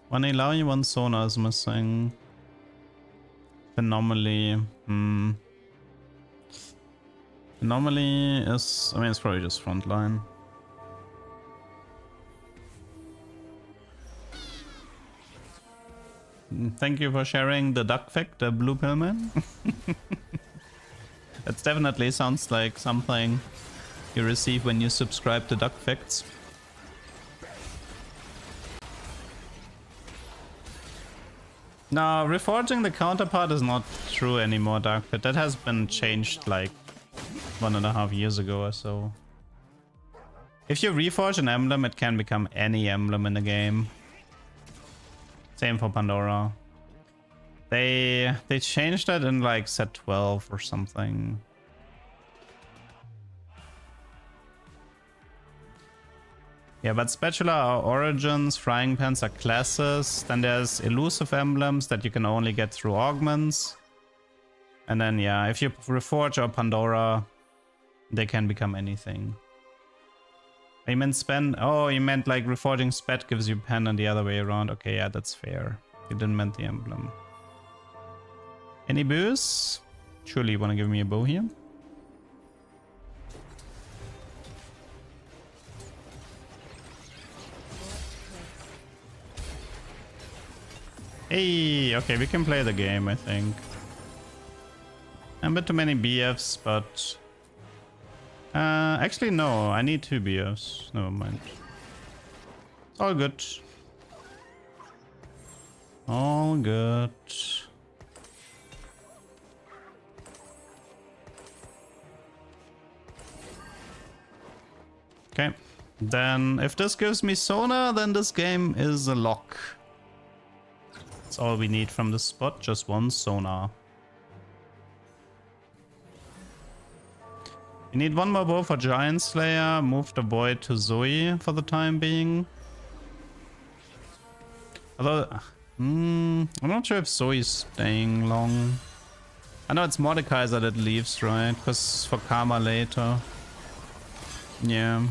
S1: One Ilaoi, one Sonar is missing. Anomaly. Anomaly is... I mean, it's probably just frontline. Thank you for sharing the duck fact, the blue pillman. That definitely sounds like something you receive when you subscribe to duck facts. No, reforging the counterpart is not true anymore, Dark Pit. That has been changed like 1.5 years ago or so. If you reforge an emblem, it can become any emblem in the game. Same for Pandora. They changed that in like set 12 or something. Yeah, but Spatula are origins, frying pans are classes. Then there's elusive emblems that you can only get through augments. And then yeah, if you reforge or Pandora, they can become anything. You meant spend? Oh, you meant like reforging Spat gives you pen and the other way around. Okay, yeah, that's fair. You didn't meant the emblem. Any boos? Surely you want to give me a bow here? Hey, okay, we can play the game, I think. A bit too many BFs, but... actually, no, I need 2 BFs. Never mind. All good. All good. Okay. Then, if this gives me Sonar, then this game is a lock. That's all we need from this spot, just 1 Sonar. We need 1 more bow for Giant Slayer, move the Void to Zoe for the time being. Although, I'm not sure if Zoe's staying long. I know it's Mordekaiser that leaves, right? Because for Karma later. Yeah.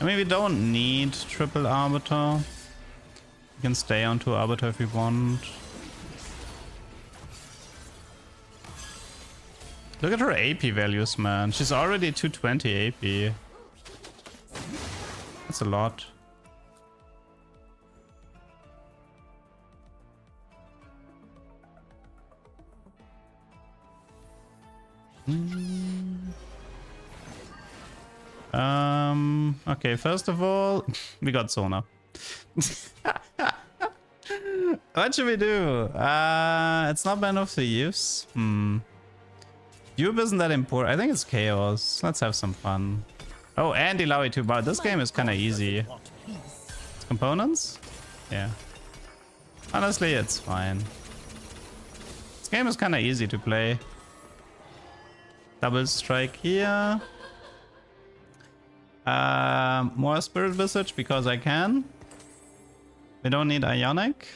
S1: I mean, we don't need triple Arbiter. We can stay on 2 Arbiter if we want. Look at her AP values, man. She's already 220 AP. That's a lot. Okay, first of all, we got Sonar. What should we do? It's not Band of Thieves. Cube isn't that important. I think it's Chaos. Let's have some fun. Oh, and Ilaoi too. But this game is kind of easy. It's components? Yeah. Honestly, it's fine. This game is kind of easy to play. Double strike here. More Spirit Visage because I can. We don't need Ionic.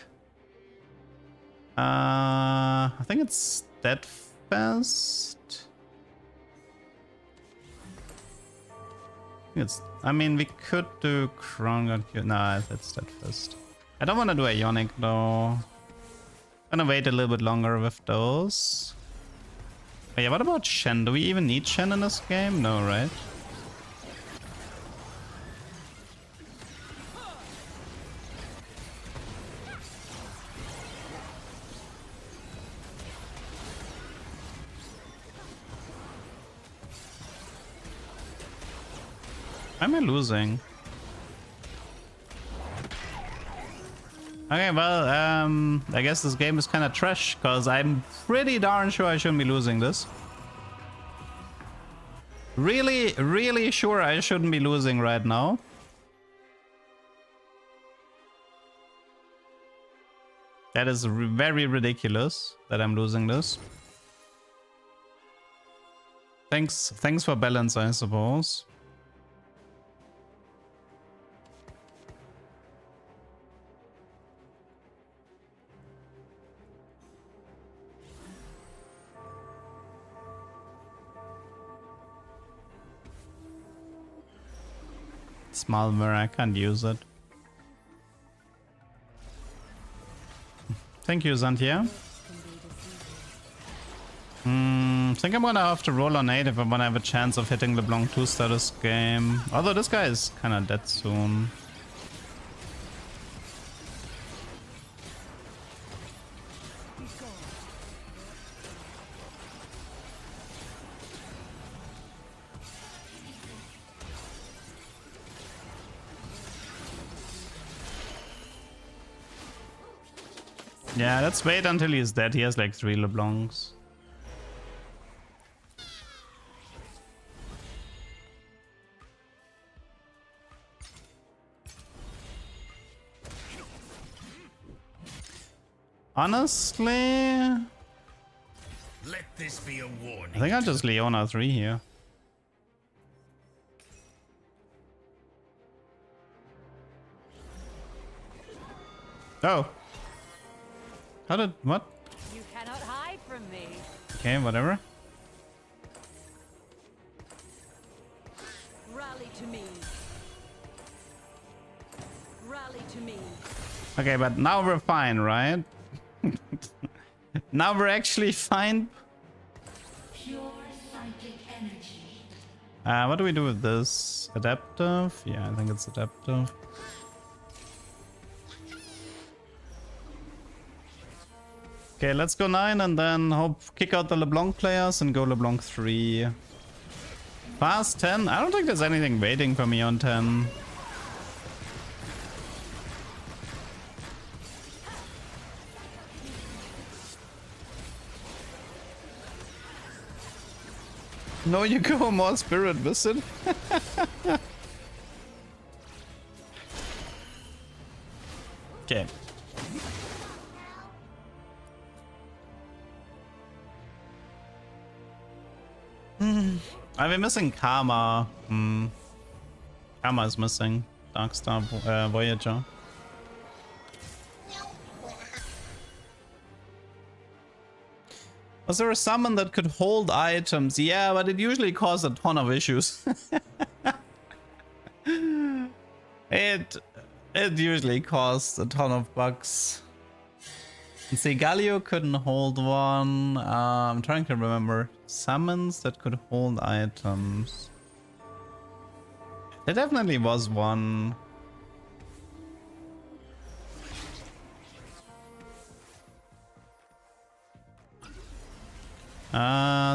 S1: I think it's Steadfast. I mean, we could do Crown Guard. Nah, that's Steadfast. I don't want to do Ionic though. I'm gonna wait a little bit longer with those. Oh, yeah, what about Shen? Do we even need Shen in this game? No, right? Am I losing? Okay, well, I guess this game is kind of trash, because I'm pretty darn sure I shouldn't be losing this. Really, really sure I shouldn't be losing right now. That is very ridiculous that I'm losing this. Thanks for balance, I suppose. It's malware, I can't use it. Thank you, Zantia. I think I'm gonna have to roll on 8 if I wanna have a chance of hitting LeBlanc 2-star this game. Although this guy is kinda dead soon. Yeah, let's wait until he's dead. He has like 3 LeBlancs. Honestly,
S9: Let this be a warning.
S1: I think I'll just Leona 3 here. Oh. How did... what?
S3: You cannot hide from me.
S1: Okay, whatever.
S3: Rally to me. Rally to me.
S1: Okay, but now we're fine, right? Now we're actually fine.
S4: Pure psychic energy.
S1: What do we do with this? Adaptive? Yeah, I think it's adaptive. Okay, let's go 9 and then kick out the LeBlanc players and go LeBlanc 3. Fast 10? I don't think there's anything waiting for me on 10. No, you go more spirit visit. Okay. I've been missing Karma. Karma is missing. Darkstar Voyager. Was there a summon that could hold items? Yeah, but it usually caused a ton of issues. It usually caused a ton of bugs. Let's see, Galio couldn't hold one. I'm trying to remember. Summons that could hold items. There definitely was one.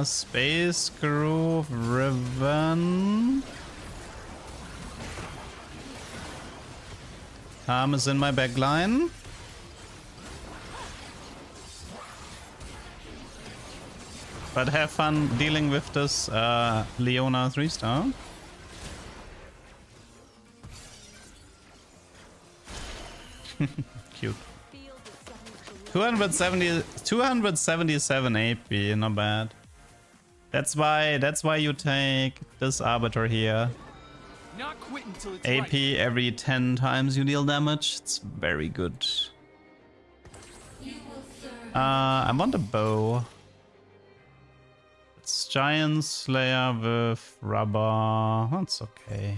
S1: Space Groove Riven. Tom is in my backline. But have fun dealing with this Leona 3-star. Cute. 277 AP, not bad. That's why you take this Arbiter here.
S5: Not quit until it's
S1: AP
S5: right.
S1: every 10 times you deal damage. It's very good. I want a bow. It's Giant Slayer with rubber. That's okay.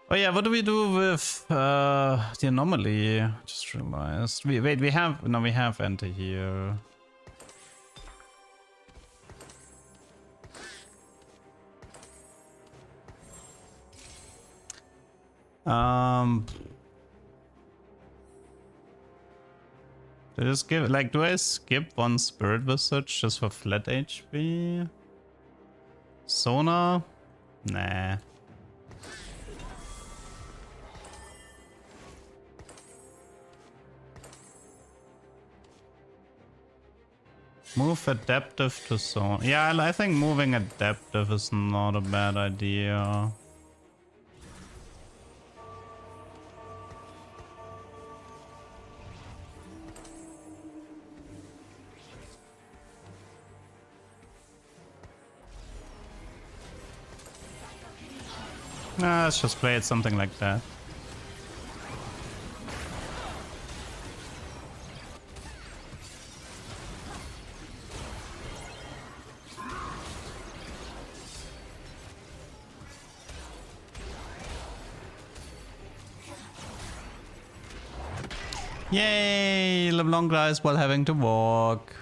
S1: Oh yeah, what do we do with the anomaly? Just realized. We have enter here. Just give do I skip one Spirit Visage just for flat HP? Sona? Nah. Move Adaptive to Sona. Yeah, I think moving Adaptive is not a bad idea. Nah, let's just play it something like that. Yay! LeBlanc dies while having to walk.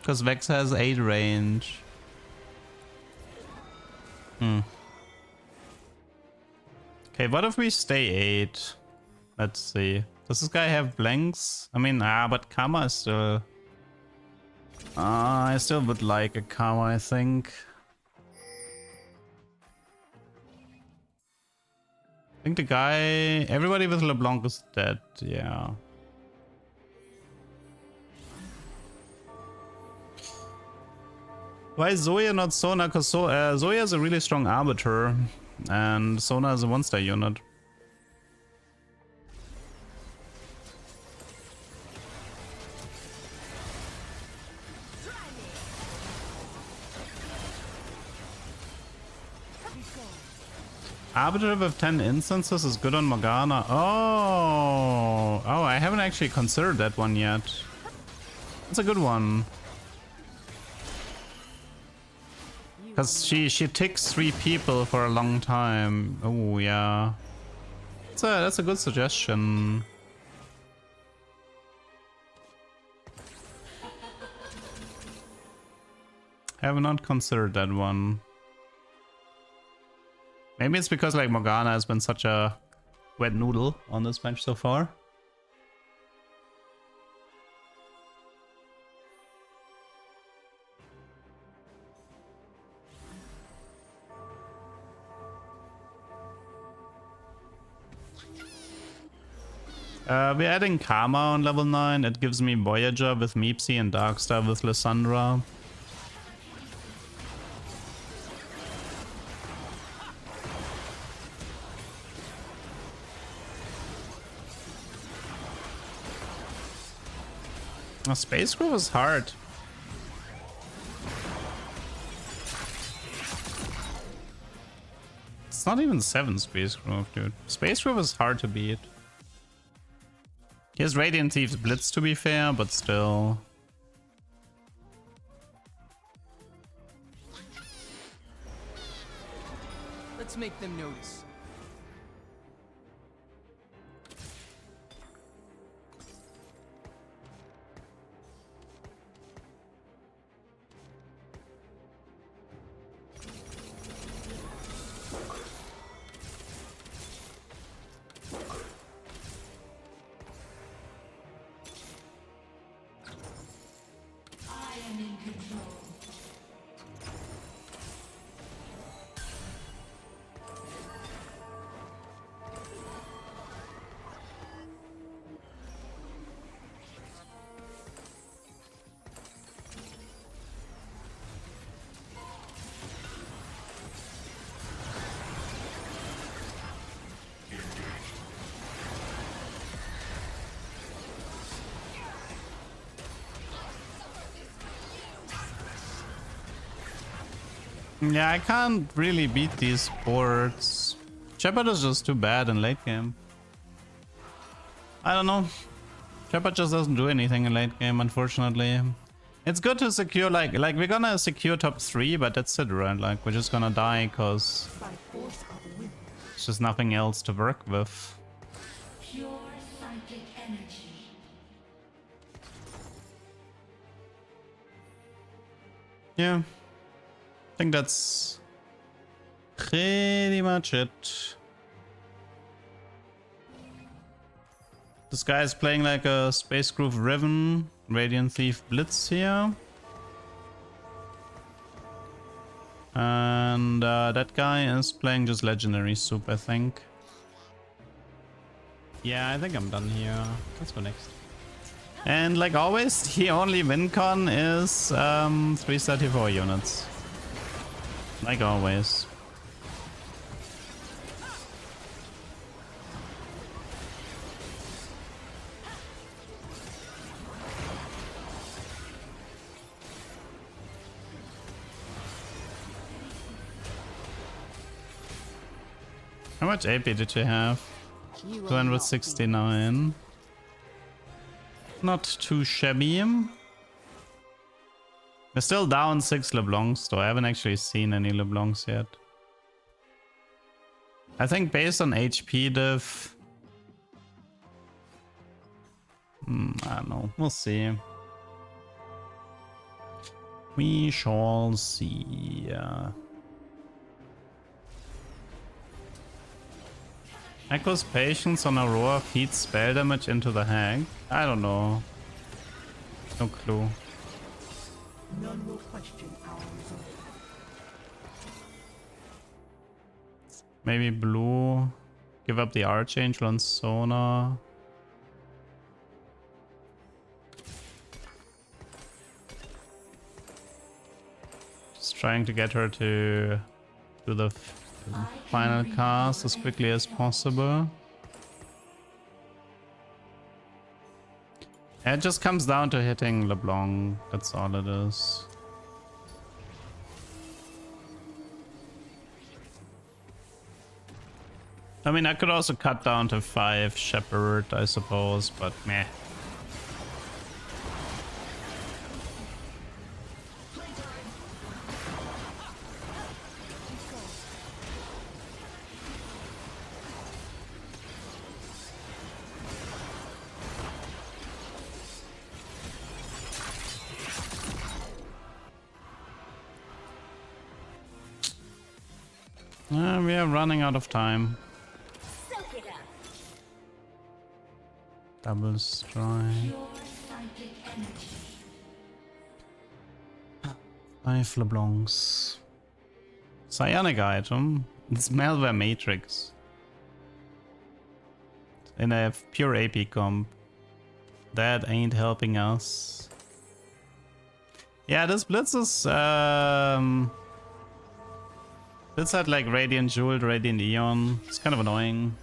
S1: Because Vex has 8 range. Okay, what if we stay 8? Let's see. Does this guy have blanks? I mean, but Karma is still... I still would like a Karma, I think. I think the guy... Everybody with LeBlanc is dead, yeah. Why is Zoya not Sona? Because Zoya is a really strong Arbiter. And Sona is a one-star unit. Arbiter with 10 instances is good on Morgana. Oh, I haven't actually considered that one yet. It's a good one. Because she ticks 3 people for a long time. Oh yeah. That's a good suggestion. I have not considered that one. Maybe it's because like Morgana has been such a wet noodle on this bench so far. We're adding Karma on level 9. It gives me Voyager with Meepsy and Darkstar with Lysandra. Space Crew is hard. It's not even 7 Space Crew, dude. Space Crew is hard to beat. He has Radiant Thieves Blitz to be fair, but still.
S5: Let's make them notice.
S1: Yeah, I can't really beat these boards. Shepard is just too bad in late game. I don't know. Shepard just doesn't do anything in late game, unfortunately. It's good to secure, like we're gonna secure top 3, but that's it, right? Like, we're just gonna die because there's just nothing else to work with.
S4: Pure psychic energy.
S1: Yeah. I think that's pretty much it. This guy is playing like a Space Groove Riven, Radiant Thief Blitz here. And that guy is playing just Legendary Soup, I think. Yeah, I think I'm done here. Let's go next. And like always, the only win con is 334 units. Like always. How much AP did you have? 269. Not too shabby. We're still down 6 LeBlancs though. I haven't actually seen any LeBlancs yet. I think based on HP diff... I don't know. We'll see. We shall see. Echo's Patience on Aurora feeds spell damage into the hag? I don't know. No clue.
S9: None will question our resolve.
S1: Maybe blue. Give up the Archangel on Sona. Just trying to get her to do the final cast as quickly as possible. It just comes down to hitting LeBlanc. That's all it is. I mean, I could also cut down to 5 Shepherd, I suppose, but meh. We are running out of time.
S7: Soak it up.
S1: Double strike.
S4: Pure psychic energy.
S1: 5 LeBlancs. Psionic item. It's Malware Matrix. In a pure AP comp. That ain't helping us. Yeah, this Blitz is Blitz had like Radiant Jewel, Radiant Eon. It's kind of annoying.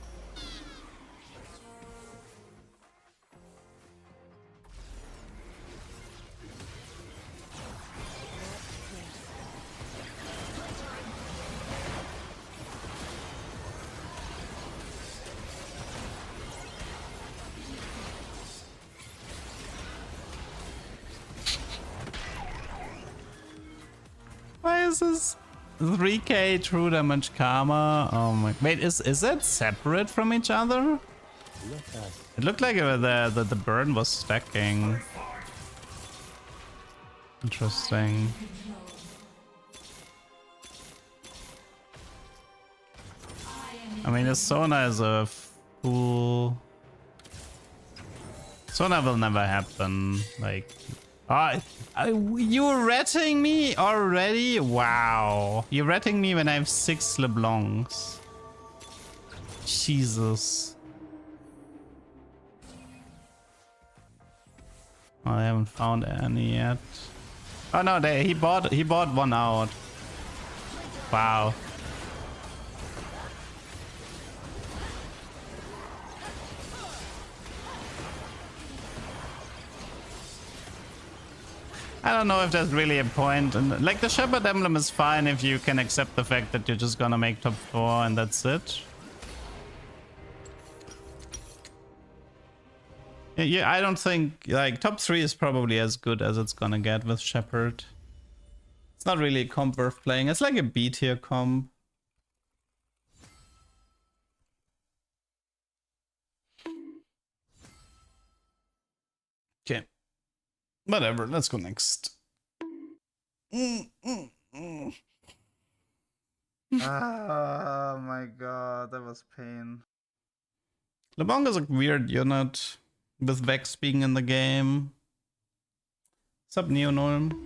S1: Why is this 3k true damage karma? Oh my... Wait, is it separate from each other? It looked like the burn was stacking. Interesting. I mean, the Sona is a fool. Sona will never happen. Like... you're ratting me already? Wow. You're ratting me when I have 6 LeBlancs. Jesus. Well, I haven't found any yet. Oh no, he bought one out. Wow. I don't know if there's really a point. And like the Shepherd Emblem is fine if you can accept the fact that you're just gonna make top 4 and that's it. Yeah, I don't think like top 3 is probably as good as it's gonna get with Shepherd. It's not really a comp worth playing. It's like a B tier comp. Okay. Whatever, let's go next.
S8: Oh my god, that was pain.
S1: LeBlanc is a weird unit with Vex being in the game. What's up, Neonorm?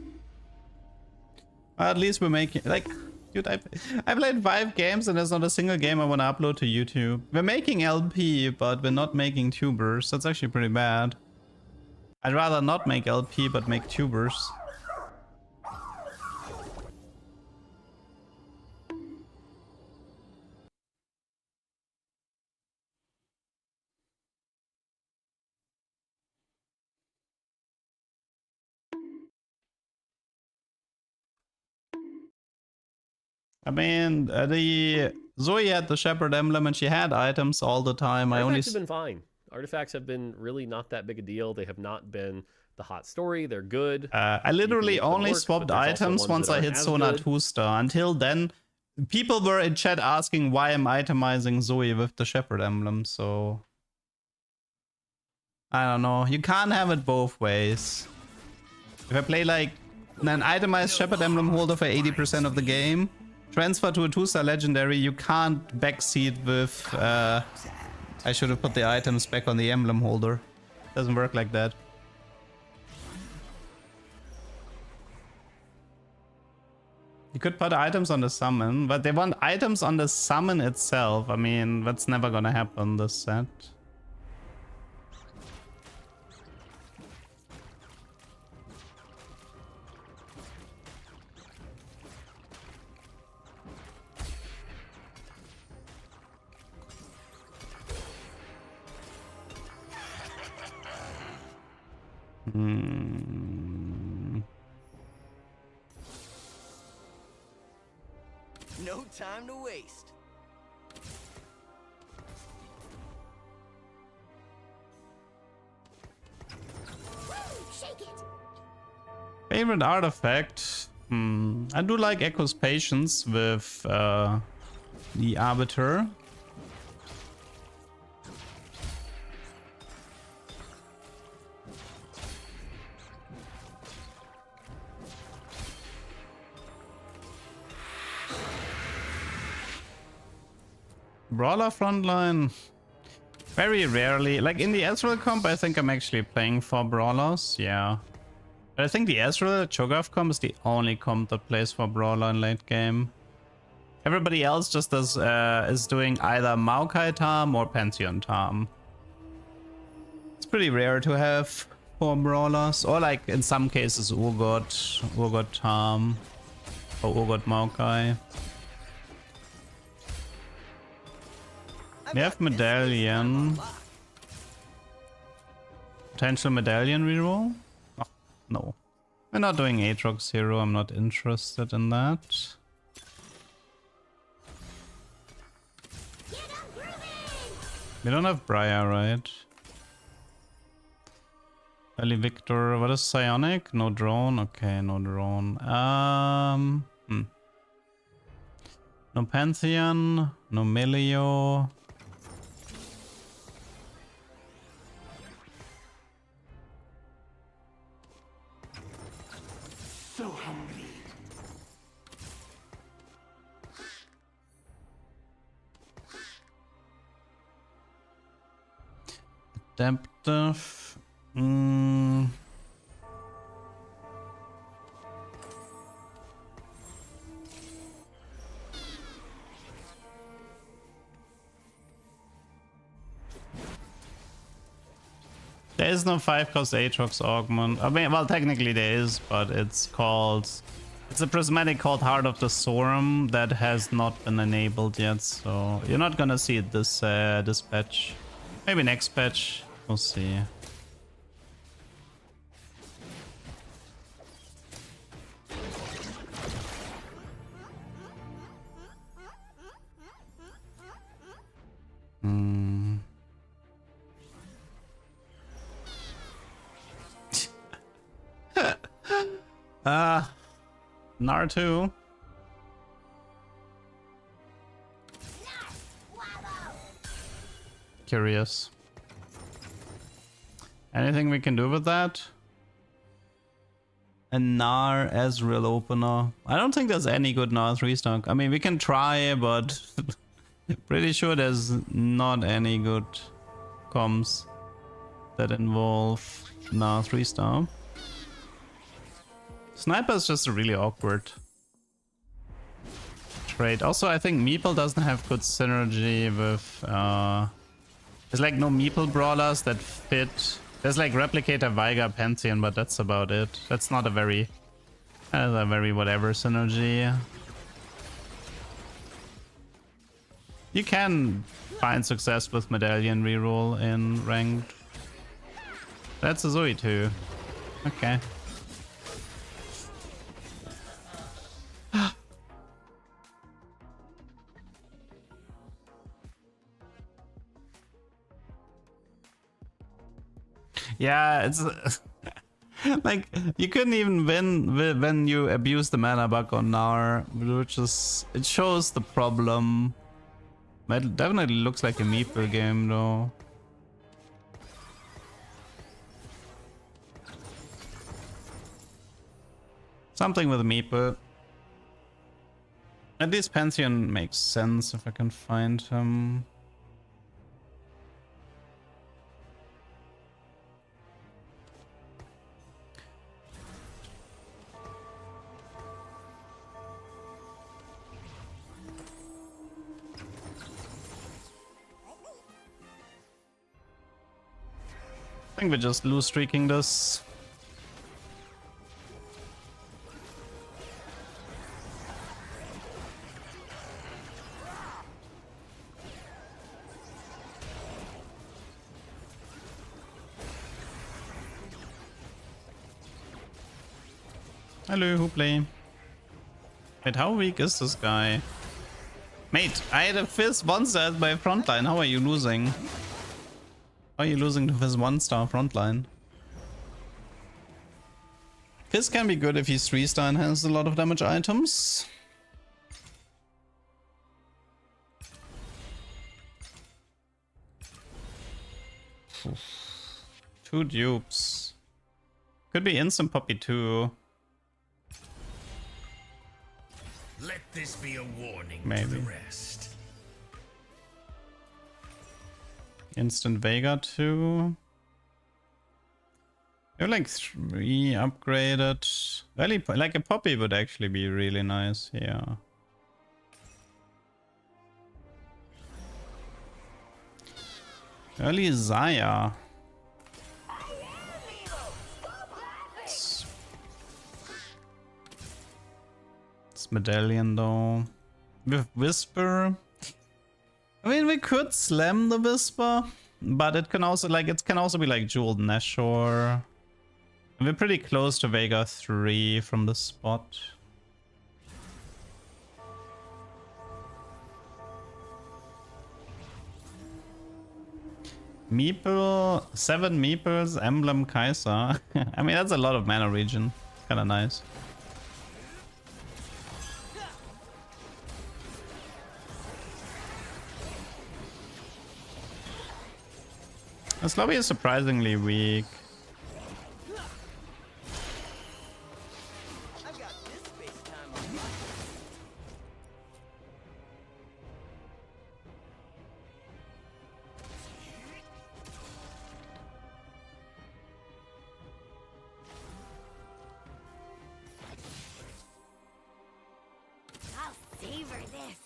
S1: At least we're making like, dude, I played 5 games and there's not a single game I want to upload to YouTube. We're making LP, but we're not making tubers. That's actually pretty bad. I'd rather not make LP, but make tubers. I mean, the Zoe had the Shepherd emblem and she had items all the time.
S11: Artifacts have been fine. Artifacts have been really not that big a deal. They have not been the hot story. They're good.
S1: I literally only swapped items once I hit Sona 2-star. Until then, people were in chat asking why I'm itemizing Zoe with the Shepherd emblem, so... I don't know. You can't have it both ways. If I play like an itemized Shepherd emblem holder for 80% of the game, transfer to a 2-star legendary, you can't backseat with... I should have put the items back on the emblem holder. Doesn't work like that. You could put items on the summon, but they want items on the summon itself. I mean, that's never gonna happen this set.
S5: No time to waste.
S7: Shake it.
S1: Favorite artifact? I do like Echo's Patience with the Arbiter. Brawler frontline, very rarely. Like in the Ezreal comp, I think I'm actually playing for Brawlers, yeah. But I think the Ezreal Cho'Gath comp is the only comp that plays for Brawler in late game. Everybody else just does, is doing either Maokai Tarm or Pantheon Tarm. It's pretty rare to have 4 Brawlers, or like in some cases Urgot Tarm, or Urgot Maokai. We have Medallion. Potential Medallion reroll? Oh, no. We're not doing Aatrox Hero, I'm not interested in that. We don't have Briar, right? Early Victor, what is Psionic? No drone? Okay, no drone. No Pantheon, no Melio.
S9: So hungry.
S1: Adaptive. There is no 5-cost Aatrox Augment. I mean, well, technically there is, but it's a prismatic called Heart of the Storm that has not been enabled yet, so you're not gonna see it this patch. Maybe next patch, we'll see. Naruto. Curious. Anything we can do with that? A Nar Ezreal opener. I don't think there's any good Nar 3-stock. I mean, we can try, but pretty sure there's not any good comms that involve Nar 3-star. Sniper is just a really awkward trait. Also, I think Meeple doesn't have good synergy with... there's like no Meeple brawlers that fit. There's like Replicator, Veigar, Pantheon, but that's about it. That's not a very... whatever synergy. You can find success with Medallion reroll in ranked. That's a Zoe too. Okay. Yeah, it's like you couldn't even win when you abuse the mana bug on Gnar, which is it shows the problem. It definitely looks like a meeple game though. Something with a meeple. At least Pantheon makes sense if I can find him. I think we're just lose streaking this. Hello, who play? Wait, how weak is this guy? Mate, I had a Fizz 1-star as my frontline. How are you losing? How are you losing to Fizz 1-star frontline? Fizz can be good if he's 3-star and has a lot of damage items. Oof. 2 dupes. Could be instant poppy too.
S10: Let this be a warning
S1: Maybe.
S10: to the rest.
S1: Instant Vega too. They're like 3 upgraded. Really, like a poppy would actually be really nice here. Early Zaya. It's medallion though. With Whisper. I mean, we could slam the Whisper, but it can also be like Jeweled Nashor. We're pretty close to Vega 3 from the spot. Meeple, 7 Meeples, Emblem Kaiser. I mean, that's a lot of mana regen. Kinda nice. This lobby is surprisingly weak.
S5: I've got this space time on my
S7: I'll savor this.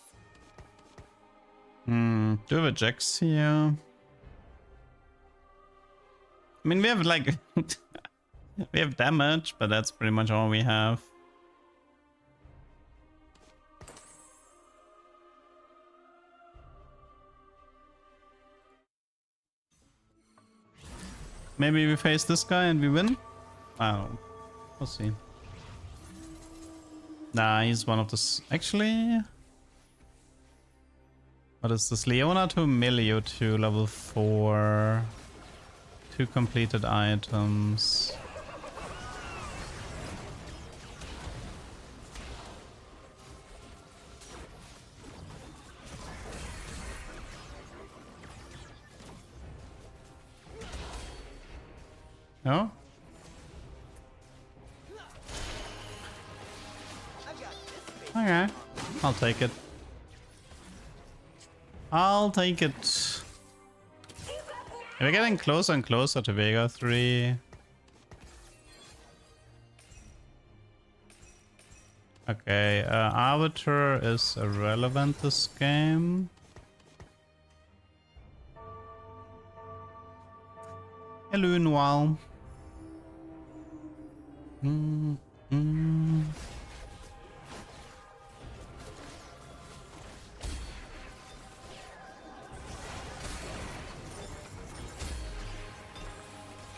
S1: Do we have a Jax here? I mean, we have like we have damage, but that's pretty much all we have. Maybe we face this guy and we win? I don't know. We'll see. Nah, he's one of the... Actually... What is this? Leona to Milio to level 4. 2 completed items. No? Okay, I'll take it. I'll take it. We're getting closer and closer to Vega 3. Okay, Arbiter is irrelevant this game. Hello, Noir.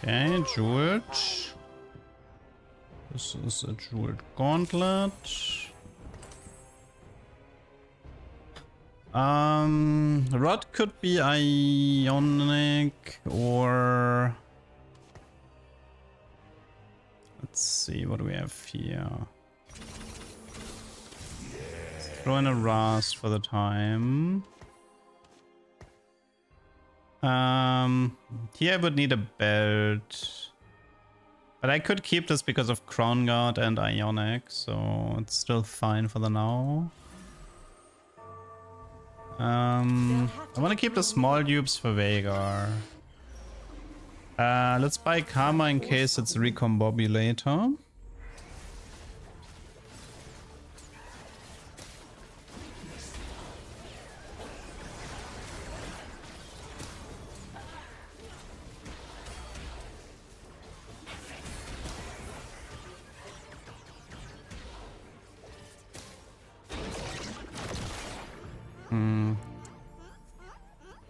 S1: Okay, jeweled. This is a jeweled gauntlet. Rod could be Ionic or Let's see what we have here. Throw in a Rust for the time. Here I would need a belt. But I could keep this because of Crown Guard and Ionic, so it's still fine for the now. I want to keep the small dupes for Veigar. Let's buy Karma in case it's recombobulator.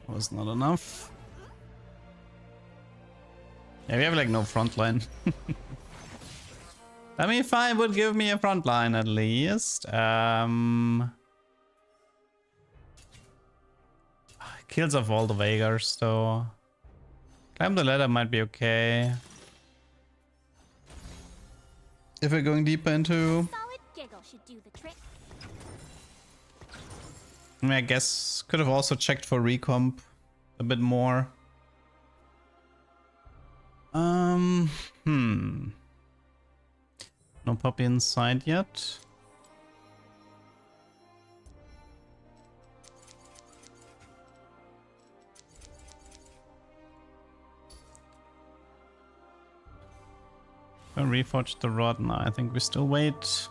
S1: Was not enough. Yeah, we have like no front line. I mean, 5 would give me a front line at least. Kills off all the Veigars though. Climb the ladder might be okay. If we're going deeper into...
S7: Solid giggle should do the trick.
S1: I mean, I guess could have also checked for recomp a bit more. No puppy inside yet. Reforge the rod. No, I think we still wait.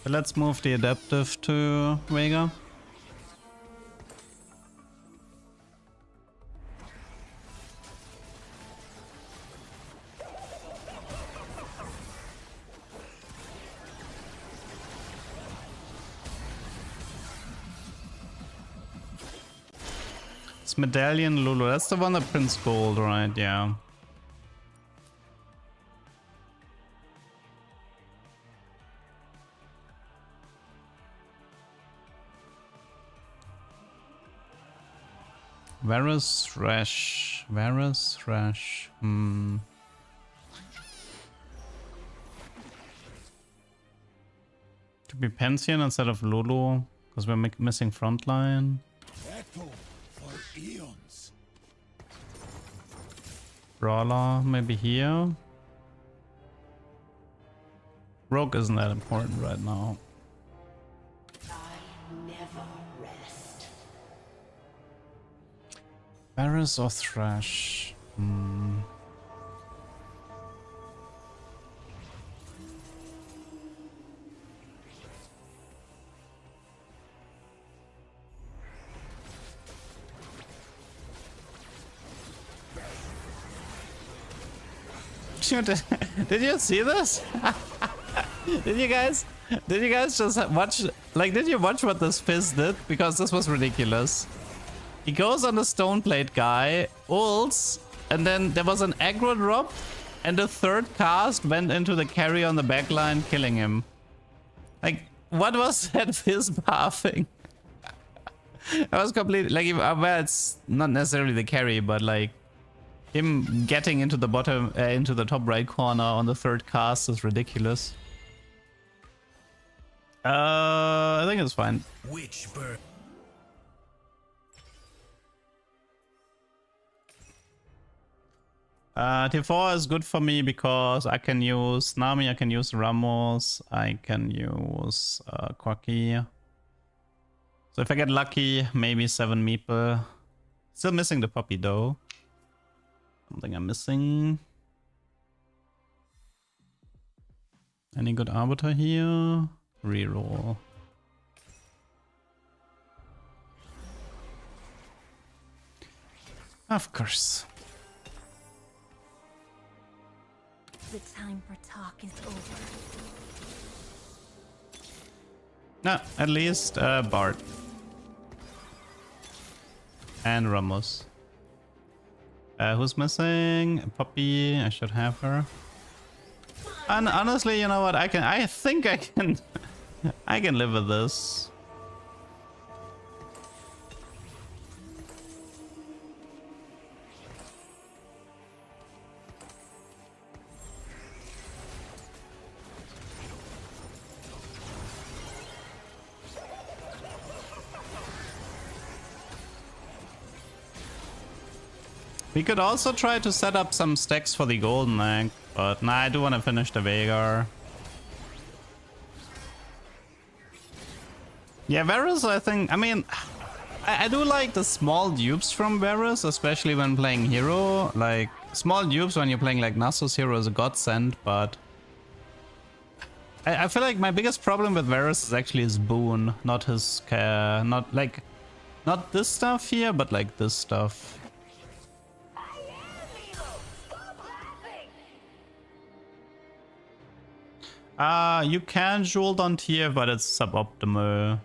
S1: But let's move the adaptive to Veigar. It's Medallion Lulu. That's the one that prints gold, right? Yeah. Varus Thresh. Varus Thresh. Could be Pantheon instead of Lulu, because we're missing frontline.
S6: Battle for eons.
S1: Brawler, maybe here. Rogue isn't that important right now. Varus or Thresh? Did you see this? Did you guys just watch? Like, did you watch what this Fizz did? Because this was ridiculous. He goes on the stone plate guy, ults, and then there was an aggro drop, and the third cast went into the carry on the backline, killing him. Like, what was that Fizz pathing? I was completely like, well, it's not necessarily the carry, but like him getting into the bottom, into the top right corner on the third cast is ridiculous. I think it's fine.
S10: Which bird?
S1: T4 is good for me because I can use Nami, I can use Ramos, I can use Quacky. So if I get lucky, maybe 7 meeple. Still missing the puppy though. Something I'm missing. Any good Arbiter here? Reroll. Of course.
S7: The time for talk is over.
S1: No, at least Bart. And Ramos. Who's missing? Poppy, I should have her. And honestly, you know what? I think I can I can live with this. We could also try to set up some stacks for the golden egg, but nah, I do want to finish the Veigar. Yeah, Varus, I think, I mean, I do like the small dupes from Varus, especially when playing hero. Like, small dupes when you're playing like Nasus hero is a godsend, but I feel like my biggest problem with Varus is actually his boon, not his not this stuff here, but like this stuff. You can Jolt on tier, but it's suboptimal.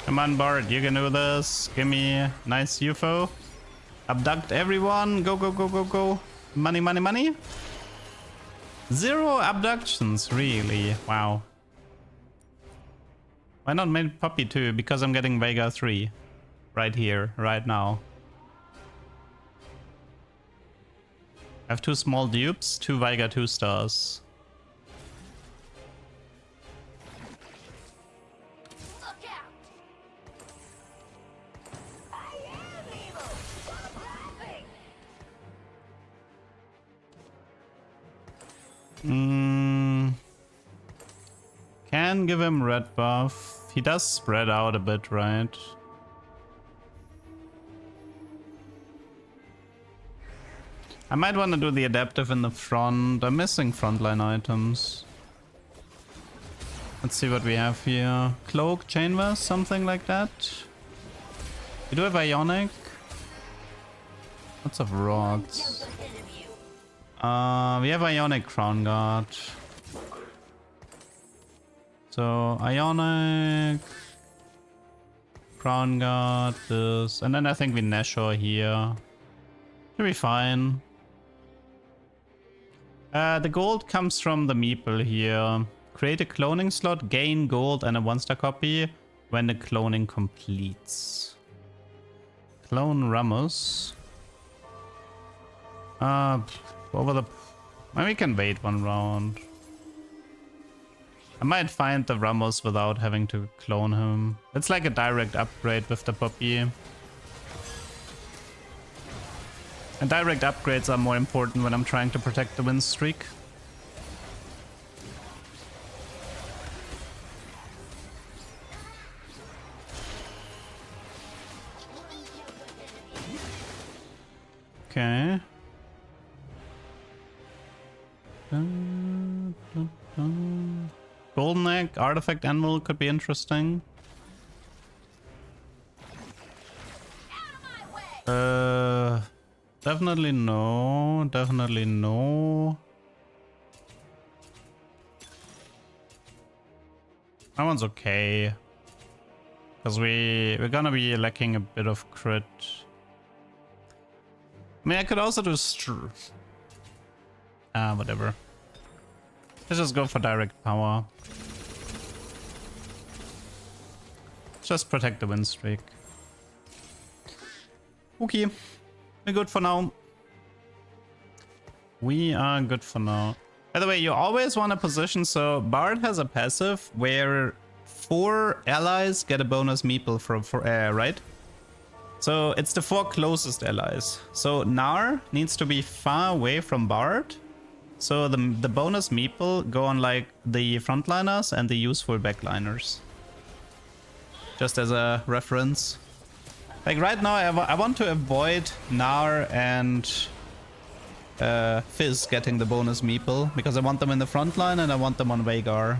S1: Come on, Bard, you can do this. Give me nice UFO. Abduct everyone. Go, go, go, go, go. Money, money, money. 0 abductions, really? Wow. Why not make Puppy 2? Because I'm getting Veigar 3. Right here, right now. I have 2 small dupes, 2 Veigar 2 stars. Can give him red buff. He does spread out a bit, right? I might want to do the adaptive in the front. I'm missing frontline items. Let's see what we have here. Cloak, Chain Vest, something like that. We do have Ionic. Lots of rods. We have Ionic Crown Guard. So Ionic, Crown Guard, this, and then I think we Nashor here. Should be fine. The gold comes from the meeple here. Create a cloning slot, gain gold and a 1-star copy when the cloning completes. Clone Ramos. Over the... Maybe we can wait 1 round. I might find the Ramos without having to clone him. It's like a direct upgrade with the puppy. And direct upgrades are more important when I'm trying to protect the win streak. Okay. Golden Egg, Artifact Anvil could be interesting. Definitely no. Definitely no. That one's okay. Because we're gonna be lacking a bit of crit. I mean, I could also do whatever. Let's just go for direct power. Just protect the win streak. Okay. We're good for now. We are good for now. By the way, you always want to position, so Bard has a passive where 4 allies get a bonus meeple for air, right? So it's the 4 closest allies. So Gnar needs to be far away from Bard. So the bonus meeple go on like the frontliners and the useful backliners. Just as a reference. Like right now I want to avoid Gnar and Fizz getting the bonus meeple because I want them in the front line and I want them on Veigar.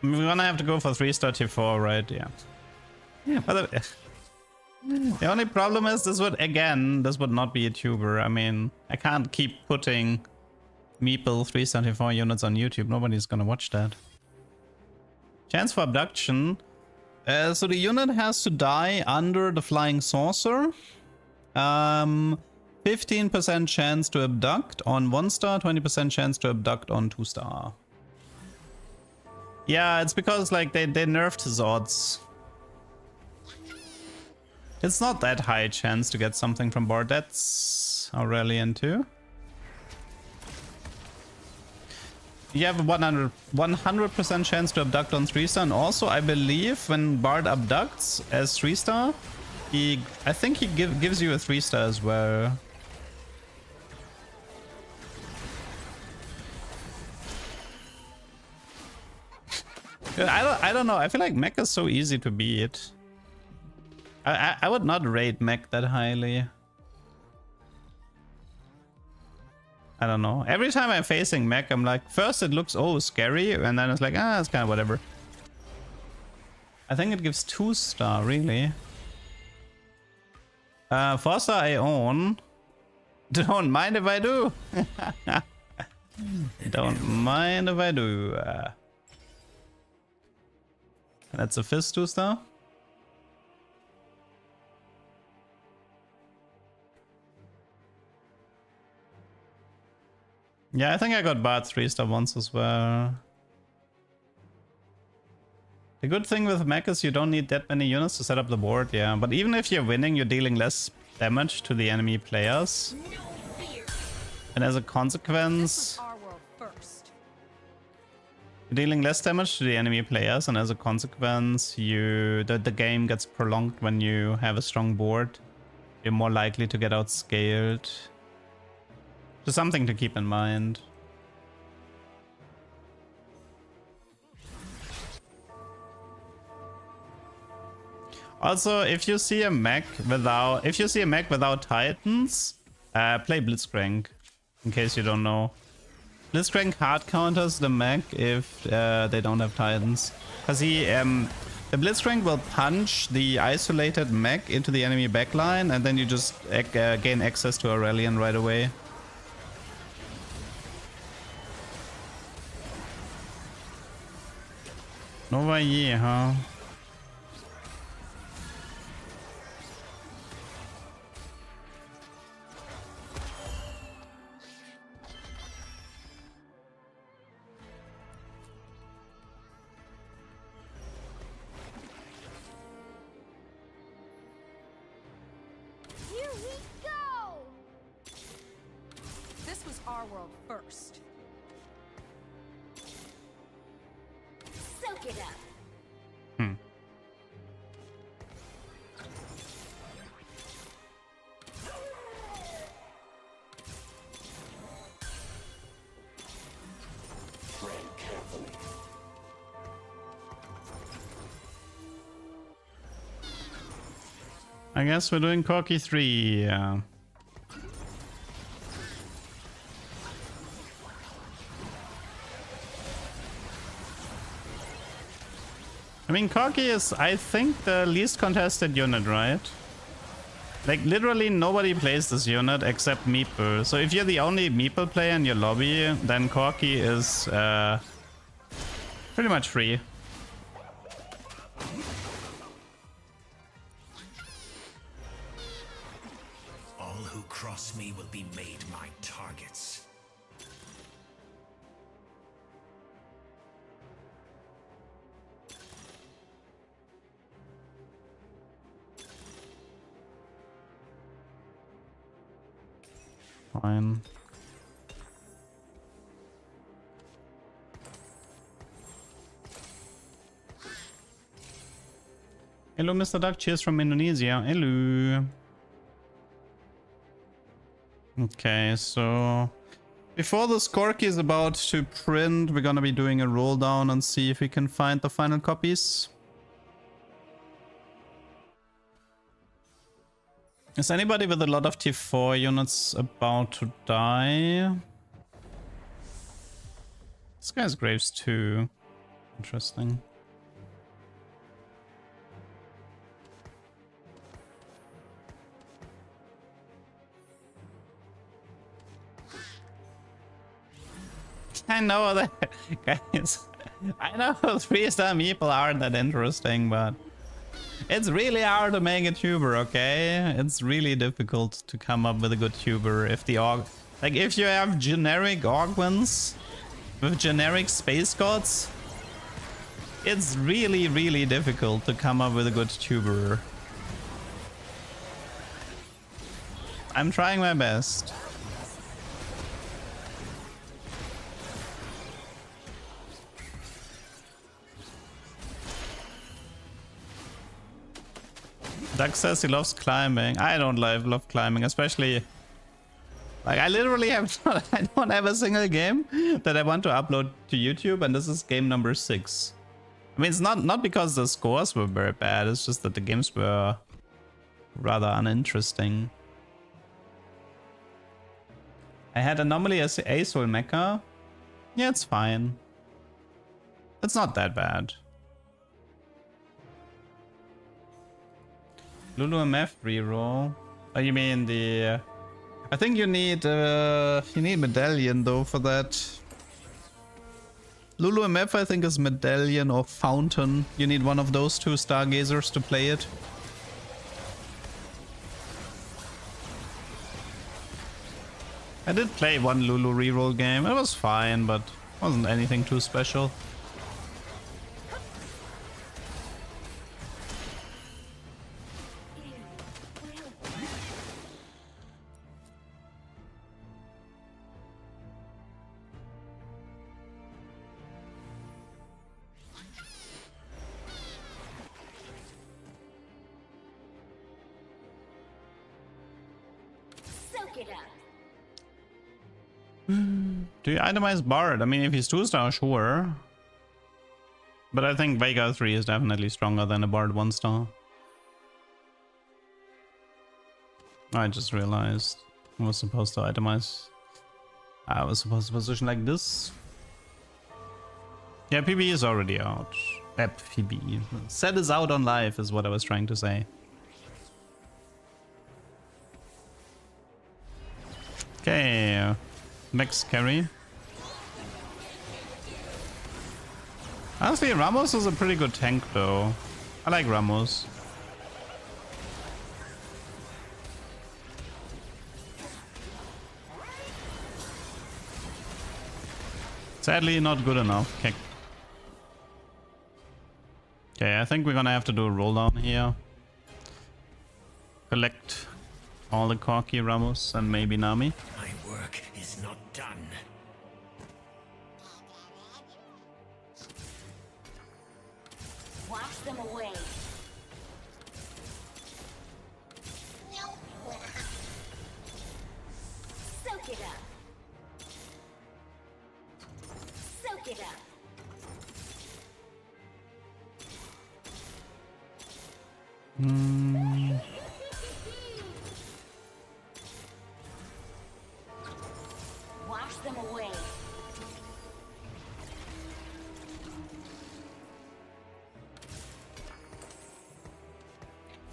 S1: We're gonna have to go for 3-star T4, right? Yeah. Yeah, but the only problem is this would not be a tuber. I mean, I can't keep putting Meeple 3-star T4 units on YouTube. Nobody's gonna watch that. Chance for abduction. So the unit has to die under the flying saucer. 15% chance to abduct on 1-star, 20% chance to abduct on 2-star. Yeah, it's because like they nerfed his odds. It's not that high chance to get something from board. That's Aurelian too. You have a 100% chance to abduct on 3-star, and also I believe when Bard abducts as 3-star, I think he gives you a 3-star as well. I don't know. I feel like mech is so easy to beat. I would not rate mech that highly. I don't know. Every time I'm facing mech, I'm like, first it looks scary, and then it's like, it's kind of whatever. I think it gives 2-star, really. 4-star I own. Don't mind if I do. Don't mind if I do. That's a fist 2-star. Yeah, I think I got Bard 3-star once as well. The good thing with mech is you don't need that many units to set up the board, yeah. But even if you're winning, you're dealing less damage to the enemy players. And as a consequence, you're dealing less damage to the enemy players, and as a consequence, the game gets prolonged when you have a strong board. You're more likely to get outscaled. Just something to keep in mind. Also, if you see a mech without Titans, play Blitzcrank. In case you don't know, Blitzcrank hard counters the mech if they don't have Titans, because the Blitzcrank will punch the isolated mech into the enemy backline, and then you just gain access to Aurelian right away. Nova Ye, huh?
S3: Here we go! This was our world first. Soak it up.
S1: I guess we're doing Corki 3. I mean, Corki is, I think, the least contested unit, right? Like, literally nobody plays this unit except Meeple. So if you're the only Meeple player in your lobby, then Corki is pretty much free.
S10: Cross me will be made my targets.
S1: Fine. Hello, Mr. Duck. Cheers from Indonesia. Hello. Okay, so before the Skorky is about to print, we're gonna be doing a roll down and see if we can find the final copies. Is anybody with a lot of T4 units about to die? This guy's Graves too. Interesting. I know that, guys. I know 3-star meeple aren't that interesting, but it's really hard to make a tuber, okay? It's really difficult to come up with a good tuber if the like if you have generic augments with generic space gods, it's really, really difficult to come up with a good tuber. I'm trying my best. Doug says he loves climbing. I don't love climbing, especially like I literally have I don't have a single game that I want to upload to YouTube, and this is game number 6. I mean, it's not because the scores were very bad, it's just that the games were rather uninteresting. I had Anomaly as Azul Mecha. Yeah, it's fine. It's not that bad. Lulu MF reroll. Oh, you mean the? I think you need medallion though for that. Lulu MF I think is medallion or fountain. You need one of those 2 stargazers to play it. I did play one Lulu reroll game. It was fine, but wasn't anything too special. Do you itemize Bard? I mean, if he's 2-star, sure. But I think Vega 3 is definitely stronger than a Bard 1-star. I just realized I was supposed to itemize. I was supposed to position like this. Yeah, PB is already out. PB. Set is out on live is what I was trying to say. Okay. Max carry. Honestly, Ramos is a pretty good tank though. I like Ramos. Sadly, not good enough. Okay. Okay, I think we're gonna have to do a roll down here. Collect all the Corki, Ramos, and maybe Nami.
S10: My work is not done.
S4: Wash them away. Soak it up. Soak it up. Wash them away.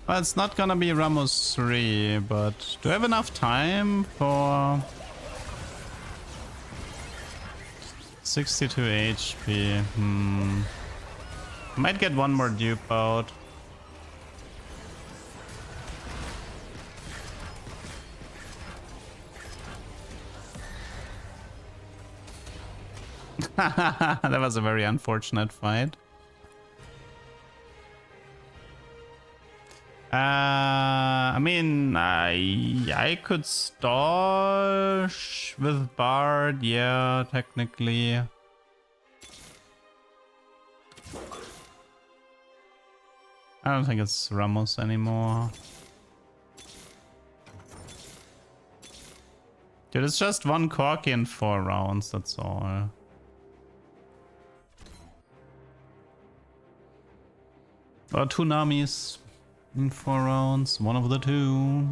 S1: Well, it's not gonna be Ramos 3, but do I have enough time for 62 HP? Might get one more dupe out. That was a very unfortunate fight. I mean, I could stall with Bard, yeah, technically. I don't think it's Ramos anymore. Dude, it's just 1 Corki in 4 rounds, that's all. Or 2 Namis in 4 rounds, one of the 2.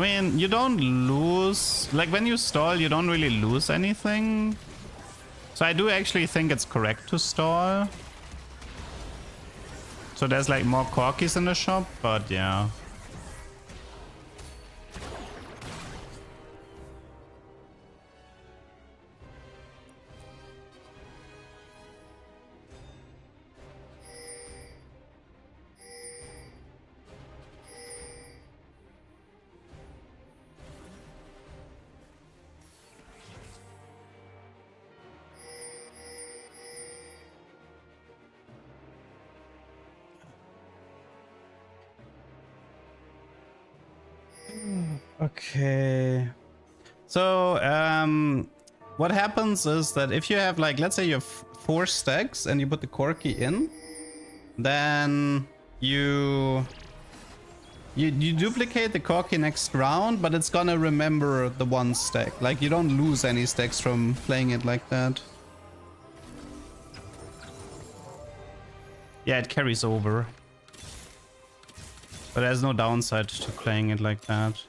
S1: I mean, you don't lose... Like, when you stall, you don't really lose anything. So I do actually think it's correct to stall. So there's like more corkies in the shop, but yeah. Okay. So, what happens is that if you have like, let's say you have 4 stacks and you put the corky in, then you duplicate the corky next round, but it's gonna remember the 1 stack. Like, you don't lose any stacks from playing it like that. Yeah, it carries over. But there's no downside to playing it like that.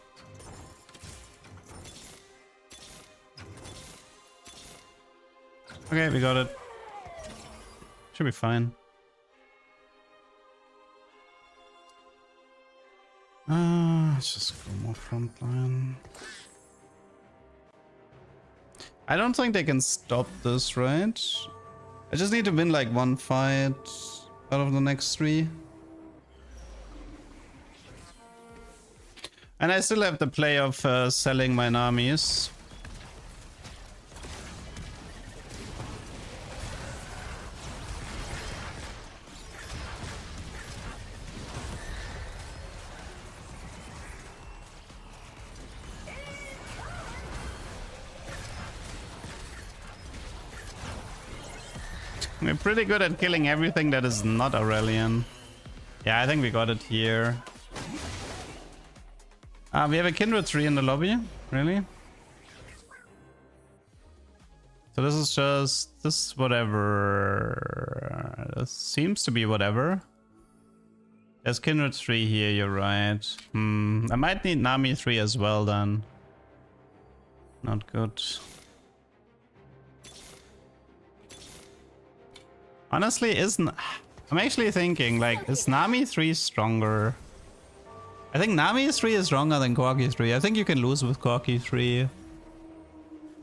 S1: Okay, we got it. Should be fine. Let's just go more frontline. I don't think they can stop this, right? I just need to win like 1 fight out of the next 3. And I still have the play of selling my Namis. We're pretty good at killing everything that is not Aurelian. Yeah, I think we got it here. We have a Kindred 3 in the lobby. Really? So this is just... This whatever... This seems to be whatever. There's Kindred 3 here, you're right. I might need Nami 3 as well then. Not good. Honestly, I'm actually thinking, like, is Nami 3 stronger? I think Nami 3 is stronger than Corki 3. I think you can lose with Corki 3.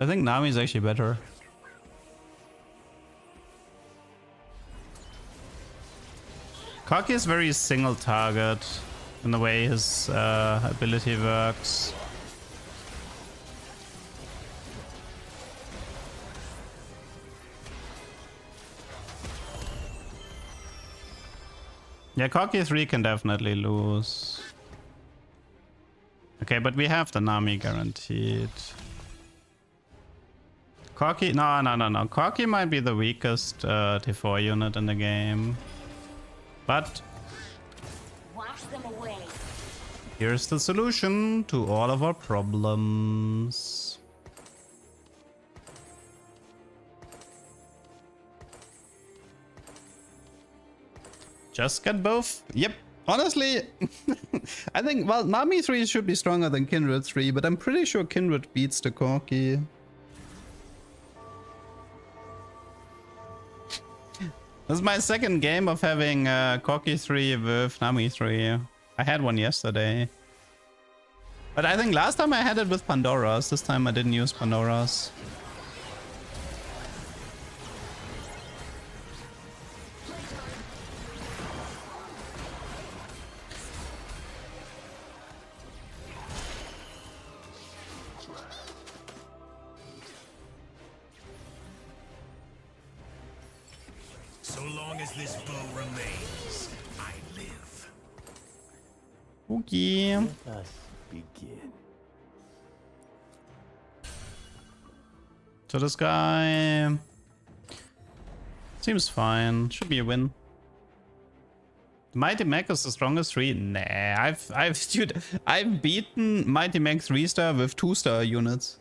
S1: I think Nami is actually better. Corki is very single target in the way his ability works. Yeah, Corki 3 can definitely lose. Okay, but we have the Nami guaranteed. Corki... No. Corki might be the weakest T4 unit in the game. But...
S4: Wash them away.
S1: Here's the solution to all of our problems. Just get both. Yep. Honestly, I think, well, Nami 3 should be stronger than Kindred 3, but I'm pretty sure Kindred beats the Corki. This is my second game of having Corki 3 with Nami 3. I had one yesterday. But I think last time I had it with Pandora's. This time I didn't use Pandora's.
S10: So long as this bow remains, I live.
S1: Okay.
S2: Let us begin.
S1: So this guy seems fine. Should be a win. Mighty Mech is the strongest 3. Nah, dude, I've beaten Mighty Mech 3-star with 2-star units.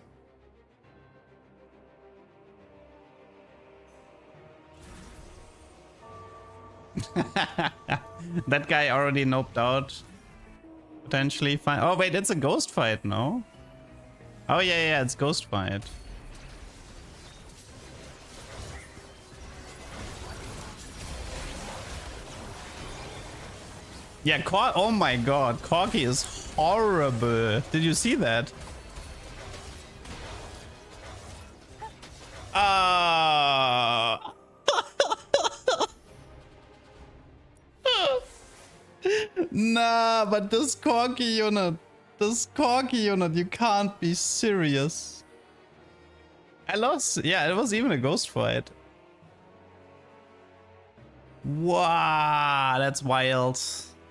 S1: That guy already noped out potentially fine. Oh wait, it's a ghost fight, no? Oh yeah, it's ghost fight. Yeah, oh my god, Corki is horrible. Did you see that? Nah, but this Corki unit, you can't be serious. I lost. Yeah, it was even a ghost fight. Wow, that's wild.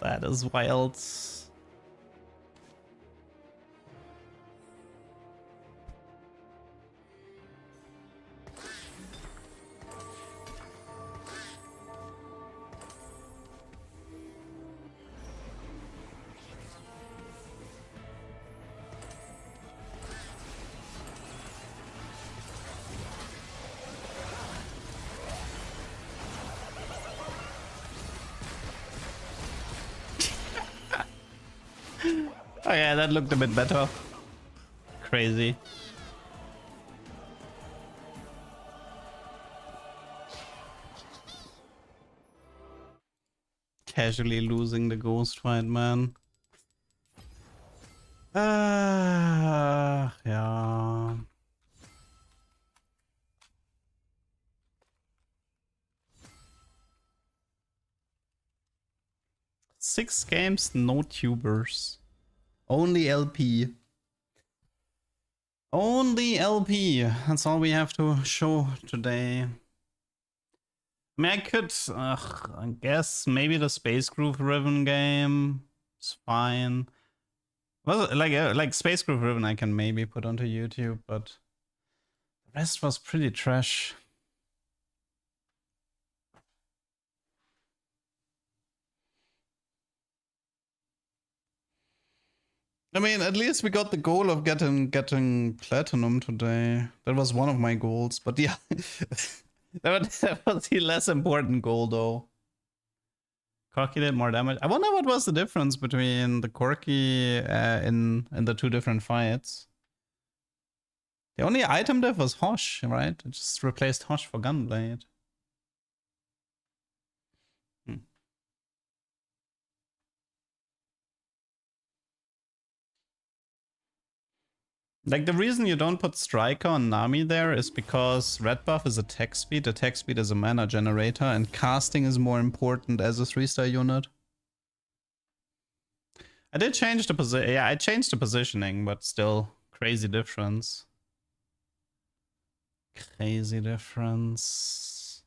S1: That is wild. Oh yeah, that looked a bit better. Crazy. Casually losing the ghost fight, man. Yeah. 6 games, no tubers. Only LP. Only LP. That's all we have to show today. I mean, I could, I guess maybe the Space Groove Riven game is fine. Well, like Space Groove Riven I can maybe put onto YouTube, but the rest was pretty trash. I mean, at least we got the goal of getting platinum today. That was one of my goals, but yeah, that was the less important goal though. Corki did more damage. I wonder what was the difference between the Corki in the two different fights. The only item diff was Hosh, right? It just replaced Hosh for Gunblade. Like, the reason you don't put Striker on Nami there is because red buff is attack speed, attack speed is a mana generator, and casting is more important as a 3-star unit. I did change the position. Yeah, I changed the positioning, but still, crazy difference. Crazy difference.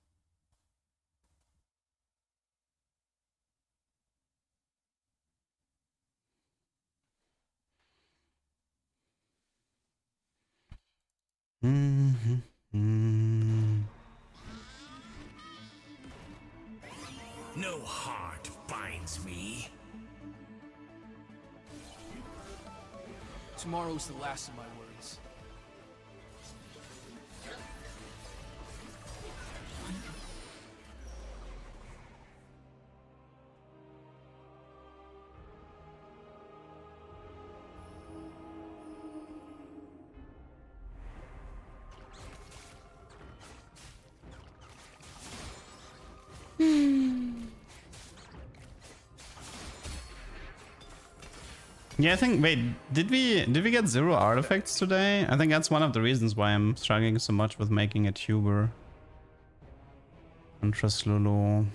S10: No heart binds me.
S5: Tomorrow's the last of my worries.
S1: Yeah, I think, wait, did we get 0 artifacts today? I think that's one of the reasons why I'm struggling so much with making a tuber. Huntress Lulu.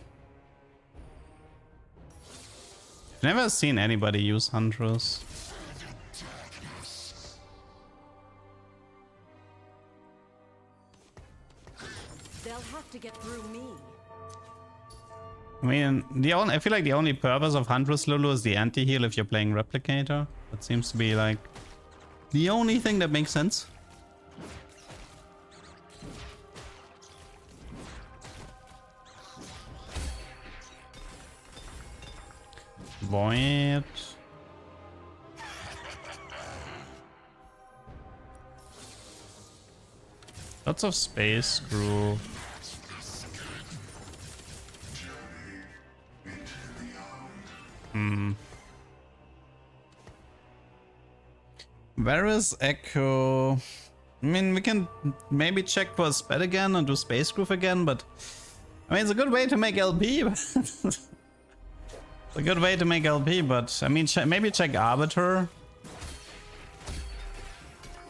S1: I've never seen anybody use Huntress.
S3: They'll have to get through me.
S1: I mean, I feel like the only purpose of Huntress Lulu is the anti-heal if you're playing Replicator. That seems to be like the only thing that makes sense. Void. Lots of space groove. Where is Echo? I mean, we can maybe check for a sped again and do Space Groove again, but I mean, it's a good way to make LP. It's a good way to make LP, but I mean, maybe check Arbiter.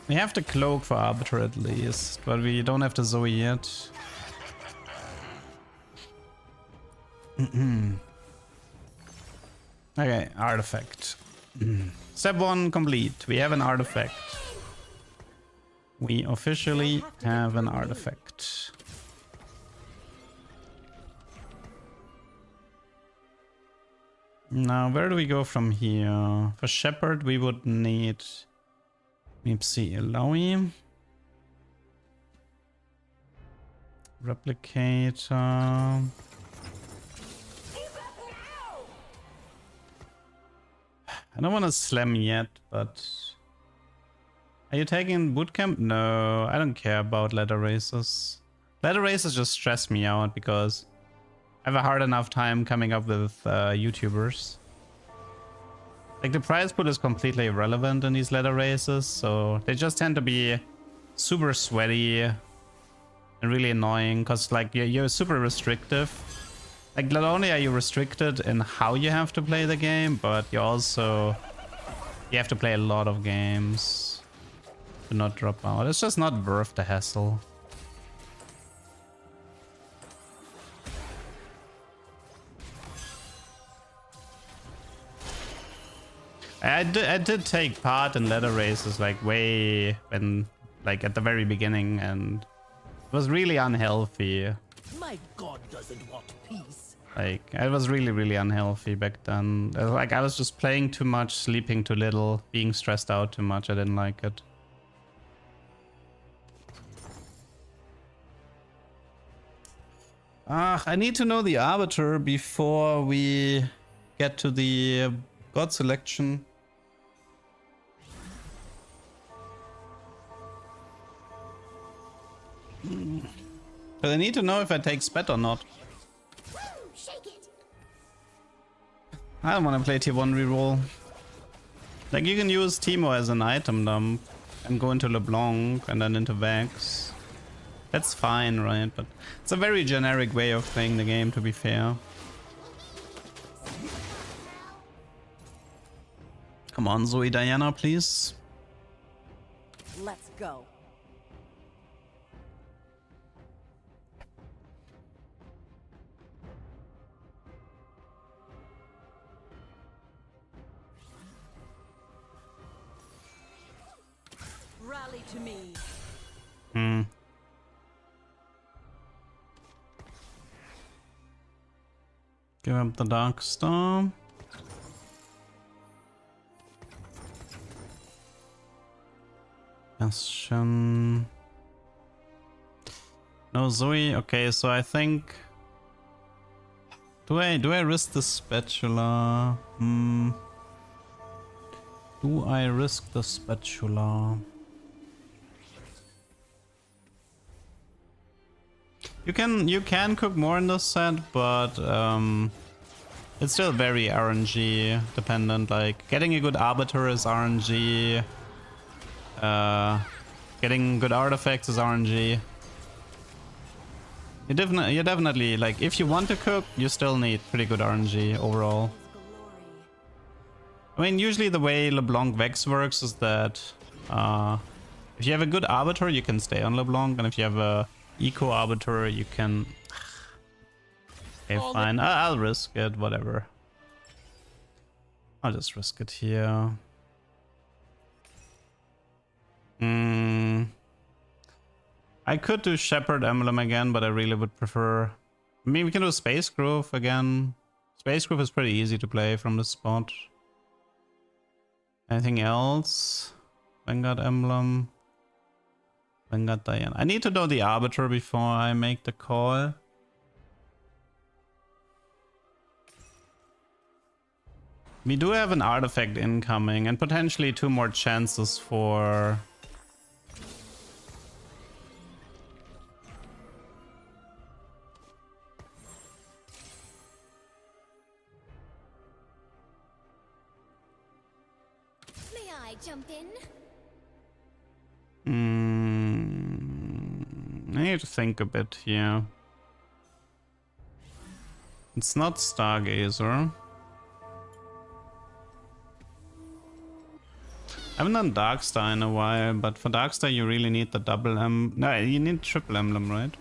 S1: We have the Cloak for Arbiter at least, but we don't have the Zoe yet. Okay, artifact. Step 1 complete. We have an artifact. We officially have an artifact. Now, where do we go from here? For Shepherd, we would need Mipsy Eloy. Replicator. I don't want to slam yet, but... Are you taking bootcamp? No, I don't care about ladder races. Ladder races just stress me out because I have a hard enough time coming up with YouTubers. Like, the prize pool is completely irrelevant in these ladder races, so they just tend to be super sweaty and really annoying because, like, you're super restrictive. Like, not only are you restricted in how you have to play the game, but you also... You have to play a lot of games to not drop out. It's just not worth the hassle. I did take part in ladder races, like, way when... Like, at the very beginning, and... It was really unhealthy.
S9: My god doesn't want peace.
S1: Like, it was really, really unhealthy back then. Like, I was just playing too much, sleeping too little, being stressed out too much. I didn't like it. I need to know the Arbiter before we get to the God selection. But I need to know if I take Spet or not. I don't want to play tier 1 reroll. Like, you can use Teemo as an item dump and go into LeBlanc and then into Vex. That's fine, right? But it's a very generic way of playing the game, to be fair. Come on, Zoe Diana, please.
S3: Let's go. Rally to me.
S1: Give up the Dark Star. Bastion. No Zoe. Okay, so I think. Do I risk the spatula? Do I risk the spatula? You can cook more in this set, but it's still very RNG dependent. Like, getting a good Arbiter is RNG. Getting good artifacts is RNG. You definitely, like, if you want to cook, you still need pretty good RNG overall. I mean, usually the way LeBlanc Vex works is that if you have a good Arbiter, you can stay on LeBlanc, and if you have a Eco Arbiter, you can... Okay, fine. I'll risk it, whatever. I'll just risk it here. I could do Shepherd Emblem again, but I really would prefer... I mean, we can do Space Groove again. Space Groove is pretty easy to play from this spot. Anything else? Vanguard Emblem. Vanguard Diana. I need to know the Arbiter before I make the call. We do have an artifact incoming and potentially 2 more chances for...
S7: May I jump in?
S1: I need to think a bit here. It's not Stargazer. I haven't done Darkstar in a while, but for Darkstar you really need the double no, you need triple emblem, right?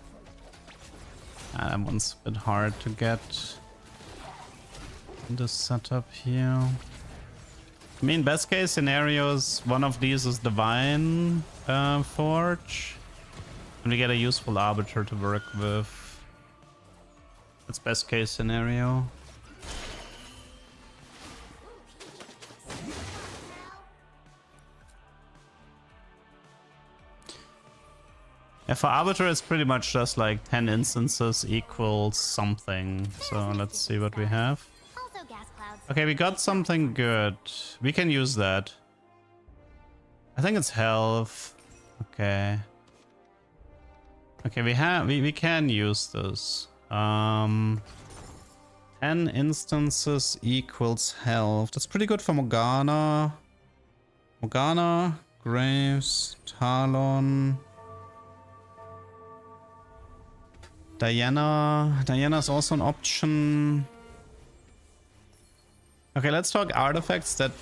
S1: That one's a bit hard to get in this setup here. I mean, best case scenarios, one of these is Divine Forge. And we get a useful Arbiter to work with. That's best case scenario. Yeah, for Arbiter it's pretty much just like 10 instances equals something. So let's see what we have.
S7: Also gas clouds.
S1: Okay, we got something good. We can use that. I think it's health. Okay. Okay, we can use this. 10 instances equals health. That's pretty good for Morgana. Morgana, Graves, Talon. Diana. Diana's also an option. Okay, let's talk artifacts that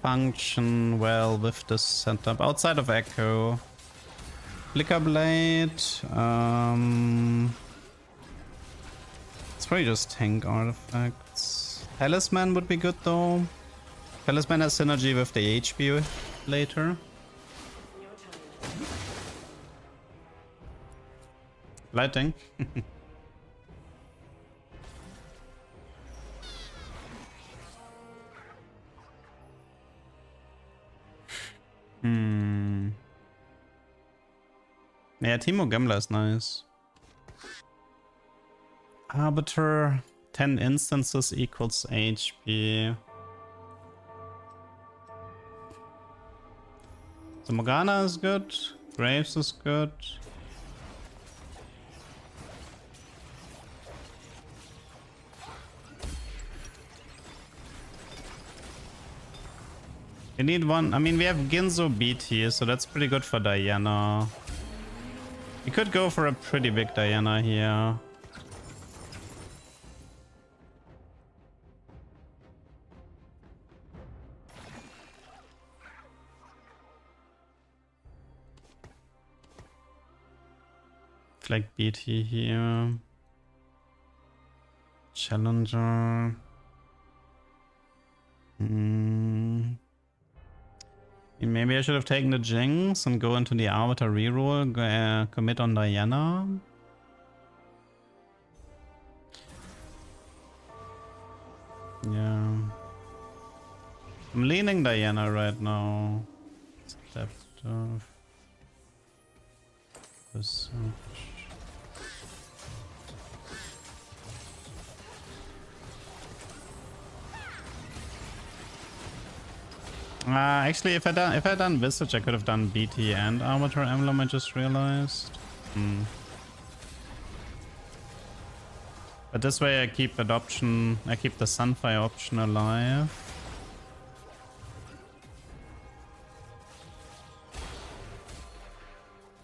S1: function well with this setup. Outside of Echo. Flicker Blade. It's probably just tank artifacts. Talisman would be good though. Talisman has synergy with the HP later. Lighting. Yeah, Timo Gambler is nice. Arbiter, 10 instances equals HP. So Morgana is good. Graves is good. We need one. I mean, we have Ginzo BT, so that's pretty good for Diana. We could go for a pretty big Diana here. Like BT here. Challenger. Maybe I should have taken the Jinx and go into the Arbiter reroll, commit on Diana. Yeah. I'm leaning Diana right now. Deceptive. Actually, if I done Visage, I could have done BT and Arbiter Emblem. I just realized. But this way, I keep that option. I keep the Sunfire option alive.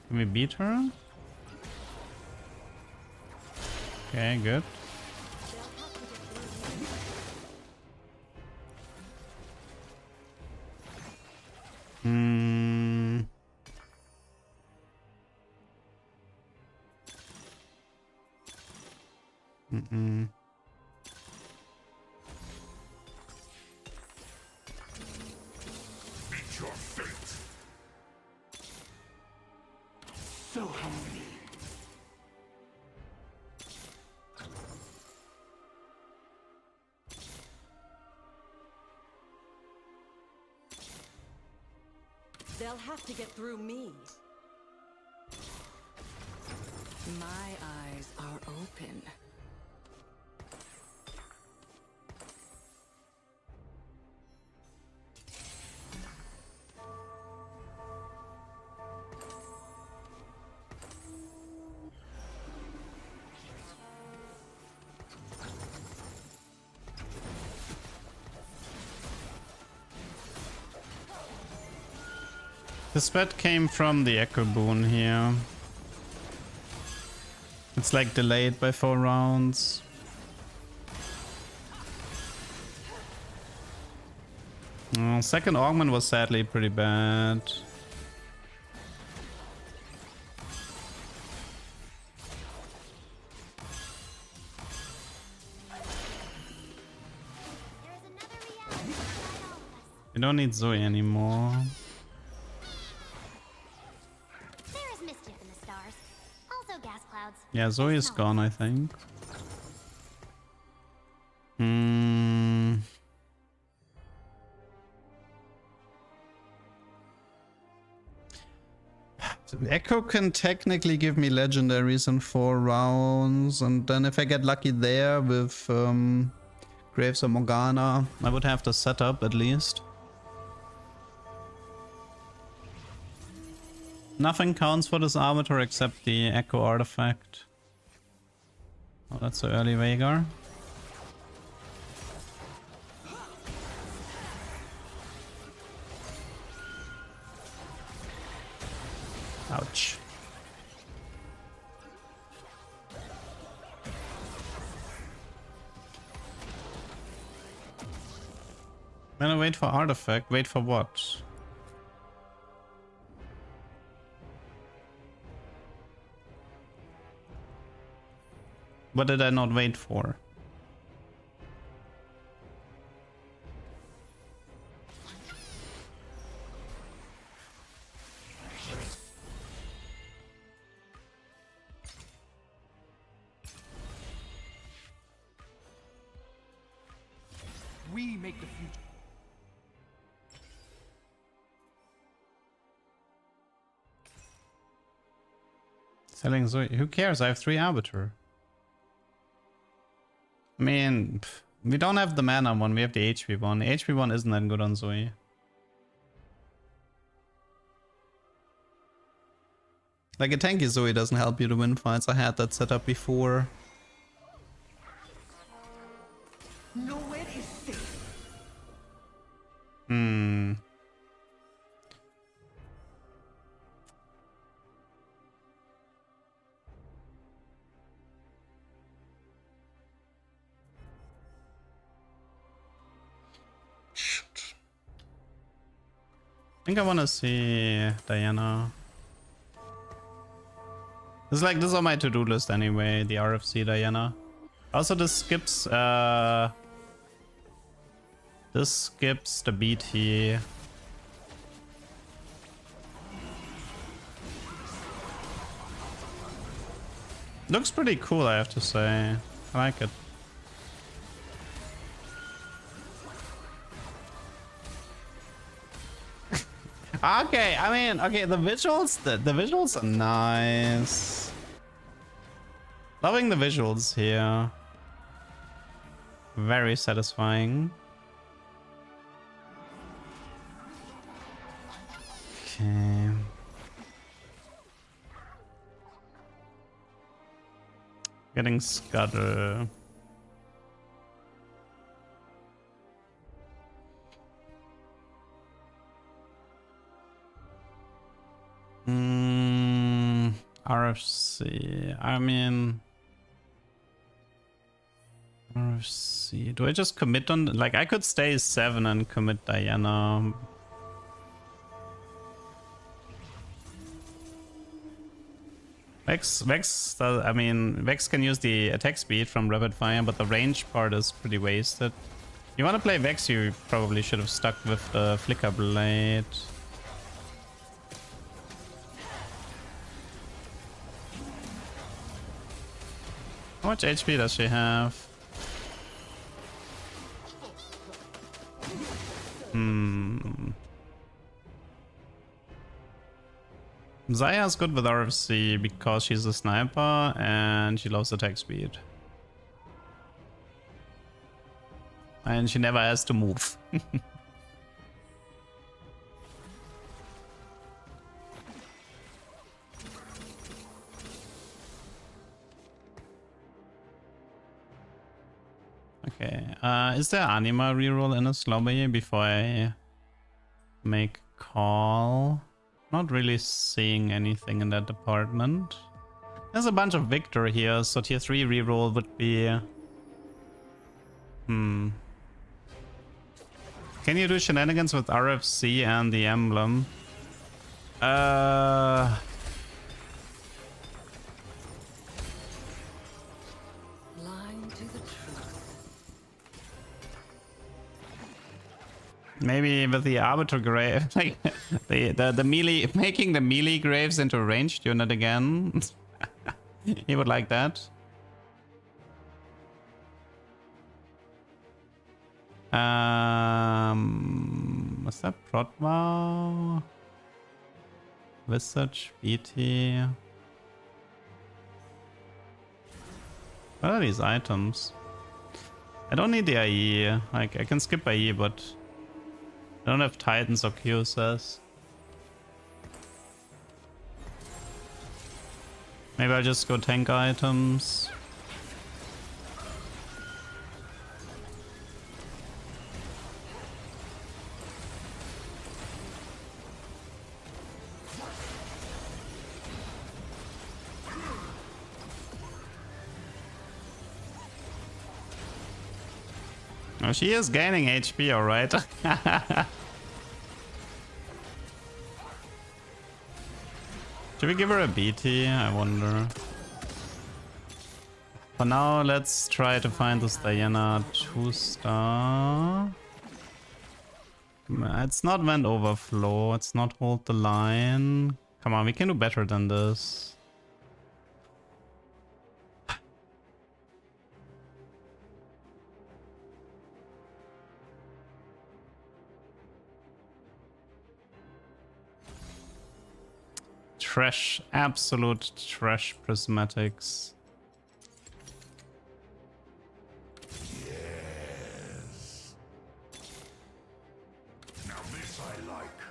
S1: Can we beat her? Okay, good.
S6: Meet your fate.
S9: So hungry.
S3: They'll have to get through me. My eyes are open.
S1: The sweat came from the Echo Boon here. It's like delayed by 4 rounds. Second Augment was sadly pretty bad. We don't need Zoe anymore.
S7: There is mischief in the stars. Also gas clouds.
S1: Yeah, Zoe is gone, I think. Hmm. Echo can technically give me legendaries in 4 rounds, and then if I get lucky there with Graves or Morgana, I would have the setup at least. Nothing counts for this Arbiter except the Echo artifact. Oh, that's so early, Veigar. Ouch. Then I wait for artifact. Wait for what? What did I not wait for?
S2: We make the future.
S1: Selling Zoe. Who cares? I have 3 Arbiter. I mean, we don't have the mana one, we have the HP one. The HP one isn't that good on Zoe. Like a tanky Zoe doesn't help you to win fights. I had that set up before.
S9: Nowhere is safe.
S1: Hmm. I think I want to see Diana. It's like, this is on my to-do list anyway, the RFC Diana. Also, this skips the BT. Looks pretty cool, I have to say. I like it. Okay, I mean, okay, the visuals, the visuals are nice. Loving the visuals here. Very satisfying. Okay. Getting Scuttle. RFC. I mean, RFC. Do I just commit on? Like, I could stay 7 and commit Diana. Vex. I mean, Vex can use the attack speed from rapid fire, but the range part is pretty wasted. You want to play Vex? You probably should have stuck with the Flicker Blade. How much HP does she have? Zaya's good with RFC because she's a sniper and she loves attack speed. And she never has to move. Okay, is there anima reroll in this lobby before I make call? Not really seeing anything in that department. There's a bunch of Victor here, so tier 3 reroll would be... Can you do shenanigans with RFC and the emblem?
S3: Blind to the truth.
S1: Maybe with the Arbiter Grave, like the melee, making the melee graves into a ranged unit again. He would like that. Is that Protma? Visage, BT. What are these items? I don't need the IE. Like, I can skip IE, but I don't have Titans or QSS. Maybe I'll just go tank items. Oh, she is gaining HP, alright. Should we give her a BT? I wonder. For now, let's try to find this Diana 2-star. It's not Vent Overflow, it's not Hold the Line. Come on, we can do better than this. Trash, absolute trash prismatics.
S6: Yes. Now this I like.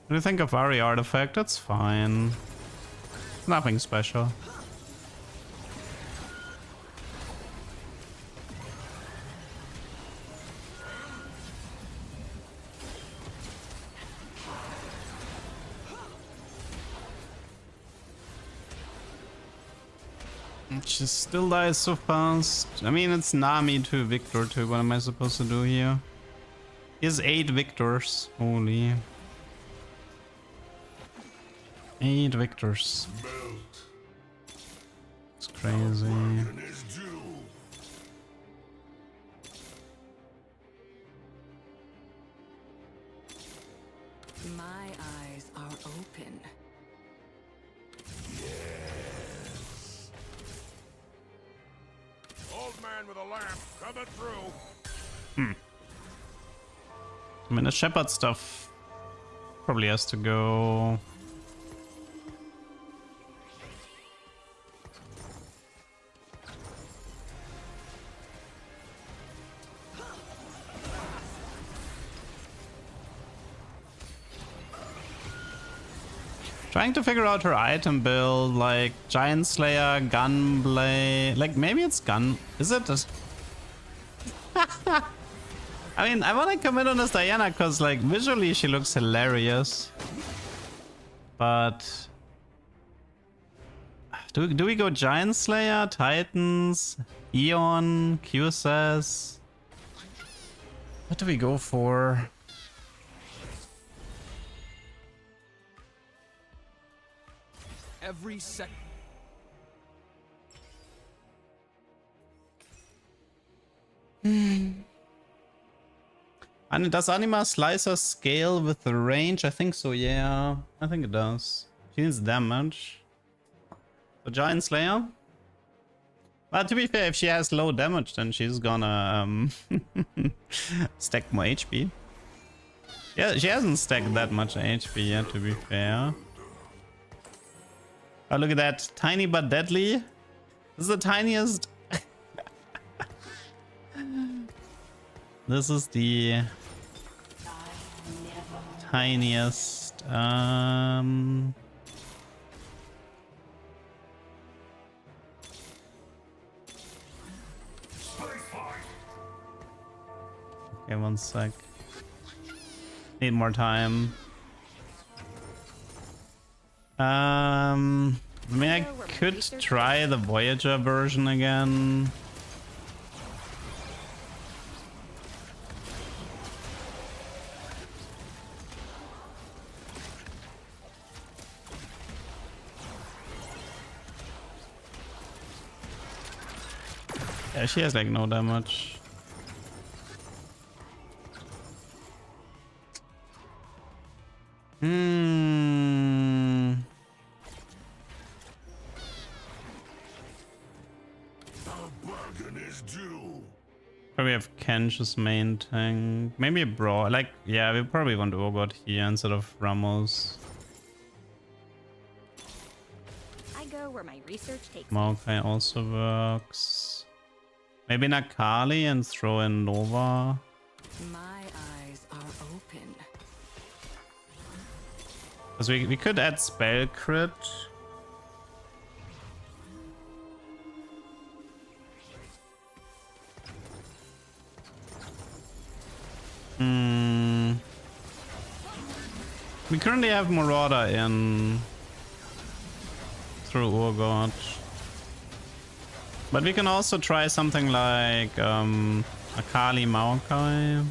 S1: What do you think of Ari Artifact? It's fine. Nothing special. She still dies so fast. I mean, it's Nami to Victor too. What am I supposed to do here? He has 8 Victors. Holy. 8 Victors. It's crazy.
S3: My eyes are open.
S6: Yes. Old man with a lamp coming through.
S1: I mean, the Shepherd stuff probably has to go. Trying to figure out her item build, like Giant Slayer, Gunblade, like maybe it's Gun. Is it? I mean, I want to commit on this Diana because, like, visually she looks hilarious. But do we go Giant Slayer, Titans, Eon, QSS? What do we go for?
S2: Every sec.
S1: And does Anima Slicer scale with the range? I think so, yeah. I think it does. She needs damage. The Giant Slayer? But to be fair, if she has low damage, then she's gonna stack more HP. Yeah, she hasn't stacked that much HP yet, to be fair. Oh, look at that. Tiny but deadly. This is the tiniest. This is the tiniest. Okay, one sec. Need more time. I mean, I could try the Voyager version again. Yeah, she has like no damage. Probably have Kench's main tank. Maybe a Brawl. Like, yeah, we probably want to Urgot here instead of Ramos.
S3: I go where my research takes me.
S1: Maokai also works. Maybe Nakali and throw in Nova.
S3: My eyes are open.
S1: Because we could add Spell Crit. We currently have Marauder in through Urgot. But we can also try something like Akali Maokai.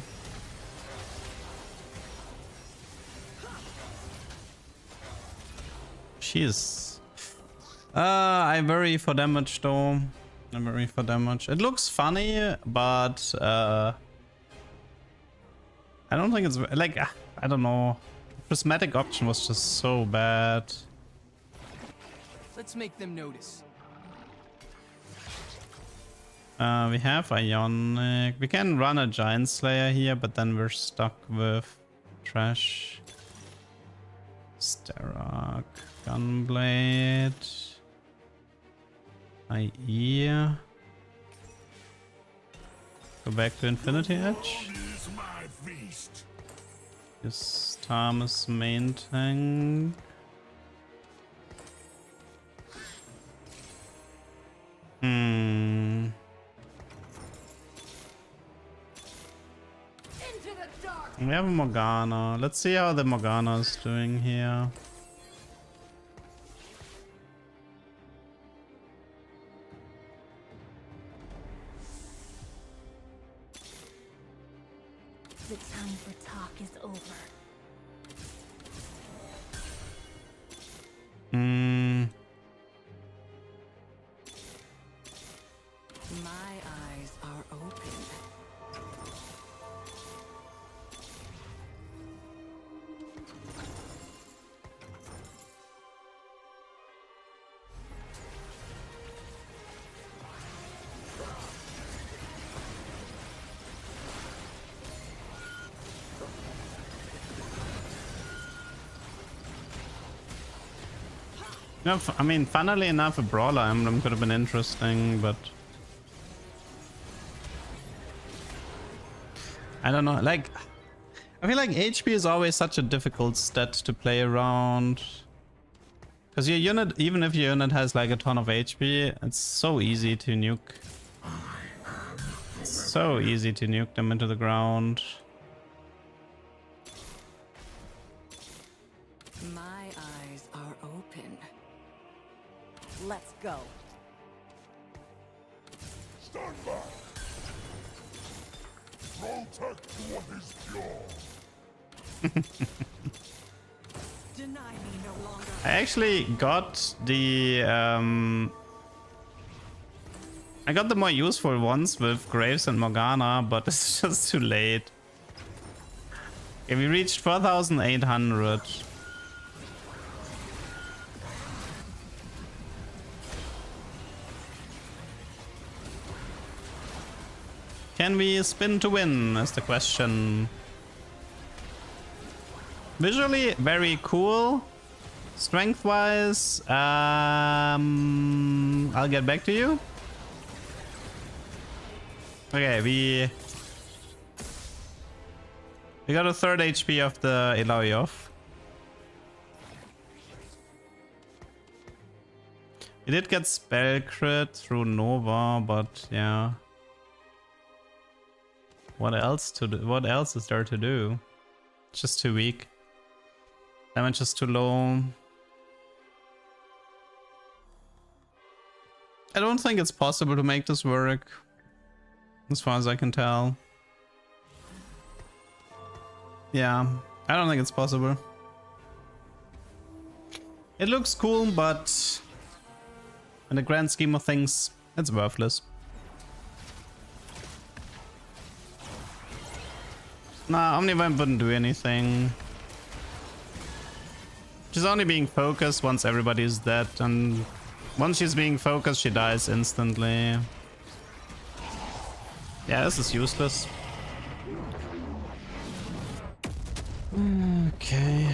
S1: She's... I worry for damage though. I worry for damage. It looks funny, but I don't think it's... Like, I don't know. Prismatic option was just so bad.
S5: Let's make them notice.
S1: We have Ionic. We can run a Giant Slayer here, but then we're stuck with Trash. Sterak. Gunblade. IE. Go back to Infinity Edge. This Thomas main tank. We have a Morgana. Let's see how the Morgana is doing here.
S7: The time for talk is over.
S3: My eyes are open.
S1: No, I mean, funnily enough, a Brawler Emblem could have been interesting, but... I don't know, like... I feel like HP is always such a difficult stat to play around. Because your unit, even if your unit has like a ton of HP, it's so easy to nuke. It's so easy to nuke them into the ground.
S3: My eyes are open. Let's go.
S6: Stand back. Protect what is pure.
S3: Deny me no longer.
S1: I actually got the I got the more useful ones with Graves and Morgana, but it's just too late. Okay, we reached 4,800. Can we spin to win is the question. Visually very cool. Strength wise, I'll get back to you. We got a third HP of the Illaoi off. We did get spell crit through Nova, but yeah. What else to do? What else is there to do? It's just too weak. Damage is too low. I don't think it's possible to make this work, as far as I can tell. Yeah, I don't think it's possible. It looks cool, but in the grand scheme of things, it's worthless. Nah, Omnivamp wouldn't do anything. She's only being focused once everybody is dead, and once she's being focused, she dies instantly. Yeah, this is useless. Okay.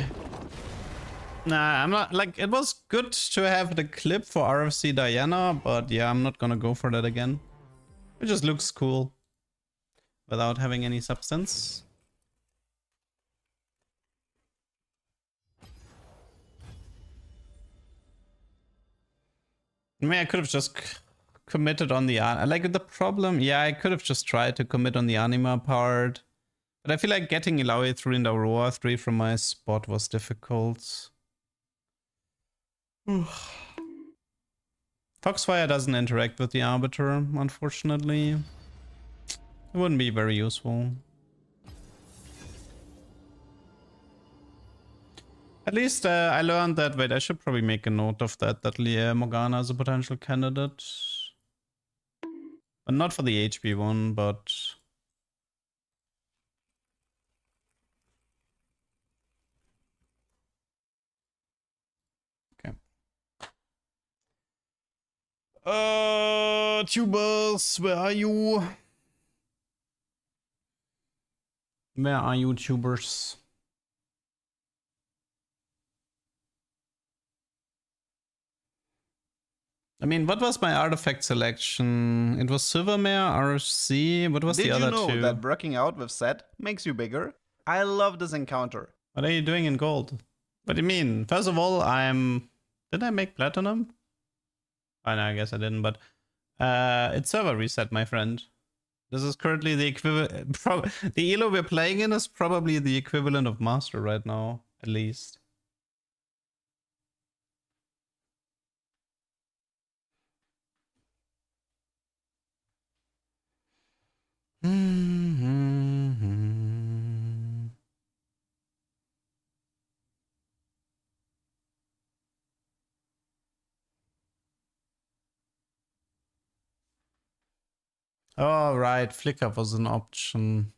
S1: Nah, I'm not, like, it was good to have the clip for RFC Diana, but yeah, I'm not gonna go for that again. It just looks cool without having any substance. I mean, I could have just committed on the... Like, the problem... Yeah, I could have just tried to commit on the anima part. But I feel like getting Illaoi through in the Aurora 3 from my spot was difficult. Foxfire doesn't interact with the Arbiter, unfortunately. It wouldn't be very useful. At least I learned that, wait, I should probably make a note of that, that Morgana is a potential candidate. But not for the HP one, but... Okay. Tubers, where are you? Where are you, tubers? I mean, what was my artifact selection? It was Silvermare, RC, what was the other two?
S8: Did you know that breaking out with Set makes you bigger? I love this encounter.
S1: What are you doing in gold? What do you mean? First of all, did I make platinum? Oh no, I guess I didn't, but... it's server reset, my friend. This is currently the equivalent... the elo we're playing in is probably the equivalent of Master right now, at least. Oh, right. Flicker was an option.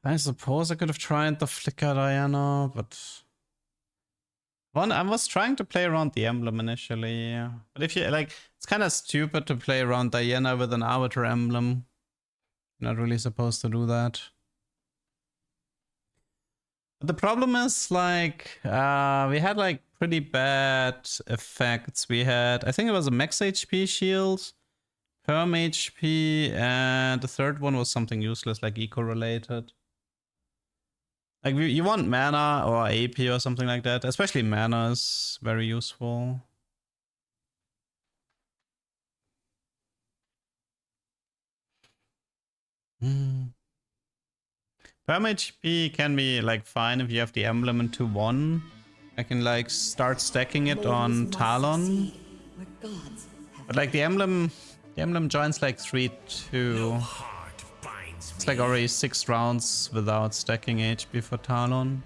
S1: I suppose I could have tried the Flicker Diana, but... I was trying to play around the emblem initially. But if you, like, it's kind of stupid to play around Diana with an Arbiter emblem. You're not really supposed to do that. But the problem is, like, we had, like, pretty bad effects. We had, I think it was a max HP shield, perm HP, and the third one was something useless, like eco-related. Like, you want mana or AP or something like that. Especially mana is very useful. Perm HP can be, like, fine if you have the emblem in 2-1. I can, like, start stacking it on Talon. But, like, the emblem joins, like, 3-2. It's like already 6 rounds without stacking HP for Talon.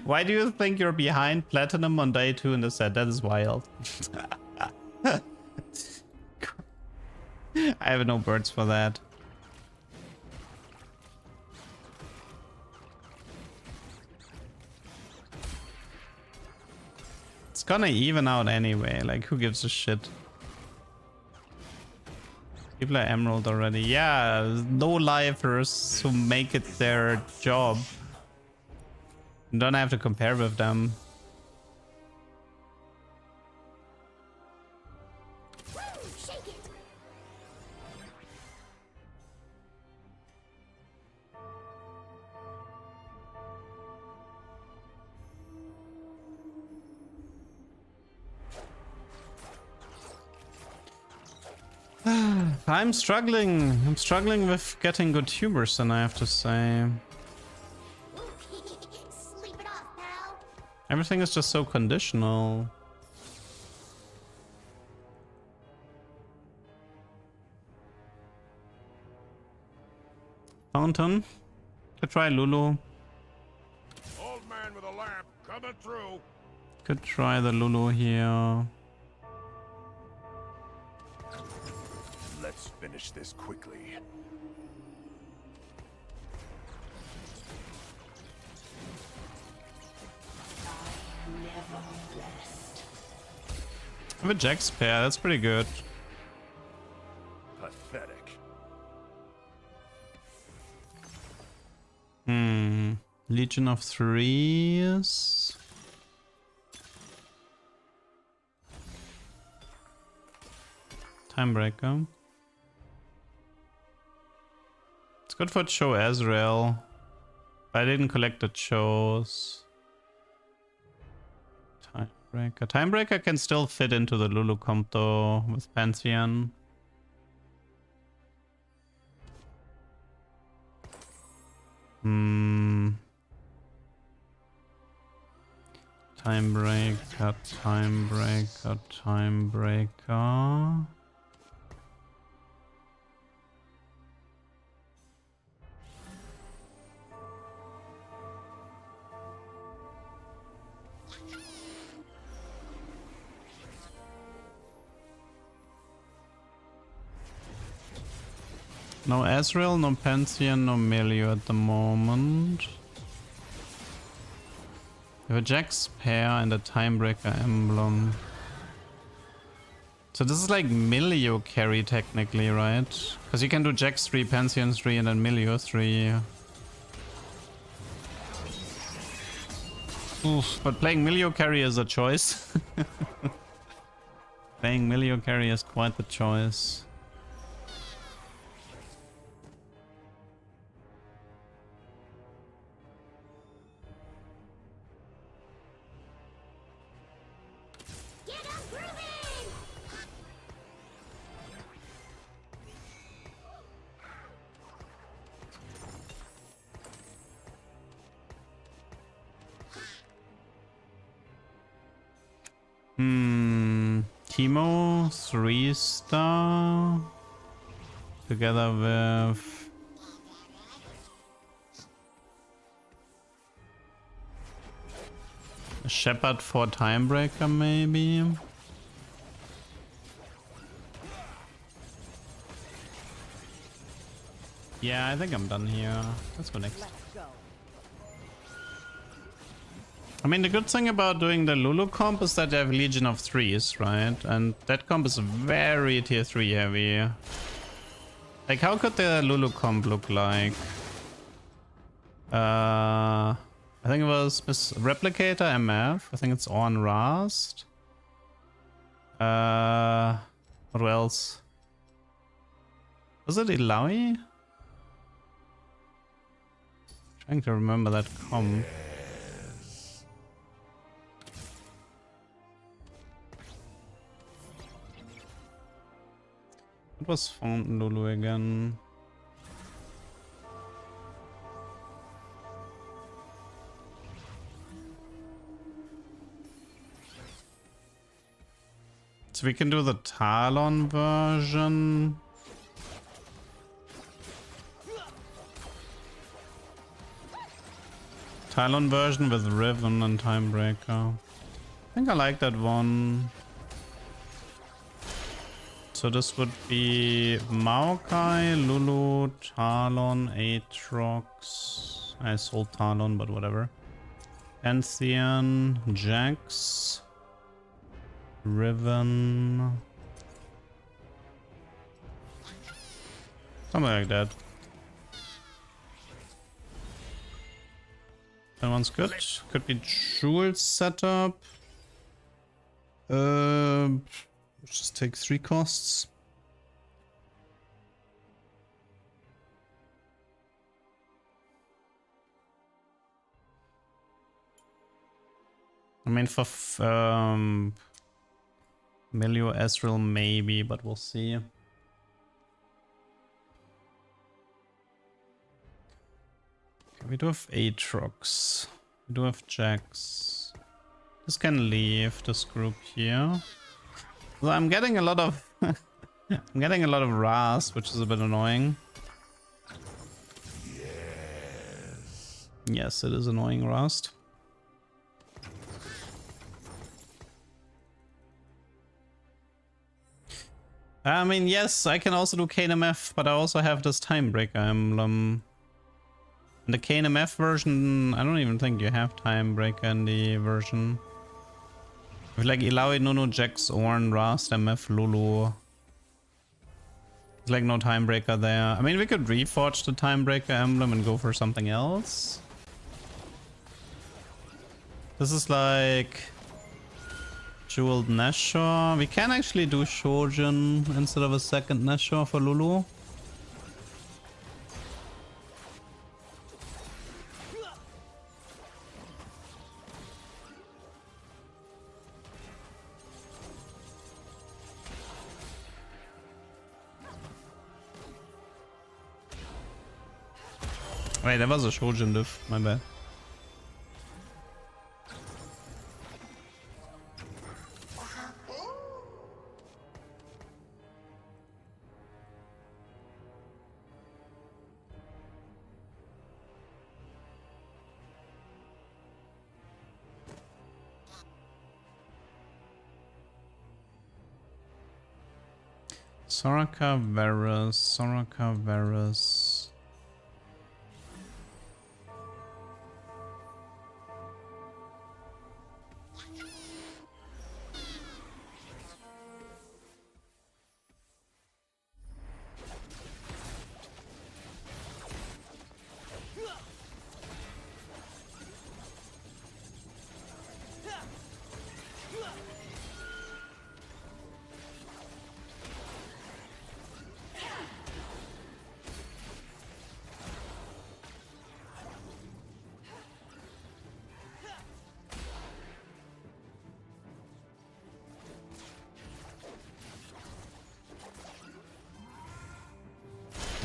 S1: Why do you think you're behind Platinum on day 2 in the set? That is wild. I have no words for that. It's gonna even out anyway, like who gives a shit? People are emerald already. Yeah, no-lifers who make it their job. You don't have to compare with them. I'm struggling. I'm struggling with getting good tubers, and I have to say.
S7: Sleep it off, pal.
S1: Everything is just so conditional. Fountain. Could try Lulu.
S6: Old man with a lamp coming through.
S1: Could try the Lulu here.
S6: Let's finish this quickly.
S1: I have a Jack spare, that's pretty good.
S6: Pathetic.
S1: Legion of Threes. Timebreaker. It's good for Cho Azrael. I didn't collect the Chos. Timebreaker. Timebreaker can still fit into the Lulu comp though with Pantheon. Timebreaker, timebreaker, timebreaker. No Azrael, no Pantheon, no Melio at the moment. We have a Jack's pair and a Timebreaker emblem. So this is like Melio carry technically, right? Because you can do Jack's 3, Pantheon 3, and then Melio 3. Oof, but playing Melio carry is a choice. Playing Melio carry is quite the choice. Teemo 3-star together with a Shepherd for Timebreaker maybe. Yeah, I think I'm done here. Let's go next. I mean, the good thing about doing the Lulu comp is that they have Legion of Threes, right? And that comp is very tier 3 heavy. Like, how could the Lulu comp look like? I think it was Miss Replicator MF. I think it's on Rast. What else? Was it Ilaoi? Trying to remember that comp. What was Fountain Lulu again? So we can do the Talon version. Talon version with Riven and Timebreaker. I think I like that one. So this would be Maokai, Lulu, Talon, Aatrox. I sold Talon, but whatever. Pantheon, Jax, Riven. Something like that. That one's good. Could be Jewel setup. Just take 3 costs. I mean, for Melio Ezreal maybe, but we'll see. We do have Aatrox. We do have Jax. This can leave this group here. So I'm getting a lot of I'm getting a lot of Ras, which is a bit annoying. Yes, it is annoying, Rust. I mean, yes, I can also do KNMF, but I also have this Timebreaker emblem. In the KNMF version, I don't even think you have Timebreaker in the version. With like Ilaoi, Nunu, Jax, Ornn, Rast, MF, Lulu. There's like no Timebreaker there. I mean, we could reforge the Timebreaker emblem and go for something else. This is like Jeweled Nashor. We can actually do Shojin instead of a second Nashor for Lulu. Wait, that was a Shojin diff, my bad. Soraka Varus, Soraka Varus.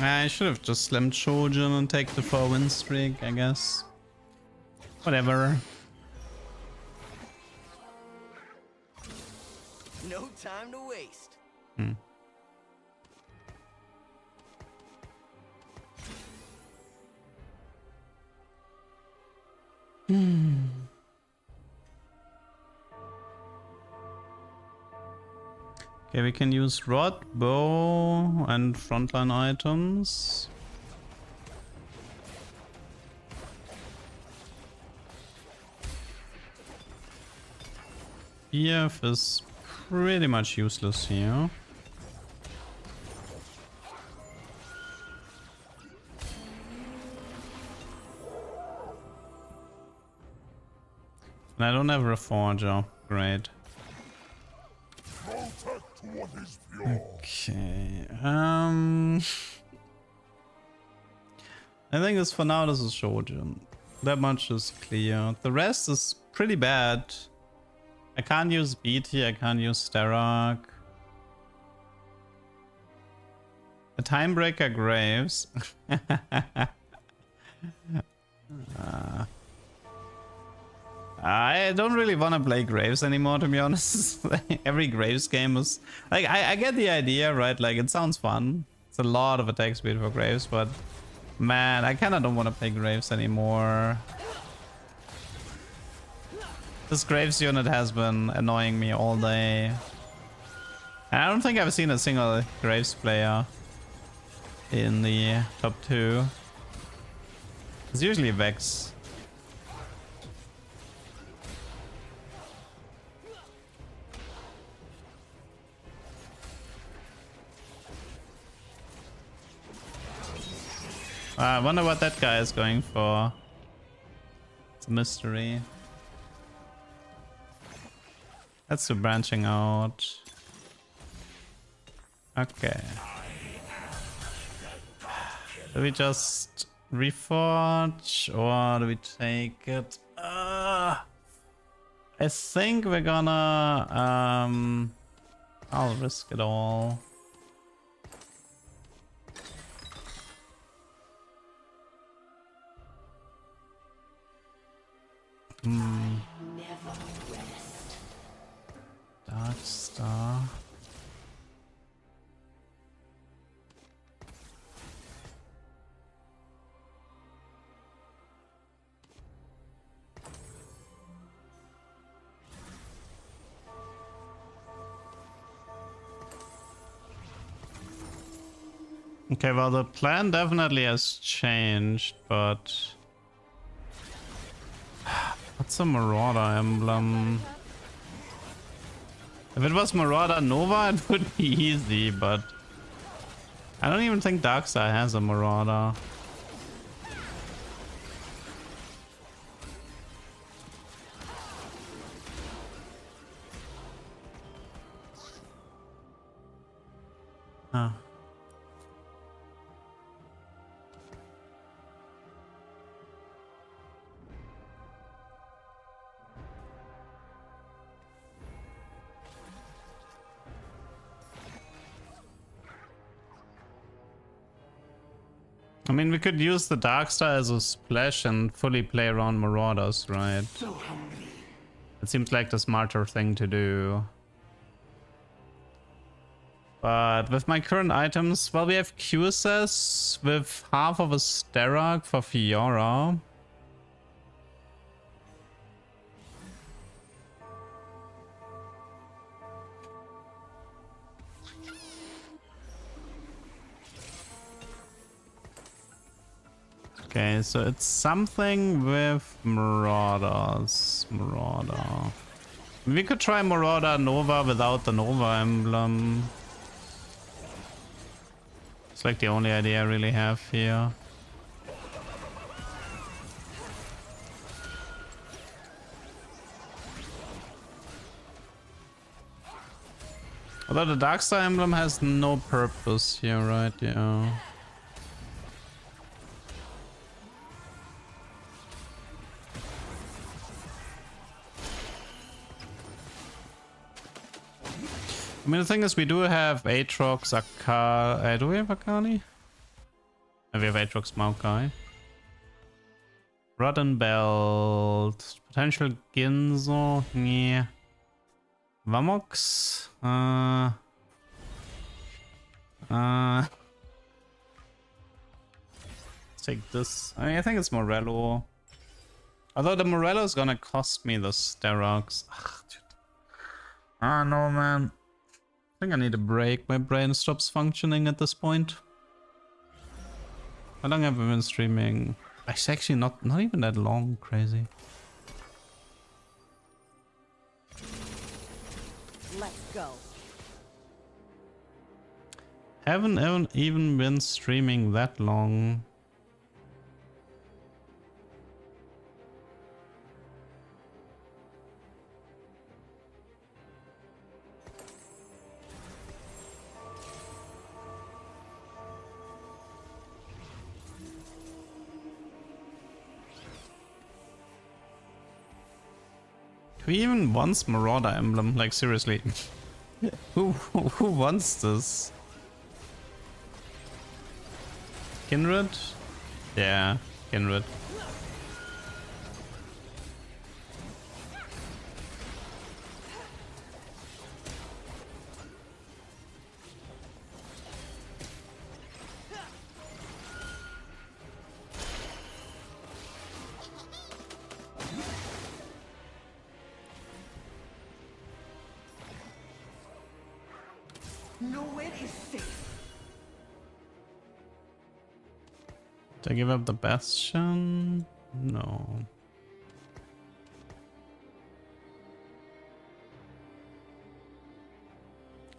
S1: I should have just slammed Shojin and take the 4-win streak, I guess. Whatever.
S5: No time to waste.
S1: Okay, we can use Rod, Bow, and frontline items. EF is pretty much useless here. And I don't have a Reforger. Great. Okay. I think this for now this is Shojin. That much is clear. The rest is pretty bad. I can't use BT, I can't use Sterak. A Timebreaker Graves. I don't really want to play Graves anymore, to be honest. Every Graves game is... Like, I get the idea, right? Like, it sounds fun. It's a lot of attack speed for Graves, but... Man, I kind of don't want to play Graves anymore. This Graves unit has been annoying me all day. And I don't think I've seen a single Graves player in the top 2. It's usually Vex. I wonder what that guy is going for. It's a mystery. Let's do branching out. Okay. Do we just reforge or do we take it? I think we're gonna I'll risk it all.
S9: Never rest.
S1: Dark Star. Okay, well, the plan definitely has changed, but what's a Marauder emblem? If it was Marauder Nova, it would be easy, but I don't even think Darkstar has a Marauder. Huh. I mean, we could use the Darkstar as a splash and fully play around Marauders, right?
S9: So hungry.
S1: It seems like the smarter thing to do. But with my current items, well, we have QSS with half of a Sterak for Fiora. Okay, so it's something with Marauders. Marauder. We could try Marauder Nova without the Nova emblem. It's like the only idea I really have here. Although the Darkstar emblem has no purpose here, right? Yeah. I mean, the thing is, we do have Aatrox, Akali. Do we have Akali? We have Aatrox, Maokai. Rotten Belt. Potential Ginzo. Yeah. Vamox. Let's take this. I mean, I think it's Morello. Although the Morello is gonna cost me the Sterox. Ah, no, man. I think I need a break. My brain stops functioning at this point. How long have I been streaming? It's actually not even that long. Crazy.
S3: Let's go.
S1: Haven't even been streaming that long. Who even wants Marauder emblem? Like, seriously. Who wants this? Kindred? Yeah, Kindred.
S9: Nowhere is safe.
S1: Did I give up the Bastion? No.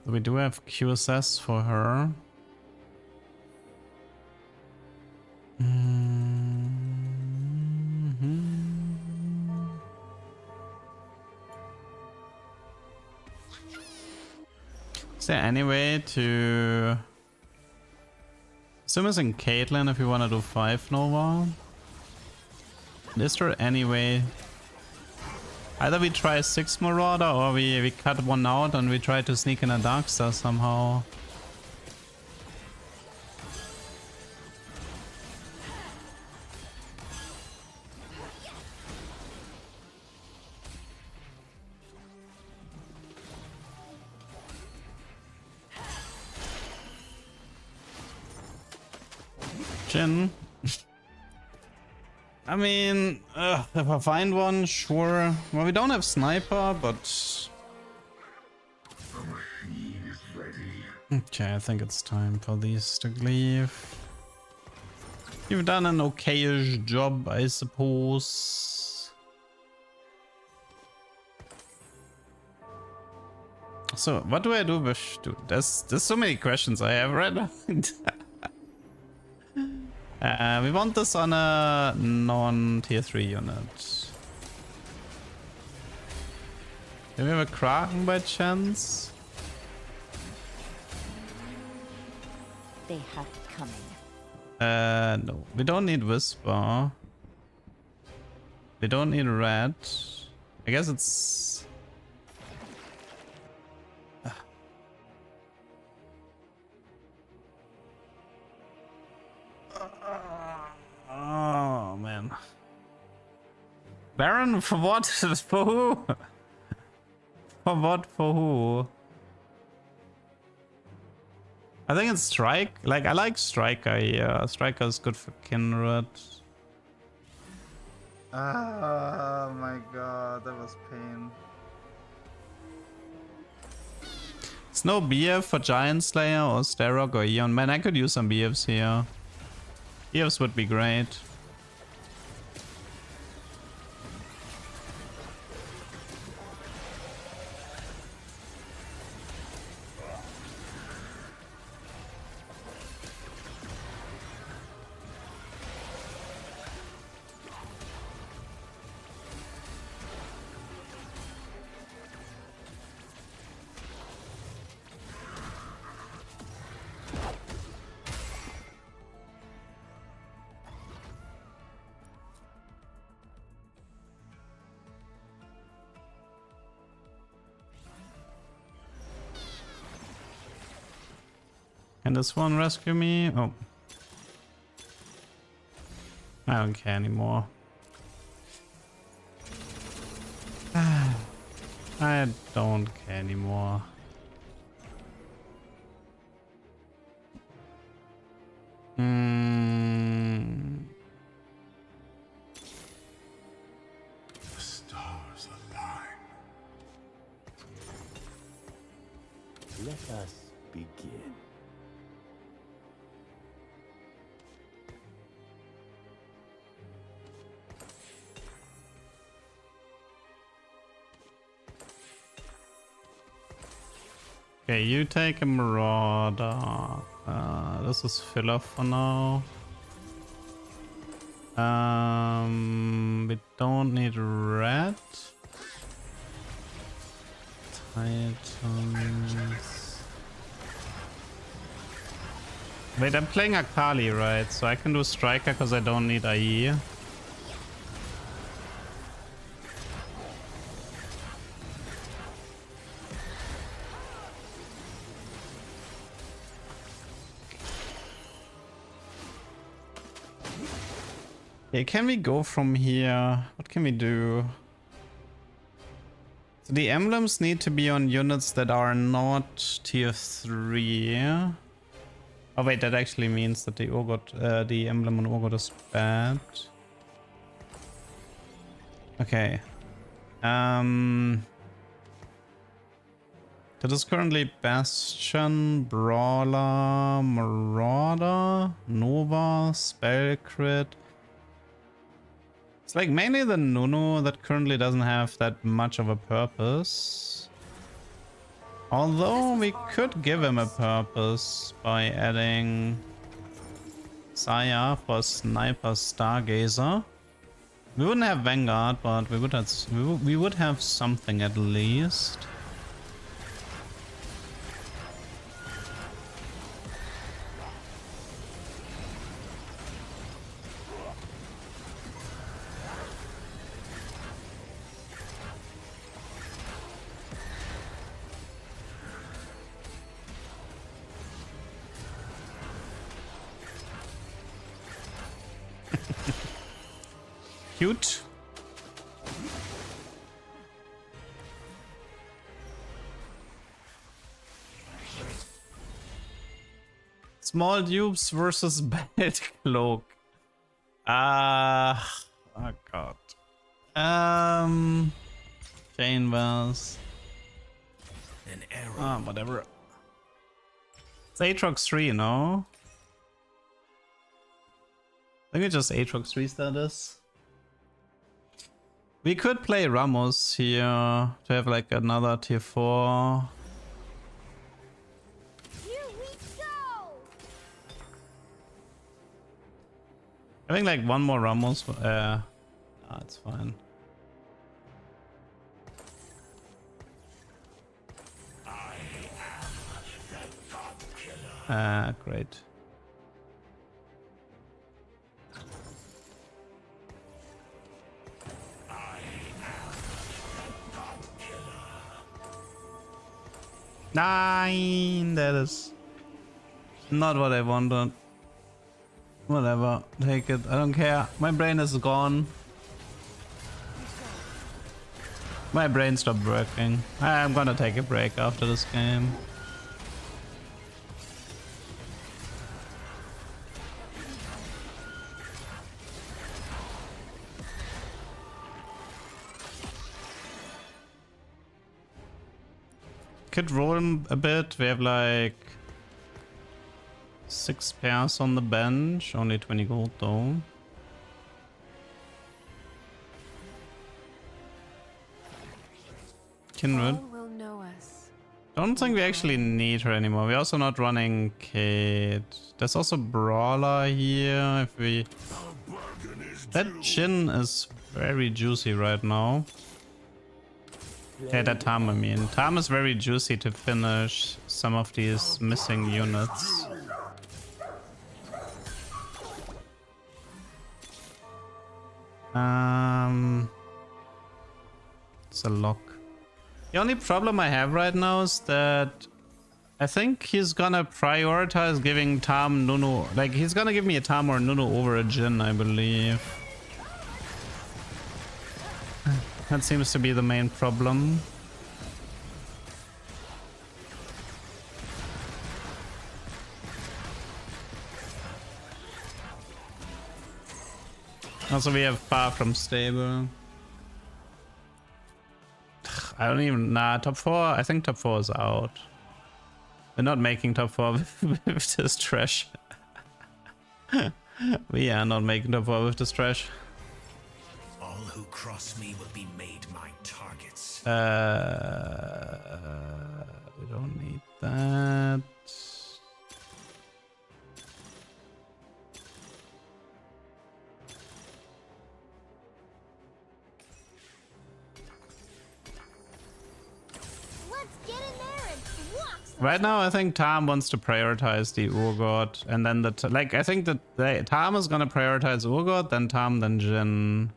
S1: We do have QSS for her. Is there any way to... So missing Caitlyn if you want to do 5 Nova? Is there any way... Either we try 6 Marauder or we cut one out and we try to sneak in a Darkstar somehow. Jin. I mean, if I find one, sure. Well, we don't have sniper, but... Okay, I think it's time for these to leave. You've done an okayish job, I suppose. So, what do I do with... Dude, there's so many questions I have right now. We want this on a non-tier 3 unit. Do we have a Kraken by chance?
S3: They have it coming.
S1: No. We don't need Whisper. We don't need Red. I guess it's... Oh, man. Baron, for what? For who? For what? For who? I think it's Strike. Like, I like Striker here. Striker is good for Kindred.
S8: Oh my god, that was pain.
S1: It's no BF for Giant Slayer or Starrock or Eon. Man, I could use some BFs here. BFs would be great. Can this one rescue me? Oh. I don't care anymore. I don't care anymore.
S6: The stars align.
S2: Let us begin.
S1: Okay, you take a Marauder. This is filler for now. We don't need red. Titans. Wait, I'm playing Akali, right? So I can do Striker because I don't need IE. Okay, can we go from here? What can we do? So the emblems need to be on units that are not tier 3. Oh wait, that actually means that the Urgot, the emblem on Urgot is bad. Okay. That is currently Bastion, Brawler, Marauder, Nova, Spell Crit. It's like mainly the Nunu that currently doesn't have that much of a purpose. Although we could give him a purpose by adding Saya for Sniper Stargazer. We wouldn't have Vanguard, but we would have something at least. Cute. Small dupes versus belt cloak. Oh god. Chain Bells.
S10: An arrow.
S1: Whatever. It's Aatrox 3, no? I think it's just Aatrox 3 status. We could play Ramos here to have like another tier 4.
S7: Here we go!
S1: Having like one more Ramos, it's fine. Great. Nine. That is not what I wanted. Whatever, take it. I don't care. My brain is gone. My brain stopped working. I'm gonna take a break after this game. Could roll him a bit. We have like 6 pairs on the bench. Only 20 gold though. Kindred.
S3: Will know us.
S1: Don't think we actually need her anymore. We're also not running Kate. There's also Brawler here. If we... That Jhin is very juicy right now. Yeah, that Tam, I mean. Tam is very juicy to finish some of these missing units. It's a lock. The only problem I have right now is that I think he's gonna prioritize giving Tam Nunu. Like, he's gonna give me a Tam or Nunu over a Jhin, I believe. That seems to be the main problem. Also, we have far from stable. I don't even... Nah, top 4. I think top 4 is out. We're not making top 4 with this trash. We are not making top 4 with this trash.
S10: All who cross me will be made my targets.
S1: We don't need that.
S7: Let's get in there and walk some.
S1: Right now, I think Tam wants to prioritize the Urgot, and then the like. I think that Tam is gonna prioritize Urgot, then Tam, then Jhin.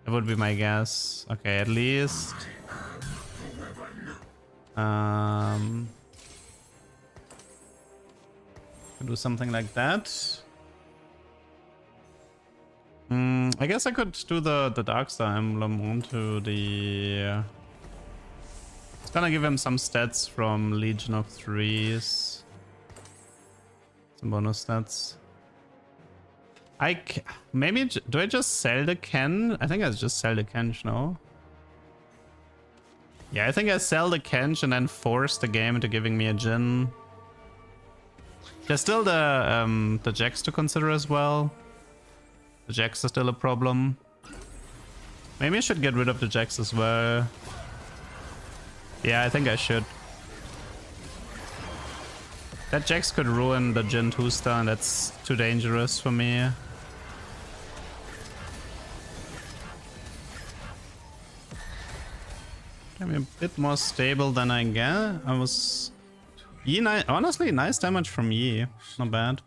S1: That would be my guess. Okay, at least. Do something like that. I guess I could do the Darkstar emblem onto the. It's gonna give him some stats from Legion of Threes. Some bonus stats. Maybe do I just sell the Ken? I think I just sell the Kench, no? Yeah, I think I sell the Kench and then force the game into giving me a Jhin. There's still the Jax to consider as well. The Jax is still a problem. Maybe I should get rid of the Jax as well. Yeah, I think I should. That Jax could ruin the Jhin 2-star and that's too dangerous for me. I'm a bit more stable than I get. I was... Yi, honestly, nice damage from Yi. Not bad.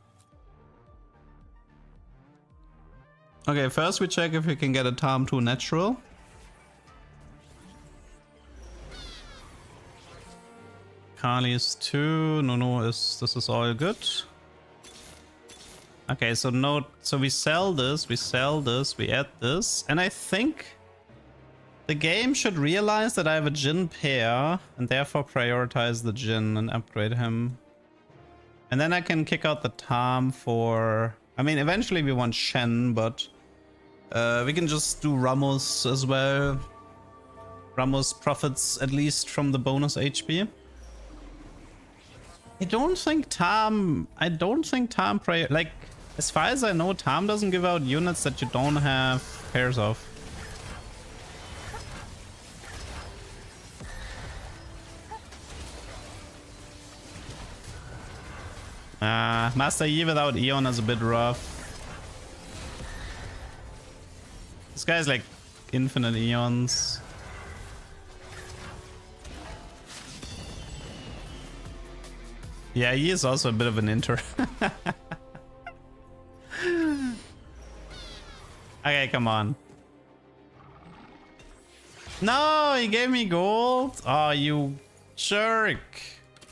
S1: Okay, first we check if we can get a Tam 2 natural. Kali is 2. Nunu is... This is all good. Okay, so no... So we sell this, we add this. And I think... The game should realize that I have a Jhin pair and therefore prioritize the Jhin and upgrade him. And then I can kick out the Tom for... I mean, eventually we want Shen, but we can just do Ramos as well. Ramos profits at least from the bonus HP. I don't think Tom like, as far as I know, Tom doesn't give out units that you don't have pairs of. Master Yi without Eon is a bit rough. This guy's like infinite Eons. Yeah, he is also a bit of an inter. Okay, come on. No, he gave me gold. Oh, you jerk.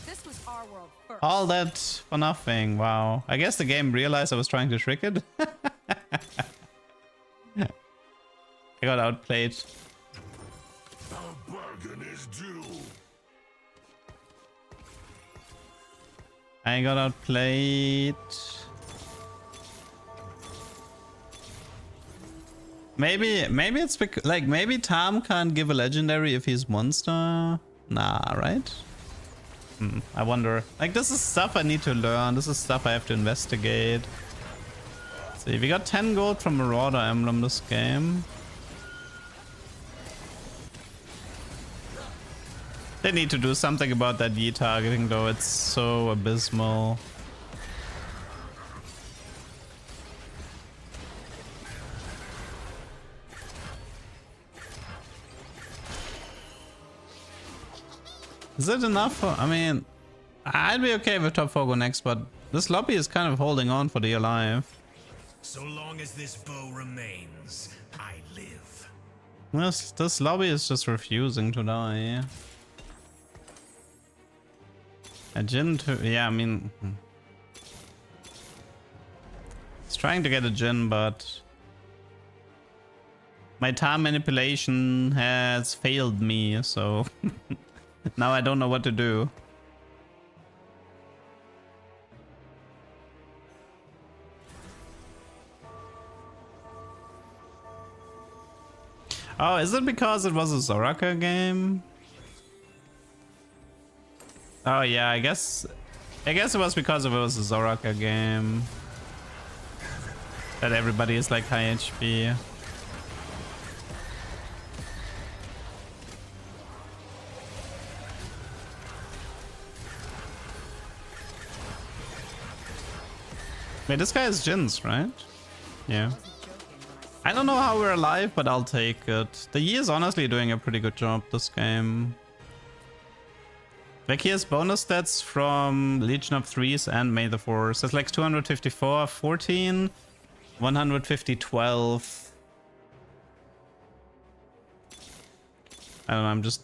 S3: This was our world first.
S1: All that for nothing. Wow. I guess the game realized I was trying to trick it. I got outplayed.
S6: A bargain is due.
S1: I got outplayed. Maybe it's because, like, maybe Tom can't give a legendary if he's monster. Nah, right? I wonder. Like, this is stuff I need to learn. This is stuff I have to investigate. See, we got 10 gold from Marauder Emblem this game. They need to do something about that Yi targeting though, it's so abysmal. Is it enough for, I mean, I'd be okay with top 4 go next, but this lobby is kind of holding on for dear life.
S10: So long as this bow remains, I live.
S1: This lobby is just refusing to die. A Jin too, yeah, I mean... It's trying to get a Jin, but... My time manipulation has failed me, so... Now I don't know what to do. Oh, is it because it was a Soraka game? Oh yeah, I guess it was because it was a Soraka game that everybody is like high HP. Wait, this guy is Jin's, right? Yeah. I don't know how we're alive, but I'll take it. The Yi is honestly doing a pretty good job this game. Like, he has bonus stats from Legion of Threes and May the 4th. It's like 254, 14, 150, 12. I don't know, I'm just...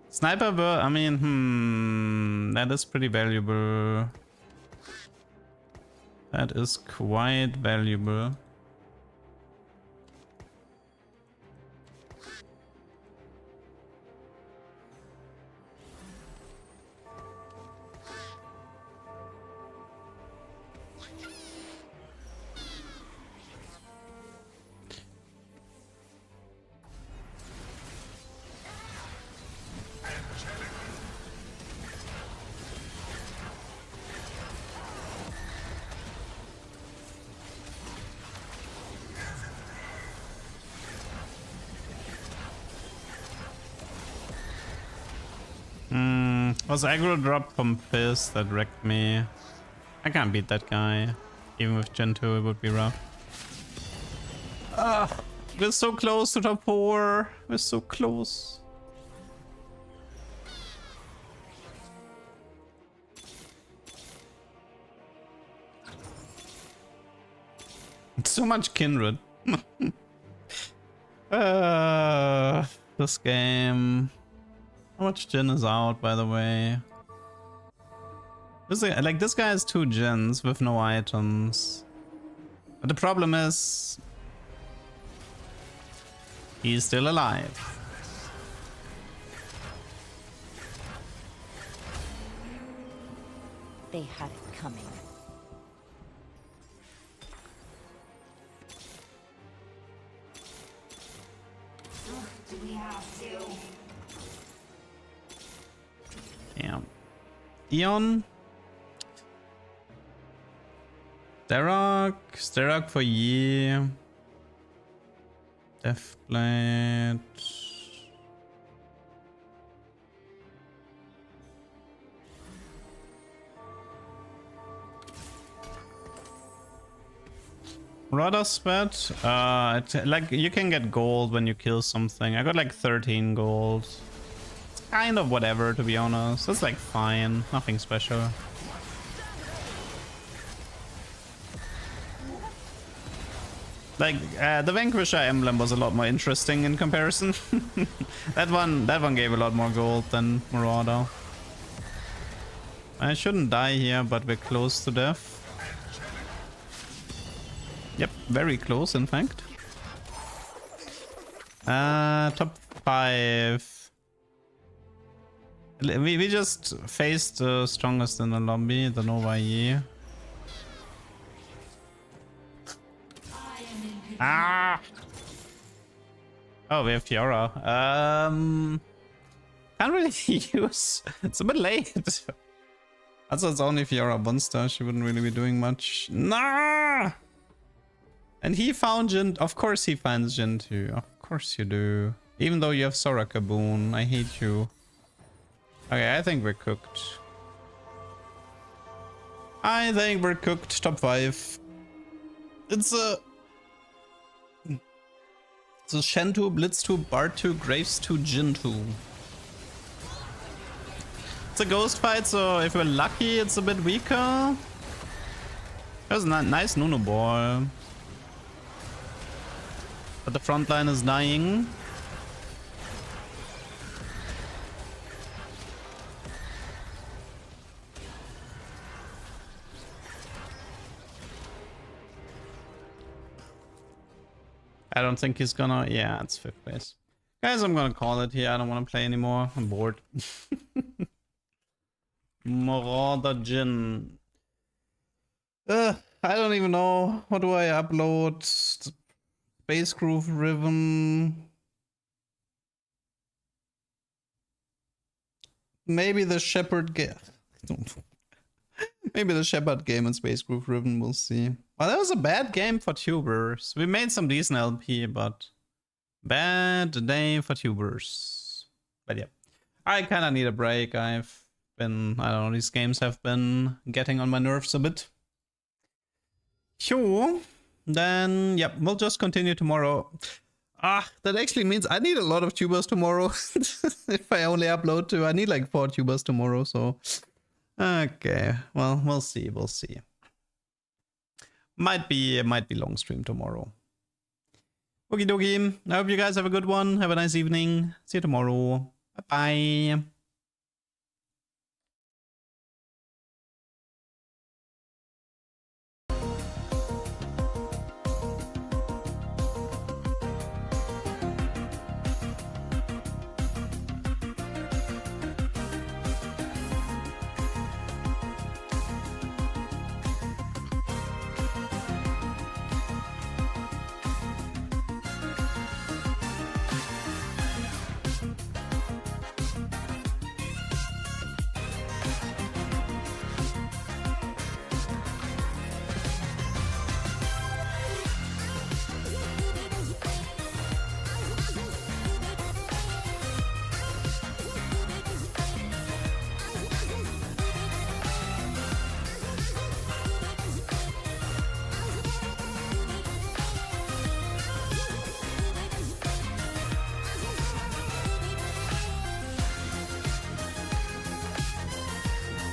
S1: Sniper, I mean, that is pretty valuable. That is quite valuable. Was aggro drop from Fizz that wrecked me. I can't beat that guy. Even with Gen 2 it would be rough. We're so close to top 4. We're so close. It's so much Kindred. This game. How much Jin is out, by the way? This guy has 2 Jins with no items. But the problem is... he's still alive.
S3: They had it coming.
S4: Do we have to?
S1: Damn. Eon. Sterak for Yi. Deathblade. Rather spat. Like you can get gold when you kill something. I got like 13 gold. It's kind of whatever, to be honest. It's like fine, nothing special. Like the Vanquisher emblem was a lot more interesting in comparison. that one gave a lot more gold than Marauder. I shouldn't die here, but we're close to death. Yep, very close, in fact. Top 5. We just faced the strongest in the lobby, the Nova Yi. Ah! Oh, we have Fiora. Can't really use. It's a bit late. Also, it's only Fiora Monster. She wouldn't really be doing much. Nah! And he found Jin. Of course he finds Jin too. Of course you do. Even though you have Soraka Boon. I hate you. Okay, I think we're cooked. I think we're cooked. Top 5. It's a Shen 2, Blitz 2, Bard 2, Graves 2, Jin 2. It's a ghost fight, so if we're lucky, it's a bit weaker. That was a nice Nunu ball. But the front line is dying. I don't think he's gonna... Yeah, it's 5th place. Guys, I'm gonna call it here. I don't want to play anymore. I'm bored. Marauder Jin. I don't even know. What do I upload? Space Groove Riven. Maybe the Shepherd game. Maybe the Shepherd game and Space Groove Riven, we'll see. Well, that was a bad game for tubers. We made some decent LP, but bad day for tubers. But yeah, I kind of need a break. I've been, I don't know, these games have been getting on my nerves a bit. Sure. Then, yep, we'll just continue tomorrow. That actually means I need a lot of tubers tomorrow. If I only upload 2, I need like 4 tubers tomorrow, so... Okay, well, we'll see, we'll see. Might be long stream tomorrow. Okie dokie, I hope you guys have a good one. Have a nice evening. See you tomorrow. Bye-bye.